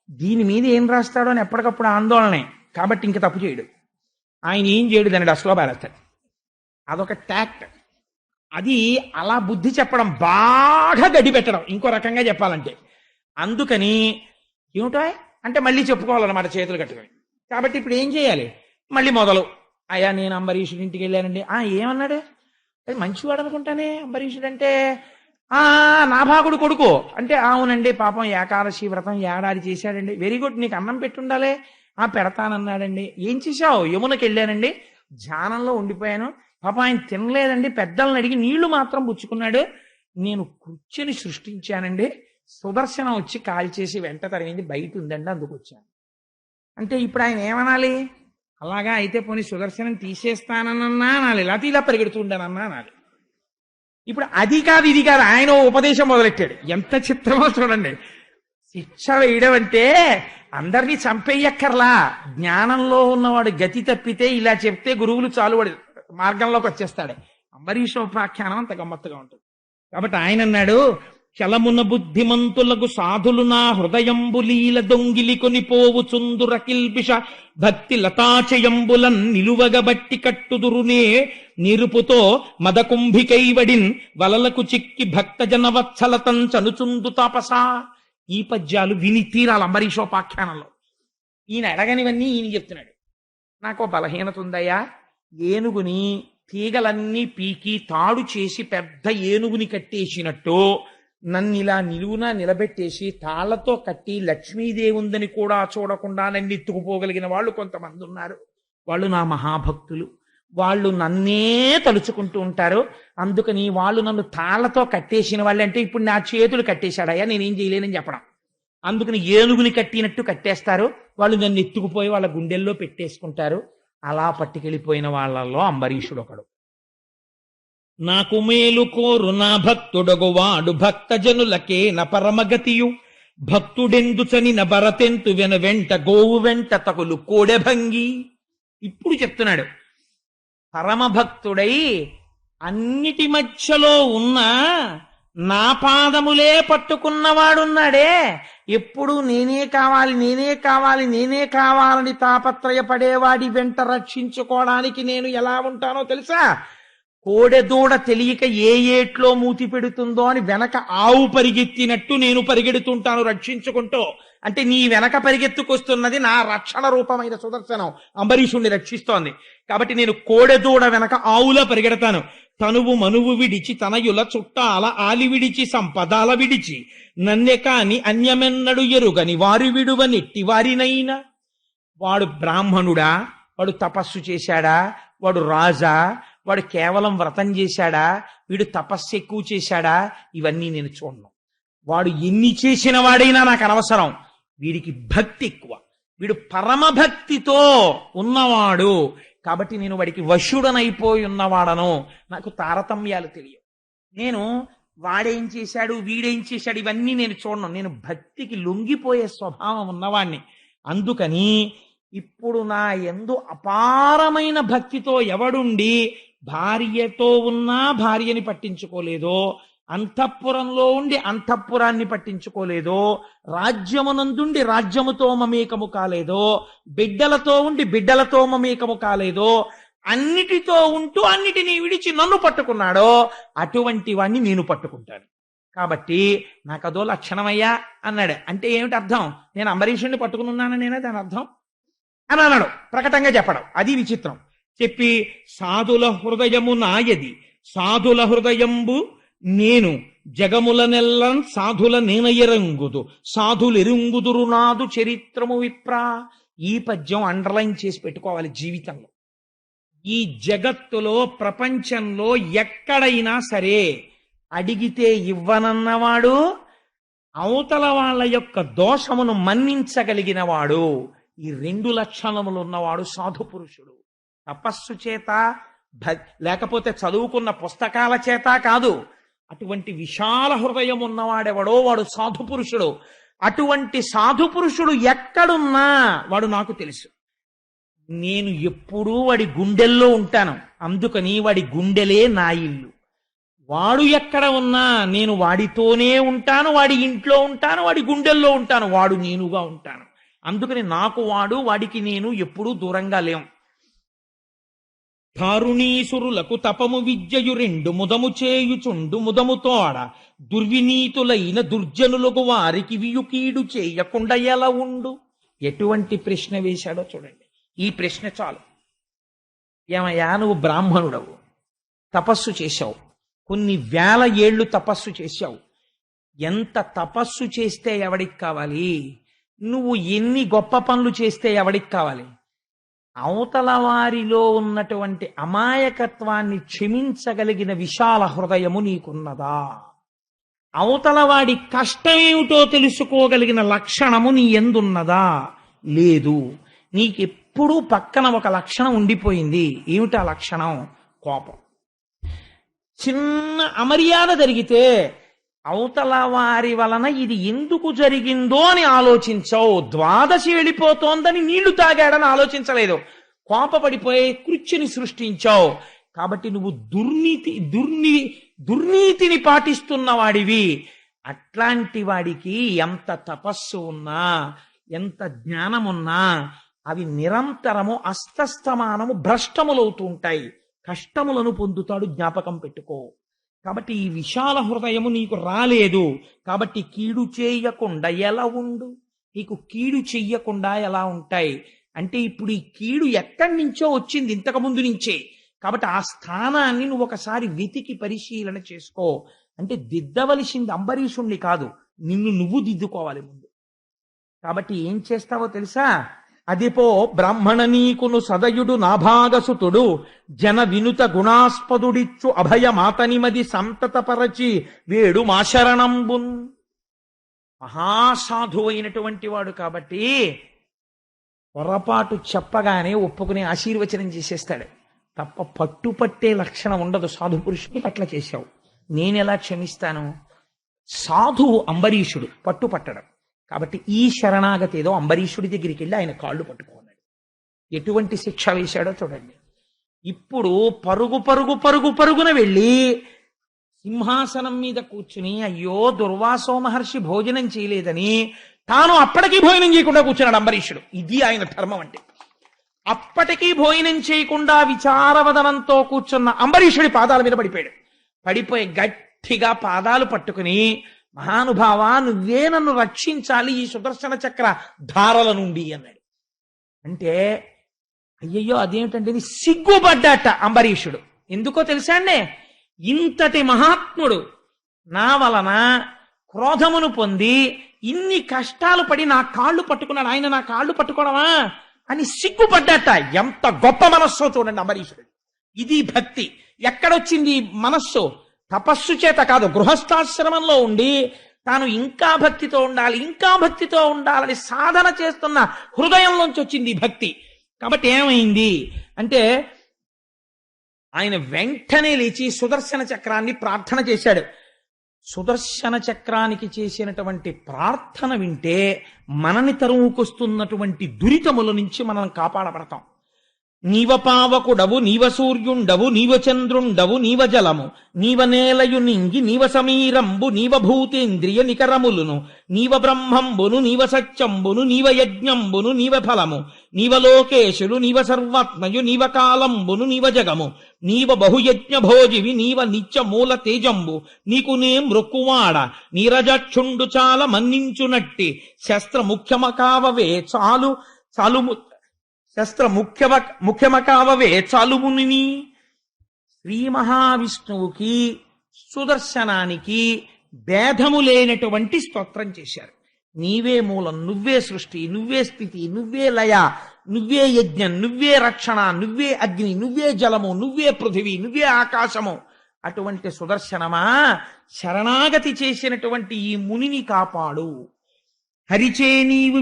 దీని మీద ఏం రాస్తాడో అని ఎప్పటికప్పుడు ఆందోళనే, కాబట్టి ఇంక తప్పు చేయడు. ఆయన ఏం చేయడు, దాన్ని డస్ట్లో పారేస్తాడు. అదొక ట్యాక్ట్. అది అలా బుద్ధి చెప్పడం, బాగా గడి పెట్టడం, ఇంకో రకంగా చెప్పాలంటే. అందుకని ఏమిటో అంటే మళ్ళీ చెప్పుకోవాలన్నమాట చేతులు కట్టుకొని. కాబట్టి ఇప్పుడు ఏం చేయాలి, మళ్ళీ మొదలు. అయ్యా నేను అంబరీషుడి ఇంటికి వెళ్ళానండి. ఏమన్నాడు, అది మంచివాడు అనుకుంటానే అంబరీషుడు అంటే, నాభాగుడు కొడుకు అంటే, అవునండి పాపం ఏకాదశి వ్రతం ఏడాది చేశాడండి. వెరీ గుడ్, నీకు అన్నం పెట్టుండాలే. పెడతానన్నాడండి. ఏం చేశావు? యమునకి వెళ్ళానండి, ధ్యానంలో ఉండిపోయాను, పాపం ఆయన తినలేదండి, పెద్దలను అడిగి నీళ్లు మాత్రం పుచ్చుకున్నాడు, నేను కూర్చొని సృష్టించానండి, సుదర్శనం వచ్చి కాల్చేసి వెంట తరిగింది, బయట ఉందండి, అందుకు వచ్చాను అంటే. ఇప్పుడు ఆయన ఏమనాలి? అలాగా అయితే పోనీ సుదర్శనం తీసేస్తానన్నా అనాలి, లేకపోతే ఇలా పరిగెడుతుండనన్నా అనాలి. ఇప్పుడు అది కాదు ఇది కాదు, ఆయన ఉపదేశం మొదలెట్టాడు. ఎంత చిత్రమో చూడండి. శిక్ష వేయడం అంటే అందరినీ చంపేయక్కర్లా, జ్ఞానంలో ఉన్నవాడు గతి తప్పితే ఇలా చెప్తే గురువులు చాలు వాడు మార్గంలోకి వచ్చేస్తాడు. అంబరీష ఉపాఖ్యానం అంత గమ్మత్తుగా ఉంటుంది. కాబట్టి ఆయన అన్నాడు, చలమున బుద్ధిమంతులకు సాధులు నా హృదయంబులీల దొంగిలి కొనిపోవు చుందుర కిల్బిష భక్తి లతాచయంబులన్ నిలువగబట్టి కట్టుదురునే నిరుపుతో మదకుంభికైవడిన్ వలలకు చిక్కి భక్త జనవత్సలతం చనుచుందు తాపసా. ఈ పద్యాలు విని తీరాలి అంబరీషోపాఖ్యానంలో. ఈయన అడగనివన్నీ ఈయన చెప్తున్నాడు. నాకు బలహీనత ఉందయ్యా, ఏనుగుని తీగలన్నీ పీకి తాడు చేసి పెద్ద ఏనుగుని కట్టేసినట్టు నన్ను ఇలా నిలువునా నిలబెట్టేసి తాళ్లతో కట్టి లక్ష్మీదేవి ఉందని కూడా చూడకుండా నన్ను ఎత్తుకుపోగలిగిన వాళ్ళు కొంతమంది ఉన్నారు. వాళ్ళు నా మహాభక్తులు, వాళ్ళు నన్నే తలుచుకుంటూ ఉంటారు. అందుకని వాళ్ళు నన్ను తాళ్లతో కట్టేసిన వాళ్ళు అంటే ఇప్పుడు నా చేతులు కట్టేశాడయ్యా, నేనేం చేయలేనని చెప్పడం. అందుకని ఏనుగుని కట్టినట్టు కట్టేస్తారు, వాళ్ళు నన్ను ఎత్తుకుపోయి వాళ్ళ గుండెల్లో పెట్టేసుకుంటారు. అలా పట్టుకెళ్ళిపోయిన వాళ్ళల్లో అంబరీషుడు ఒకడు. నాకు మేలు కోరు నా భక్తుడగు వాడు భక్త జనులకే న పరమగతియు భక్తుడెందుచని న భరతెంతు వెంట గోవు వెంట తగులు కోడెభంగి. ఇప్పుడు చెప్తున్నాడు, పరమభక్తుడై అన్నిటి మధ్యలో ఉన్న నా పాదములే పట్టుకున్నవాడున్నాడే, ఎప్పుడు నేనే కావాలి నేనే కావాలి నేనే కావాలని తాపత్రయపడేవాడి వెంట రక్షించుకోవడానికి నేను ఎలా ఉంటానో తెలుసా? కోడెదూడ తెలియక ఏ ఏట్లో మూతి పెడుతుందో అని వెనక ఆవు పరిగెత్తినట్టు నేను పరిగెడుతుంటాను రక్షించుకుంటూ. అంటే నీ వెనక పరిగెత్తుకొస్తున్నది నా రక్షణ రూపమైన సుదర్శనం, అంబరీషుణ్ణి రక్షిస్తోంది. కాబట్టి నేను కోడెదూడ వెనక ఆవులా పరిగెడతాను. తనువు మనువు విడిచి తనయుల చుట్టాల ఆలి విడిచి సంపదాల విడిచి నన్నె కాని అన్యమెన్నడు ఎరుగని వారి విడువ నెట్టి వారినైనా. వాడు బ్రాహ్మణుడా, వాడు తపస్సు చేశాడా, వాడు రాజా, వాడు కేవలం వ్రతం చేశాడా, వీడు తపస్సు ఎక్కువ చేశాడా, ఇవన్నీ నేను చూడను. వాడు ఎన్ని చేసిన వాడైనా నాకు అనవసరం. వీడికి భక్తి ఎక్కువ, వీడు పరమభక్తితో ఉన్నవాడు, కాబట్టి నేను వాడికి వశుడనైపోయి ఉన్నవాడను. నాకు తారతమ్యాలు తెలియవు. నేను వాడేం చేశాడు వీడేం చేశాడు ఇవన్నీ నేను చూడను. నేను భక్తికి లొంగిపోయే స్వభావం ఉన్నవాణ్ణి. అందుకని ఇప్పుడు నా యందు అపారమైన భక్తితో ఎవడుండి భార్యతో ఉన్నా భార్యని పట్టించుకోలేదో, అంతఃపురంలో ఉండి అంతఃపురాన్ని పట్టించుకోలేదో, రాజ్యమునందుండి రాజ్యముతో మమేకము కాలేదో, బిడ్డలతో ఉండి బిడ్డలతో మమేకము కాలేదో, అన్నిటితో ఉంటూ అన్నిటినీ విడిచి నన్ను పట్టుకున్నాడో, అటువంటి వాణ్ణి నేను పట్టుకుంటాను. కాబట్టి నాకు అదో లక్షణమయ్యా అన్నాడు. అంటే ఏమిటి అర్థం? నేను అంబరీషుణ్ణి పట్టుకుని ఉన్నాననేనా దాని అర్థం అని అన్నాడు. ప్రకటంగా చెప్పడం అది విచిత్రం. చెప్పి సాధుల హృదయము నాయది, సాధుల హృదయంబు నేను, జగములనెల్లం సాధుల నేనయరంగుదు, సాధులెరుంగుదురు నాదు చరిత్రము విప్రా. ఈ పద్యం అండర్లైన్ చేసి పెట్టుకోవాలి జీవితంలో. ఈ జగత్తులో ప్రపంచంలో ఎక్కడైనా సరే అడిగితే ఇవ్వనన్నవాడు, అవతల వాళ్ళ యొక్క దోషమును మన్నించగలిగిన వాడు, ఈ రెండు లక్షణములు ఉన్నవాడు సాధు పురుషుడు. తపస్సు చేత లేకపోతే చదువుకున్న పుస్తకాల చేత కాదు, అటువంటి విశాల హృదయం ఉన్నవాడెవడో వాడు సాధు పురుషుడు. అటువంటి సాధు పురుషుడు ఎక్కడున్నా వాడు నాకు తెలుసు. నేను ఎప్పుడూ వాడి గుండెల్లో ఉంటాను. అందుకని వాడి గుండెలే నా ఇల్లు. వాడు ఎక్కడ ఉన్నా నేను వాడితోనే ఉంటాను, వాడి ఇంట్లో ఉంటాను, వాడి గుండెల్లో ఉంటాను, వాడు నేనుగా ఉంటాను. అందుకని నాకు వాడు, వాడికి నేను ఎప్పుడూ దూరంగా లేం. ధారుణీసురులకు తపము విద్యయు రెండు ముదము చేయుచుండు ముదముతోడ, దుర్వినీతులైన దుర్జనులకు వారికి వియుకీడు చేయకుండా ఎలా ఉండు. ఎటువంటి ప్రశ్న వేశాడో చూడండి. ఈ ప్రశ్న చాలు. ఏమయ్యా, నువ్వు బ్రాహ్మణుడవు, తపస్సు చేశావు, కొన్ని వేల ఏళ్ళు తపస్సు చేశావు. ఎంత తపస్సు చేస్తే ఎవడికి కావాలి? నువ్వు ఎన్ని గొప్ప పనులు చేస్తే ఎవడికి కావాలి? అవతల వారిలో ఉన్నటువంటి అమాయకత్వాన్ని క్షమించగలిగిన విశాల హృదయము నీకున్నదా? అవతల వాడి కష్టమేమిటో తెలుసుకోగలిగిన లక్షణము నీ ఎందున్నదా? లేదు. నీకెప్పుడూ పక్కన ఒక లక్షణం ఉండిపోయింది. ఏమిటా లక్షణం? కోపం. చిన్న అమర్యాద జరిగితే అవతల వారి వలన ఇది ఎందుకు జరిగిందో అని ఆలోచించవు. ద్వాదశి వెళ్ళిపోతోందని నీళ్లు తాగాడని ఆలోచించలేదు. కోపపడిపోయి కృత్యుని సృష్టించావు. కాబట్టి నువ్వు దుర్నీతిని పాటిస్తున్న వాడివి. అట్లాంటి వాడికి ఎంత తపస్సు ఉన్నా, ఎంత జ్ఞానమున్నా, అవి నిరంతరము అస్తస్తమానము భ్రష్టములవుతూ ఉంటాయి. కష్టములను పొందుతాడు, జ్ఞాపకం పెట్టుకో. కాబట్టి ఈ విశాల హృదయము నీకు రాలేదు. కాబట్టి కీడు చేయకుండా ఎలా ఉండు? నీకు కీడు చెయ్యకుండా ఎలా ఉంటాయి అంటే, ఇప్పుడు ఈ కీడు ఎక్కడి నుంచో వచ్చింది, ఇంతకు ముందు నుంచే. కాబట్టి ఆ స్థానాన్ని నువ్వు ఒకసారి వెతికి పరిశీలన చేసుకో. అంటే దిద్దవలసింది అంబరీషుణ్ణి కాదు, నిన్ను నువ్వు దిద్దుకోవాలి ముందు. కాబట్టి ఏం చేస్తావో తెలుసా? అదిపో బ్రాహ్మణ నీకును సదయుడు నాభాగసుతుడు, జన వినుత గుణాస్పదుడిచ్చు అభయమాతనిమది సంతతపరచి వేడు మాశరణంబున్. మహాసాధు అయినటువంటి వాడు కాబట్టి పొరపాటు చెప్పగానే ఒప్పుకుని ఆశీర్వచనం చేసేస్తాడు తప్ప పట్టుపట్టే లక్షణం ఉండదు. సాధు పురుషుని పట్ల చేశావు, నేనెలా క్షమిస్తాను? సాధువు అంబరీషుడు పట్టుపట్టడం. కాబట్టి ఈ శరణాగతి ఏదో అంబరీషుడి దగ్గరికి వెళ్ళి ఆయన కాళ్ళు పట్టుకున్నాడు. ఎటువంటి శిక్ష వేశాడో చూడండి. ఇప్పుడు పరుగు పరుగు పరుగు పరుగున వెళ్ళి సింహాసనం మీద కూర్చుని అయ్యో దుర్వాసో మహర్షి భోజనం చేయలేదని తాను అప్పటికీ భోజనం చేయకుండా కూర్చున్నాడు అంబరీషుడు. ఇది ఆయన ధర్మం అంటే. అప్పటికీ భోజనం చేయకుండా విచారవదనంతో కూర్చున్న అంబరీషుడి పాదాల మీద పడిపోయి గట్టిగా పాదాలు పట్టుకుని, మహానుభావ నువ్వే నన్ను రక్షించాలి ఈ సుదర్శన చక్ర ధారల నుండి అన్నాడు. అంటే అయ్యయ్యో అదేమిటంటే సిగ్గుపడ్డాట అంబరీషుడు. ఎందుకో తెలుసా అండి, ఇంతటి మహాత్ముడు నా వలన క్రోధమును పొంది ఇన్ని కష్టాలు పడి నా కాళ్ళు పట్టుకున్నాడు, ఆయన నా కాళ్ళు పట్టుకోవడమా అని సిగ్గుపడ్డాట. ఎంత గొప్ప మనస్సో చూడండి అంబరీషుడు. ఇది భక్తి. ఎక్కడొచ్చింది మనస్సు? తపస్సు చేత కాదు, గృహస్థాశ్రమంలో ఉండి తాను ఇంకా భక్తితో ఉండాలి, ఇంకా భక్తితో ఉండాలని సాధన చేస్తున్న హృదయంలోంచి వచ్చింది భక్తి. కాబట్టి ఏమైంది అంటే ఆయన వెంటనే లేచి సుదర్శన చక్రాన్ని ప్రార్థన చేశాడు. సుదర్శన చక్రానికి చేసినటువంటి ప్రార్థన వింటే మనని తరువుకొస్తున్నటువంటి దురితముల నుంచి మనం కాపాడబడతాం. నీవ పావకుడవు, నీవ సూర్యుండవు, నీవ చంద్రుండవు, నీవ జలము, నీవ నేలయు నింగి, నీవ సమీరంబు, నీవ భూతేంద్రియ నికరములును, నీవ బ్రహ్మంబును, నీవ సత్యంబును, నీవ యజ్ఞంబును, నీవ ఫలము, నీవ లోకేశులు, నీవ సర్వాత్మయు, నీవ కాలంబును, నీవ జగము, నీవ బహుయజ్ఞ భోజివి, నీవ నిత్య మూల తేజంబు, నీకు నే మృక్కువాడ, నీరజక్షుండు చాల మన్నించునట్టి, శస్త్ర ముఖ్యమకావవే చాలు శస్త్ర ముఖ్యమకావవే చాలుముని. శ్రీ మహావిష్ణువుకి సుదర్శనానికి భేదము లేనటువంటి స్తోత్రం చేశారు. నీవే మూలం, నువ్వే సృష్టి, నువ్వే స్థితి, నువ్వే లయ, నువ్వే యజ్ఞం, నువ్వే రక్షణ, నువ్వే అగ్ని, నువ్వే జలము, నువ్వే పృథివీ, నువ్వే ఆకాశము. అటువంటి సుదర్శనమా, శరణాగతి చేసినటువంటి ఈ మునిని కాపాడు. హరిచే నీవు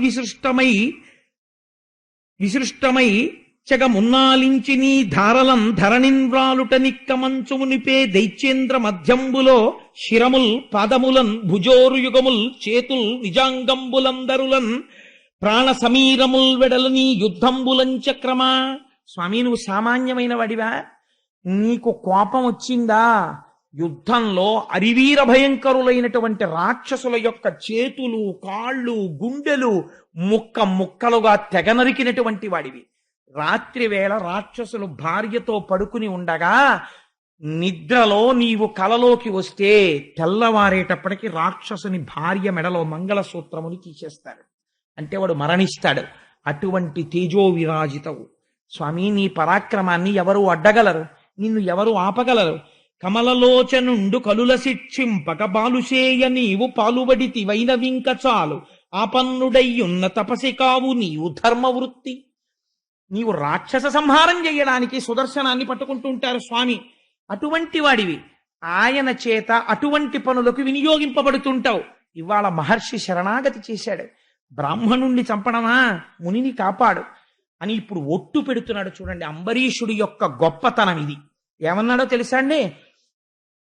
విసృష్టమై చెగమున్నాలించి నీ ధారలం ధరణిన్వ్రాలుట నిక్కమంచుమునిపే దైత్యేంద్ర మధ్యంబులో శిరముల్ పాదములన్ భుజోరు యుగముల్ చేతుల్ నిజాంగంబులందరులన్ ప్రాణ సమీరముల్ వెడలని యుద్ధంబులం చక్రమా. స్వామి నువ్వు సామాన్యమైన వాడివా? నీకు కోపం వచ్చిందా? యుద్ధంలో అరివీర భయంకరులైనటువంటి రాక్షసుల యొక్క చేతులు, కాళ్ళు, గుండెలు ముక్కలుగా తెగనరికినటువంటి వాడివి. రాత్రి వేళ రాక్షసులు భార్యతో పడుకుని ఉండగా నిద్రలో నీవు కలలోకి వస్తే తెల్లవారేటప్పటికి రాక్షసుని భార్య మెడలో మంగళసూత్రముని తీసేస్తాడు. అంటే వాడు మరణిస్తాడు. అటువంటి తేజో విరాజితవు స్వామి. నీ పరాక్రమాన్ని ఎవరు అడ్డగలరు? నిన్ను ఎవరు ఆపగలరు? కమలలోచనుండు కలుల శిక్షింపక బాలుసేయ నీవు పాలుబడితి వైనవింక చాలు, ఆపన్నుడయ్యున్న తపసి కావు నీవు ధర్మవృత్తి. నీవు రాక్షస సంహారం చేయడానికి సుదర్శనాన్ని పట్టుకుంటూ ఉంటారు స్వామి. అటువంటి వాడివి. ఆయన చేత అటువంటి పనులకు వినియోగింపబడుతుంటావు. ఇవాళ మహర్షి శరణాగతి చేశాడు. బ్రాహ్మణుణ్ణి చంపడమా? మునిని కాపాడు అని ఇప్పుడు ఒట్టు పెడుతున్నాడు. చూడండి అంబరీషుడి యొక్క గొప్పతనం ఇది. ఏమన్నాడో తెలుసా అండి?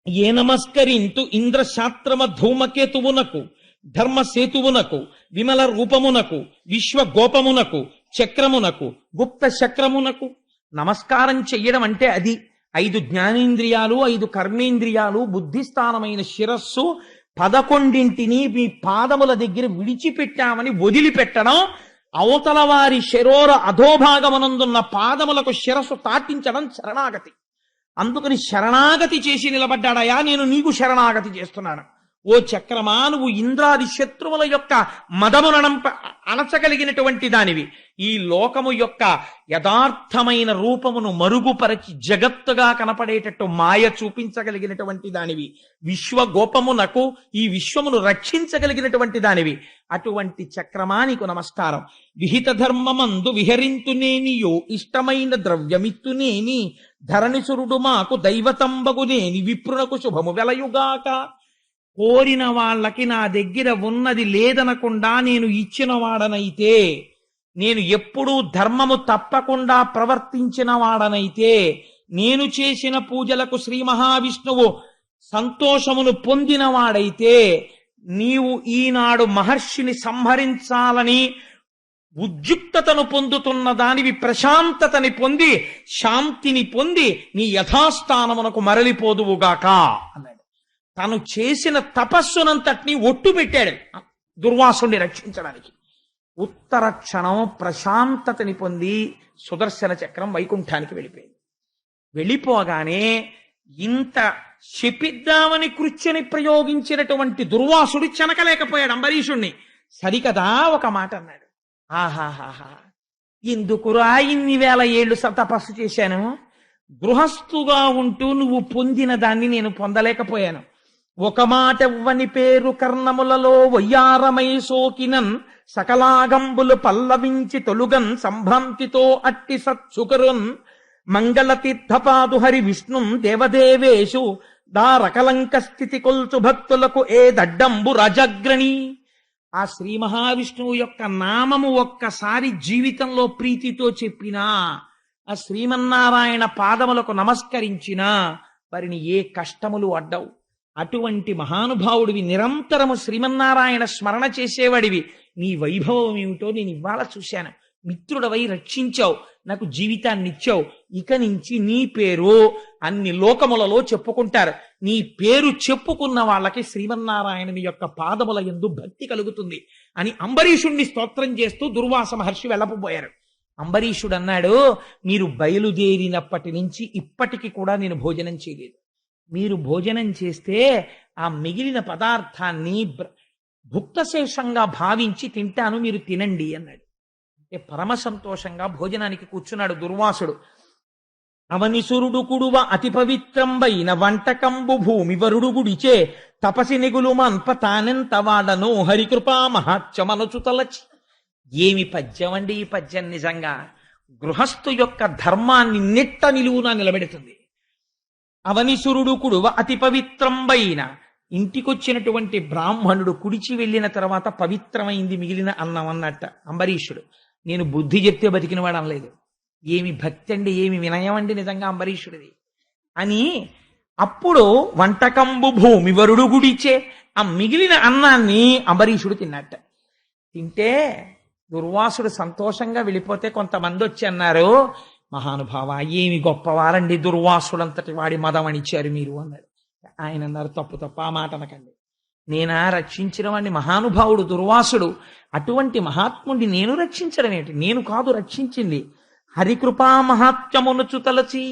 ఏ నమస్కరింతు ఇంద్రశాస్త్రమ ధూమకేతువునకు, ధర్మసేతువునకు, విమల రూపమునకు, విశ్వగోపమునకు, చక్రమునకు, గుప్త చక్రమునకు నమస్కారం చెయ్యడం అంటే అది. 5 జ్ఞానేంద్రియాలు, 5 కర్మేంద్రియాలు, బుద్ధిస్థానమైన శిరస్సు 11ంటిని మీ పాదముల దగ్గర విడిచిపెట్టామని వదిలిపెట్టడం, అవతల వారి శరోర అధోభాగమునందున్న పాదములకు శిరస్సు తాటించడం శరణాగతి. అందుకని శరణాగతి చేసి నిలబడ్డాడయా, నేను నీకు శరణాగతి చేస్తున్నాను. ఓ చక్రమా, నువ్వు ఇంద్రాది శత్రువుల యొక్క మదములను అణచగలిగినటువంటి దానివి. ఈ లోకము యొక్క యథార్థమైన రూపమును మరుగుపరచి జగత్తుగా కనపడేటట్టు మాయ చూపించగలిగినటువంటి దానివి. విశ్వగోపమునకు ఈ విశ్వమును రక్షించగలిగినటువంటి దానివి. అటువంటి చక్రమా నీకు నమస్కారం. విహిత ధర్మమందు విహరింతునేనియో ఇష్టమైన ద్రవ్యమిత్తునేని, ధరణిసురుడు మాకు దైవతంబగునేని, విప్రునకు శుభము వెలయుగాక. కోరిన వాళ్ళకి నా దగ్గర ఉన్నది లేదనకుండా నేను ఇచ్చిన వాడనైతే, నేను ఎప్పుడూ ధర్మము తప్పకుండా ప్రవర్తించిన వాడనైతే, నేను చేసిన పూజలకు శ్రీ మహావిష్ణువు సంతోషమును పొందిన వాడైతే, నీవు ఈనాడు మహర్షిని సంహరించాలని ఉద్యుక్తతను పొందుతున్న దానివి ప్రశాంతతని పొంది శాంతిని పొంది నీ యథాస్థానమునకు మరలిపోదువుగాక అన్నాడు. తను చేసిన తపస్సునంతటినీ ఒట్టు పెట్టాడు దుర్వాసుని రక్షించడానికి. ఉత్తర క్షణం ప్రశాంతతని పొంది సుదర్శన చక్రం వైకుంఠానికి వెళ్ళిపోయింది. వెళ్ళిపోగానే ఇంత శపిద్దామని కృత్యని ప్రయోగించినటువంటి దుర్వాసుడు చెనకలేకపోయాడు అంబరీషుణ్ణి. సరికదా ఒక మాట అన్నాడు, ఆహాహాహా, ఎందుకురా ఇన్ని వేల ఏళ్ళు తపస్సు చేశాను, గృహస్థుగా ఉంటూ నువ్వు పొందిన దాన్ని నేను పొందలేకపోయాను. ఒక మాట ఇవ్వని పేరు కర్ణములలో వయ్యారమై సోకినన్ సకలాగంబులు పల్లవించి తొలుగన్ సంభ్రాంతితో అట్టి సత్సుకరున్ మంగళ తీర్థపాదు హరి విష్ణుం దేవదేవేషు దారకలంక స్థితి కొల్చు భక్తులకు ఏ దడ్డంబు రాజగ్రణి. ఆ శ్రీ మహావిష్ణువు యొక్క నామము ఒక్కసారి జీవితంలో ప్రీతితో చెప్పినా, ఆ శ్రీమన్నారాయణ పాదములకు నమస్కరించినా వారిని ఏ కష్టములు అడ్డవు. అటువంటి మహానుభావుడివి, నిరంతరము శ్రీమన్నారాయణ స్మరణ చేసేవాడివి. నీ వైభవం ఏమిటో నేను ఇవాళ చూశాను. మిత్రుడవై రక్షించావు, నాకు జీవితాన్ని ఇచ్చావు. ఇక నుంచి నీ పేరు అన్ని లోకములలో చెప్పుకుంటారు. నీ పేరు చెప్పుకున్న వాళ్ళకి శ్రీమన్నారాయణుని యొక్క పాదముల యందు భక్తి కలుగుతుంది అని అంబరీషుణ్ణి స్తోత్రం చేస్తూ దుర్వాస మహర్షి వెళ్ళకపోయారు. అంబరీషుడు అన్నాడు, మీరు బయలుదేరినప్పటి నుంచి ఇప్పటికి కూడా నేను భోజనం చేయలేదు. మీరు భోజనం చేస్తే ఆ మిగిలిన పదార్థాన్ని భుక్తశేషంగా భావించి తింటాను, మీరు తినండి అన్నాడు. అంటే పరమ సంతోషంగా భోజనానికి కూర్చున్నాడు దుర్వాసుడు. అవనిసురుడు కుడువ అతి పవిత్రంబైన వంటకంబు భూమి వరుడు గుడిచే తపసి నిగులు మన్ప తానెంత వాడను హరికృపా మహాత్యమనుచు తలచి. ఏమి పద్యం అండి ఈ పద్యం! నిజంగా గృహస్థు యొక్క ధర్మాన్ని నిట్ట నిలువున నిలబెడుతుంది. అవనిసురుడు కుడువ అతి పవిత్రంబైన, ఇంటికొచ్చినటువంటి బ్రాహ్మణుడు కుడిచి వెళ్ళిన తర్వాత పవిత్రమైంది మిగిలిన అన్నం అన్నట్ట అంబరీషుడు. నేను బుద్ధి చెప్తే బతికినవాడు అనలేదు. ఏమి భక్తి అండి, ఏమి వినయం అండి నిజంగా అంబరీషుడిది అని. అప్పుడు వంటకంబు భూమి వరుడు గుడిచే, ఆ మిగిలిన అన్నాన్ని అంబరీషుడు తిన్నట్ట. తింటే దుర్వాసుడు సంతోషంగా వెళ్ళిపోతే కొంతమంది వచ్చి అన్నారు, మహానుభావ ఏమి గొప్పవారండి, దుర్వాసుడంతటి వాడి మదమణిచ్చారు మీరు అన్నాడు. ఆయన అన్నారు, తప్పు తప్పు, ఆ మాట అనకండి. నేనా రక్షించిన వాడిని, మహానుభావుడు దుర్వాసుడు. అటువంటి మహాత్ముడిని నేను రక్షించడం ఏంటి? నేను కాదు రక్షించింది, హరికృపా మహాత్మ్యమునుచు తలచి.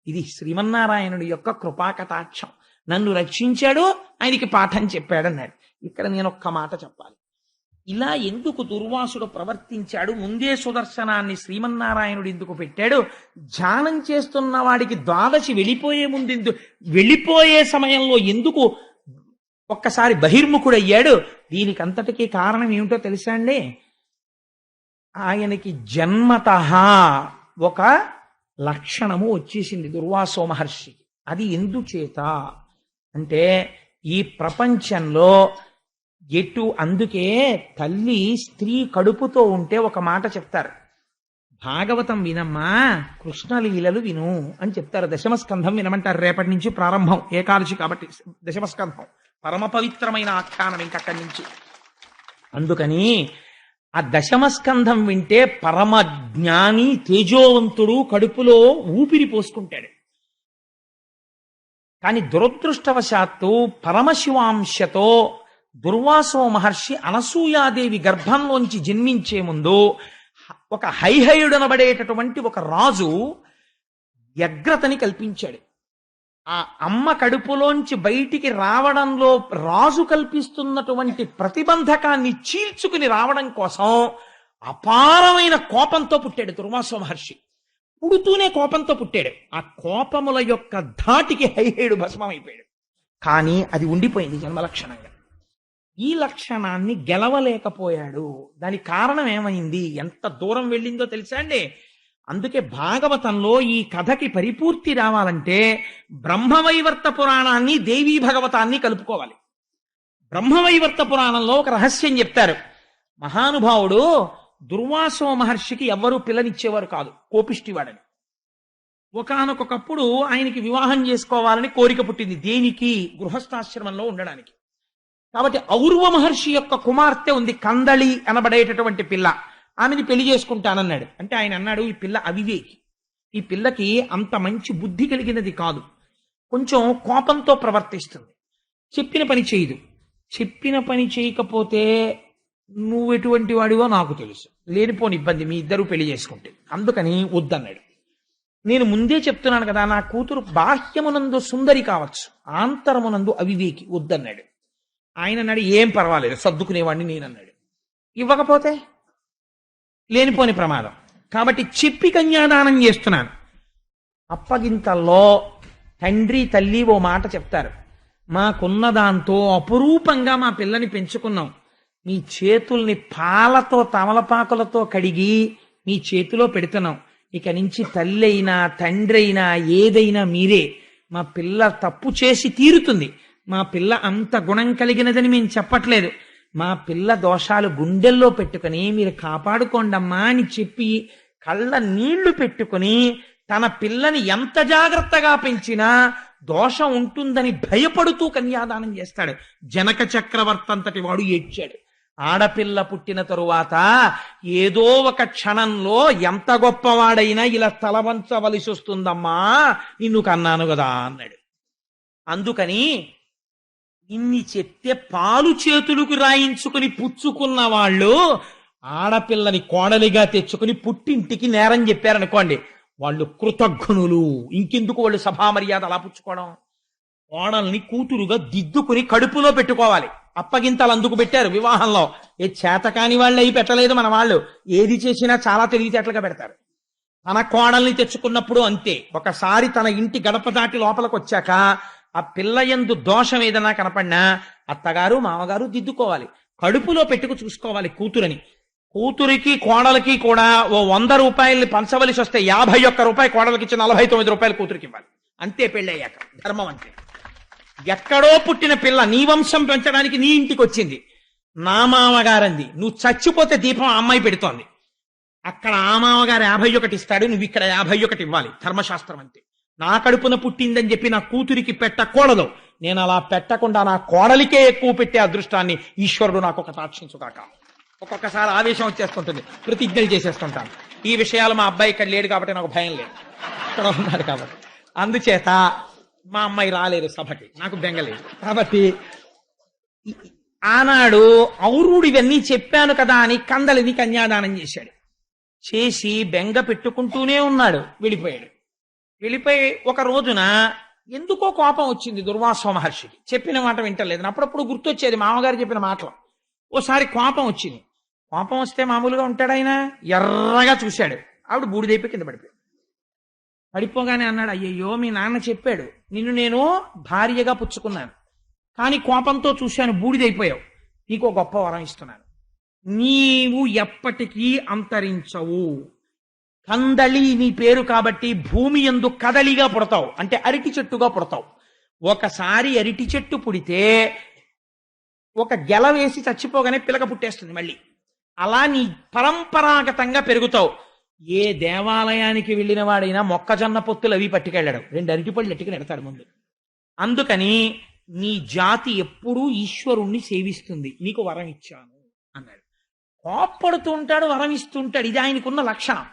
ఇది శ్రీమన్నారాయణుడి యొక్క కృపాకటాక్షం. నన్ను రక్షించాడు, ఆయనకి పాఠం చెప్పాడన్నాడు. ఇక్కడ నేను ఒక్క మాట చెప్పాలి. ఇలా ఎందుకు దుర్వాసుడు ప్రవర్తించాడు? ముందే సుదర్శనాన్ని శ్రీమన్నారాయణుడు ఎందుకు పెట్టాడు? ధ్యానం చేస్తున్న వాడికి ద్వాదశి వెళ్ళిపోయే సమయంలో ఎందుకు ఒక్కసారి బహిర్ముఖుడయ్యాడు? దీనికి అంతటికీ కారణం ఏమిటో తెలుసా అండి? ఆయనకి జన్మతః ఒక లక్షణము వచ్చేసింది దుర్వాసో మహర్షికి. అది ఎందుచేత అంటే ఈ ప్రపంచంలో అందుకే తల్లి స్త్రీ కడుపుతో ఉంటే ఒక మాట చెప్తారు, భాగవతం వినమ్మా, కృష్ణలీలలు విను అని చెప్తారు. దశమస్కంధం వినమంటారు. రేపటి నుంచి ప్రారంభం, ఏకాదశి కాబట్టి దశమస్కంధం పరమ పవిత్రమైన ఆఖ్యానం ఇంకక్కడి నుంచి. అందుకని ఆ దశమస్కంధం వింటే పరమ జ్ఞాని తేజోవంతుడు కడుపులో ఊపిరి పోసుకుంటాడు. కానీ దురదృష్టవశాత్తు పరమశివాంశతో దుర్వాసో మహర్షి అనసూయాదేవి గర్భంలోంచి జన్మించే ముందు ఒక హైహయుడనబడేటటువంటి ఒక రాజు వ్యగ్రతని కల్పించాడు. ఆ అమ్మ కడుపులోంచి బయటికి రావడంలో రాజు కల్పిస్తున్నటువంటి ప్రతిబంధకాన్ని చీల్చుకుని రావడం కోసం అపారమైన కోపంతో పుట్టాడు దుర్వాసో మహర్షి. పుడుతూనే కోపంతో పుట్టాడు. ఆ కోపముల యొక్క ధాటికి హైహయుడు భస్మమైపోయాడు. కానీ అది ఉండిపోయింది జన్మలక్షణంగా. ఈ లక్షణాన్ని గెలవలేకపోయాడు. దానికి కారణం ఏమైంది, ఎంత దూరం వెళ్ళిందో తెలుసా అండి? అందుకే భాగవతంలో ఈ కథకి పరిపూర్తి రావాలంటే బ్రహ్మవైవర్త పురాణాన్ని దేవీ భాగవతాన్ని కలుపుకోవాలి. బ్రహ్మవైవర్త పురాణంలో ఒక రహస్యం చెప్తారు. మహానుభావుడు దుర్వాసో మహర్షికి ఎవ్వరూ పిల్లనిచ్చేవారు కాదు, కోపిష్టివాడని. ఒకానొకప్పుడు ఆయనకి వివాహం చేసుకోవాలని కోరిక పుట్టింది. దేనికి? గృహస్థాశ్రమంలో ఉండడానికి. కాబట్టి ఔర్వ మహర్షి యొక్క కుమార్తె ఉంది, కందళి అనబడేటటువంటి పిల్ల. ఆమెని పెళ్లి చేసుకుంటానన్నాడు. అంటే ఆయన అన్నాడు, ఈ పిల్ల అవివేకి, ఈ పిల్లకి అంత మంచి బుద్ధి కలిగినది కాదు, కొంచెం కోపంతో ప్రవర్తిస్తుంది, చెప్పిన పని చేయదు. చెప్పిన పని చేయకపోతే నువ్వు ఎటువంటి వాడివో నాకు తెలుసు, లేనిపోని ఇబ్బంది మీ ఇద్దరు పెళ్లి చేసుకుంటే, అందుకని వద్దన్నాడు. నేను ముందే చెప్తున్నాను కదా, నా కూతురు బాహ్యమునందు సుందరి కావచ్చు, ఆంతరమునందు అవివేకి, వద్దన్నాడు. ఆయన అన్నాడు, ఏం పర్వాలేదు సర్దుకునేవాడిని నేనన్నాడు. ఇవ్వకపోతే లేనిపోని ప్రమాదం, కాబట్టి చెప్పి కన్యాదానం చేస్తున్నాను. అప్పగింతల్లో తండ్రి తల్లి ఓ మాట చెప్తారు, మాకున్న దాంతో అపురూపంగా మా పిల్లని పెంచుకున్నాం, మీ చేతుల్ని పాలతో తమలపాకులతో కడిగి మీ చేతిలో పెడుతున్నాం, ఇక నుంచి తల్లి అయినా తండ్రి అయినా ఏదైనా మీరే, మా పిల్ల తప్పు చేసి తీరుతుంది, మా పిల్ల అంత గుణం కలిగినదని మేము చెప్పట్లేదు, మా పిల్ల దోషాలు గుండెల్లో పెట్టుకుని మీరు కాపాడుకోండమ్మా అని చెప్పి కళ్ళ నీళ్లు పెట్టుకుని తన పిల్లని ఎంత జాగ్రత్తగా పెంచినా దోషం ఉంటుందని భయపడుతూ కన్యాదానం చేస్తాడు. జనక చక్రవర్తి అంతటి వాడు ఏడ్చాడు. ఆడపిల్ల పుట్టిన తరువాత ఏదో ఒక క్షణంలో ఎంత గొప్పవాడైనా ఇలా తలవంచవలసి వస్తుందమ్మా, నిన్ను కన్నాను కదా అన్నాడు. అందుకని ఇన్ని చెప్తే పాలు చేతులకు రాయించుకుని పుచ్చుకున్న వాళ్ళు ఆడపిల్లని కోడలిగా తెచ్చుకుని పుట్టింటికి నేరం చెప్పారనుకోండి, వాళ్ళు కృతజ్ఞులు. ఇంకెందుకు వాళ్ళు సభా మర్యాద అలా పుచ్చుకోవడం? కోడల్ని కూతురుగా దిద్దుకుని కడుపులో పెట్టుకోవాలి. అప్పగింతలు అందుకు పెట్టారు వివాహంలో. ఏ చేతకాని వాళ్ళు అయి పెట్టలేదు మన వాళ్ళు, ఏది చేసినా చాలా తెలివితేటలుగా పెడతారు. తన కోడల్ని తెచ్చుకున్నప్పుడు అంతే. ఒకసారి తన ఇంటి గడప దాటి లోపలికి వచ్చాక ఆ పిల్ల యందు దోషం ఏదైనా కనపడినా అత్తగారు మామగారు దిద్దుకోవాలి, కడుపులో పెట్టుకు చూసుకోవాలి కూతురని. కూతురికి కోడలికి కూడా ఓ 100 రూపాయల్ని పంచవలసి వస్తే 51 రూపాయలు కోడలికి ఇచ్చి 49 రూపాయలు కూతురికి ఇవ్వాలి. అంతే పెళ్ళయ్యాక ధర్మం అంతే. ఎక్కడో పుట్టిన పిల్ల నీ వంశం పెంచడానికి నీ ఇంటికి వచ్చింది, నా మామగారంది, నువ్వు చచ్చిపోతే దీపం ఆ అమ్మాయి పెడుతోంది, అక్కడ ఆ మామగారు 51 ఇస్తాడు, నువ్వు ఇక్కడ 51 ఇవ్వాలి. ధర్మశాస్త్రం అంతే. నా కడుపున పుట్టిందని చెప్పి నా కూతురికి పెట్టకూడదు, నేను అలా పెట్టకుండా నా కోడలికే ఎక్కువ పెట్టే అదృష్టాన్ని ఈశ్వరుడు నాకు ఒక సాక్షించుగాక. ఒక్కొక్కసారి ఆవేశం వచ్చేస్తుంటుంది, ప్రతిజ్ఞలు చేసేస్తుంటాను. ఈ విషయాలు మా అబ్బాయి ఇక్కడ లేడు కాబట్టి నాకు భయం లేదు, ఇక్కడ ఉన్నాడు కాబట్టి. అందుచేత మా అమ్మాయి రాలేదు సభకి, నాకు బెంగలేదు. కాబట్టి ఆనాడు ఔరుడు ఇవన్నీ చెప్పాను కదా అని కందలిని కన్యాదానం చేశాడు. చేసి బెంగ పెట్టుకుంటూనే ఉన్నాడు. వెళ్ళిపోయాడు. వెళ్ళిపోయి ఒక రోజున ఎందుకో కోపం వచ్చింది దుర్వాస మహర్షికి. చెప్పిన మాట వింటలేదు. అప్పుడప్పుడు గుర్తొచ్చేది మామగారు చెప్పిన మాటలు. ఓసారి కోపం వచ్చింది. కోపం వస్తే మామూలుగా ఉంటాడు ఆయన. ఎర్రగా చూశాడు. ఆవిడ బూడిదైపోయి కింద పడిపోయాడు. పడిపోగానే అన్నాడు, అయ్యయ్యో మీ నాన్న చెప్పాడు, నిన్ను నేను భార్యగా పుచ్చుకున్నాను, కానీ కోపంతో చూశాను, బూడిదైపోయావు, నీకు గొప్ప వరం ఇస్తున్నాను, నీవు ఎప్పటికీ అంతరించవు. కందళి నీ పేరు కాబట్టి భూమి యందు కదలిగా పుడతావు, అంటే అరటి చెట్టుగా పుడతావు. ఒకసారి అరటి చెట్టు పుడితే ఒక గెల వేసి చచ్చిపోగానే పిలక పుట్టేస్తుంది మళ్ళీ. అలా నీ పరంపరాగతంగా పెరుగుతావు. ఏ దేవాలయానికి వెళ్ళిన వాడైనా మొక్కజొన్న పొత్తులు అవి పట్టుకెళ్ళాడు, 2 అరటిపళ్ళు ఎట్టుకుని ఎడతాడు ముందు. అందుకని నీ జాతి ఎప్పుడూ ఈశ్వరుణ్ణి సేవిస్తుంది, నీకు వరం ఇచ్చాను అన్నాడు. కోప్పడుతూ ఉంటాడు, వరం ఇస్తుంటాడు, ఇది ఆయనకున్న లక్షణం.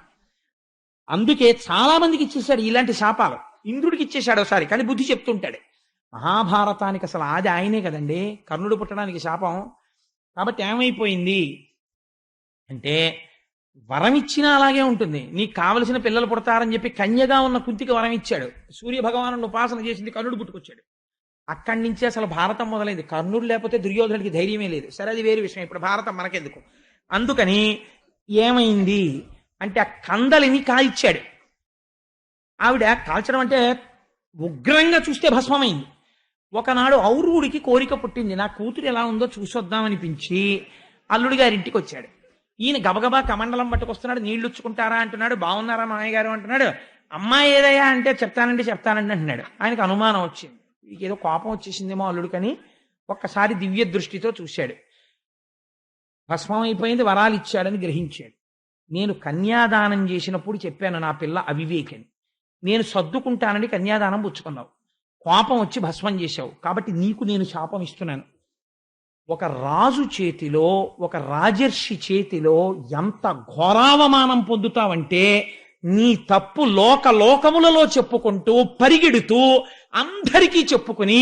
అందుకే చాలా మందికి ఇచ్చేశాడు ఇలాంటి శాపాలు. ఇంద్రుడికి ఇచ్చేశాడు ఒకసారి, కానీ బుద్ధి చెప్తుంటాడు. మహాభారతానికి అసలు ఆది ఆయనే కదండి, కర్ణుడు పుట్టడానికి శాపం. కాబట్టి ఏమైపోయింది అంటే, వరం ఇచ్చినా అలాగే ఉంటుంది. నీకు కావలసిన పిల్లలు పుడతారని చెప్పి కన్యగా ఉన్న కుంతికి వరం ఇచ్చాడు. సూర్య భగవాను ఉపాసన చేసింది, కర్ణుడు పుట్టుకొచ్చాడు. అక్కడి నుంచి అసలు భారతం మొదలైంది. కర్ణుడు లేకపోతే దుర్యోధనుడికి ధైర్యమే లేదు. సరే, అది వేరే విషయం, ఇప్పుడు భారతం మనకెందుకు. అందుకని ఏమైంది అంటే, ఆ కందలిని కాల్చాడు. ఆవిడ కాల్చడం అంటే ఉగ్రంగా చూస్తే భస్మమైంది. ఒకనాడు ఔరుడికి కోరిక పుట్టింది, నా కూతురు ఎలా ఉందో చూసొద్దామనిపించి అల్లుడి గారింటికి వచ్చాడు. ఈయన గబగబా కమండలం పట్టుకొస్తున్నాడు, నీళ్లుచ్చుకుంటారా అంటున్నాడు, బాగున్నారా మామయ్య గారు అంటున్నాడు. అమ్మాయి ఏదయ్యా అంటే చెప్తానండి అంటున్నాడు. ఆయనకు అనుమానం వచ్చింది, ఏదో కోపం వచ్చేసిందేమో అల్లుడికని ఒక్కసారి దివ్య దృష్టితో చూశాడు. భస్మం అయిపోయింది, వరాలు ఇచ్చాడని గ్రహించాడు. నేను కన్యాదానం చేసినప్పుడు చెప్పాను నా పిల్ల అవివేకని, నేను సర్దుకుంటానని కన్యాదానం పుచ్చుకున్నావు, కోపం వచ్చి భస్మం చేశావు, కాబట్టి నీకు నేను శాపం ఇస్తున్నాను. ఒక రాజు చేతిలో, ఒక రాజర్షి చేతిలో ఎంత ఘోరావమానం పొందుతావంటే, నీ తప్పు లోకములలో చెప్పుకుంటూ పరిగెడుతూ అందరికీ చెప్పుకుని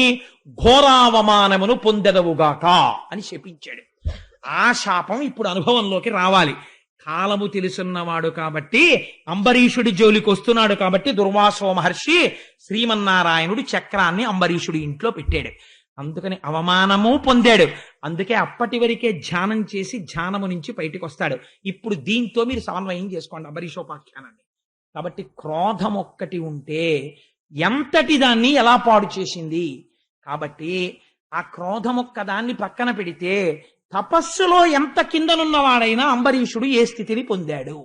ఘోరావమానమును పొందెదవుగాక అని శపించాడు. ఆ శాపం ఇప్పుడు అనుభవంలోకి రావాలి. కాలము తెలుసున్నవాడు కాబట్టి, అంబరీషుడి జోలికి వస్తున్నాడు కాబట్టి దుర్వాసో మహర్షి శ్రీమన్నారాయణుడి చక్రాన్ని అంబరీషుడి ఇంట్లో పెట్టాడు. అందుకని అవమానము పొందాడు. అందుకే అప్పటి వరకే ధ్యానం చేసి ధ్యానము నుంచి బయటికి వస్తాడు. ఇప్పుడు దీంతో మీరు సమన్వయం చేసుకోండి అంబరీషోపాఖ్యానాన్ని. కాబట్టి క్రోధం ఒక్కటి ఉంటే ఎంతటి దాన్ని ఎలా పాడు చేసింది. కాబట్టి ఆ క్రోధం ఒక్క దాన్ని పక్కన పెడితే తపస్సులో ఎంత కిందనున్నవాడైనా అంబరీషుడు ఏ స్థితిని పొందాడు.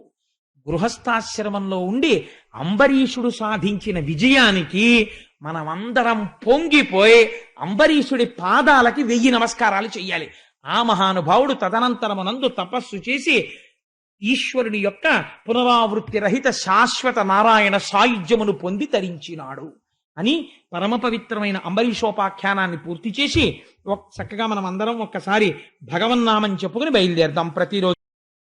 గృహస్థాశ్రమంలో ఉండి అంబరీషుడు సాధించిన విజయానికి మనమందరం పొంగిపోయి అంబరీషుడి పాదాలకి 1000 నమస్కారాలు చెయ్యాలి. ఆ మహానుభావుడు తదనంతరమునందు తపస్సు చేసి ఈశ్వరుని యొక్క పునరావృత్తి రహిత శాశ్వత నారాయణ సాయుధ్యమును పొంది తరించినాడు అని పరమ పవిత్రమైన అంబరీషోపాఖ్యానాన్ని పూర్తి చేసి చక్కగా మనం అందరం ఒక్కసారి భగవన్నామని చెప్పుకుని బయలుదేరదాం ప్రతిరోజు.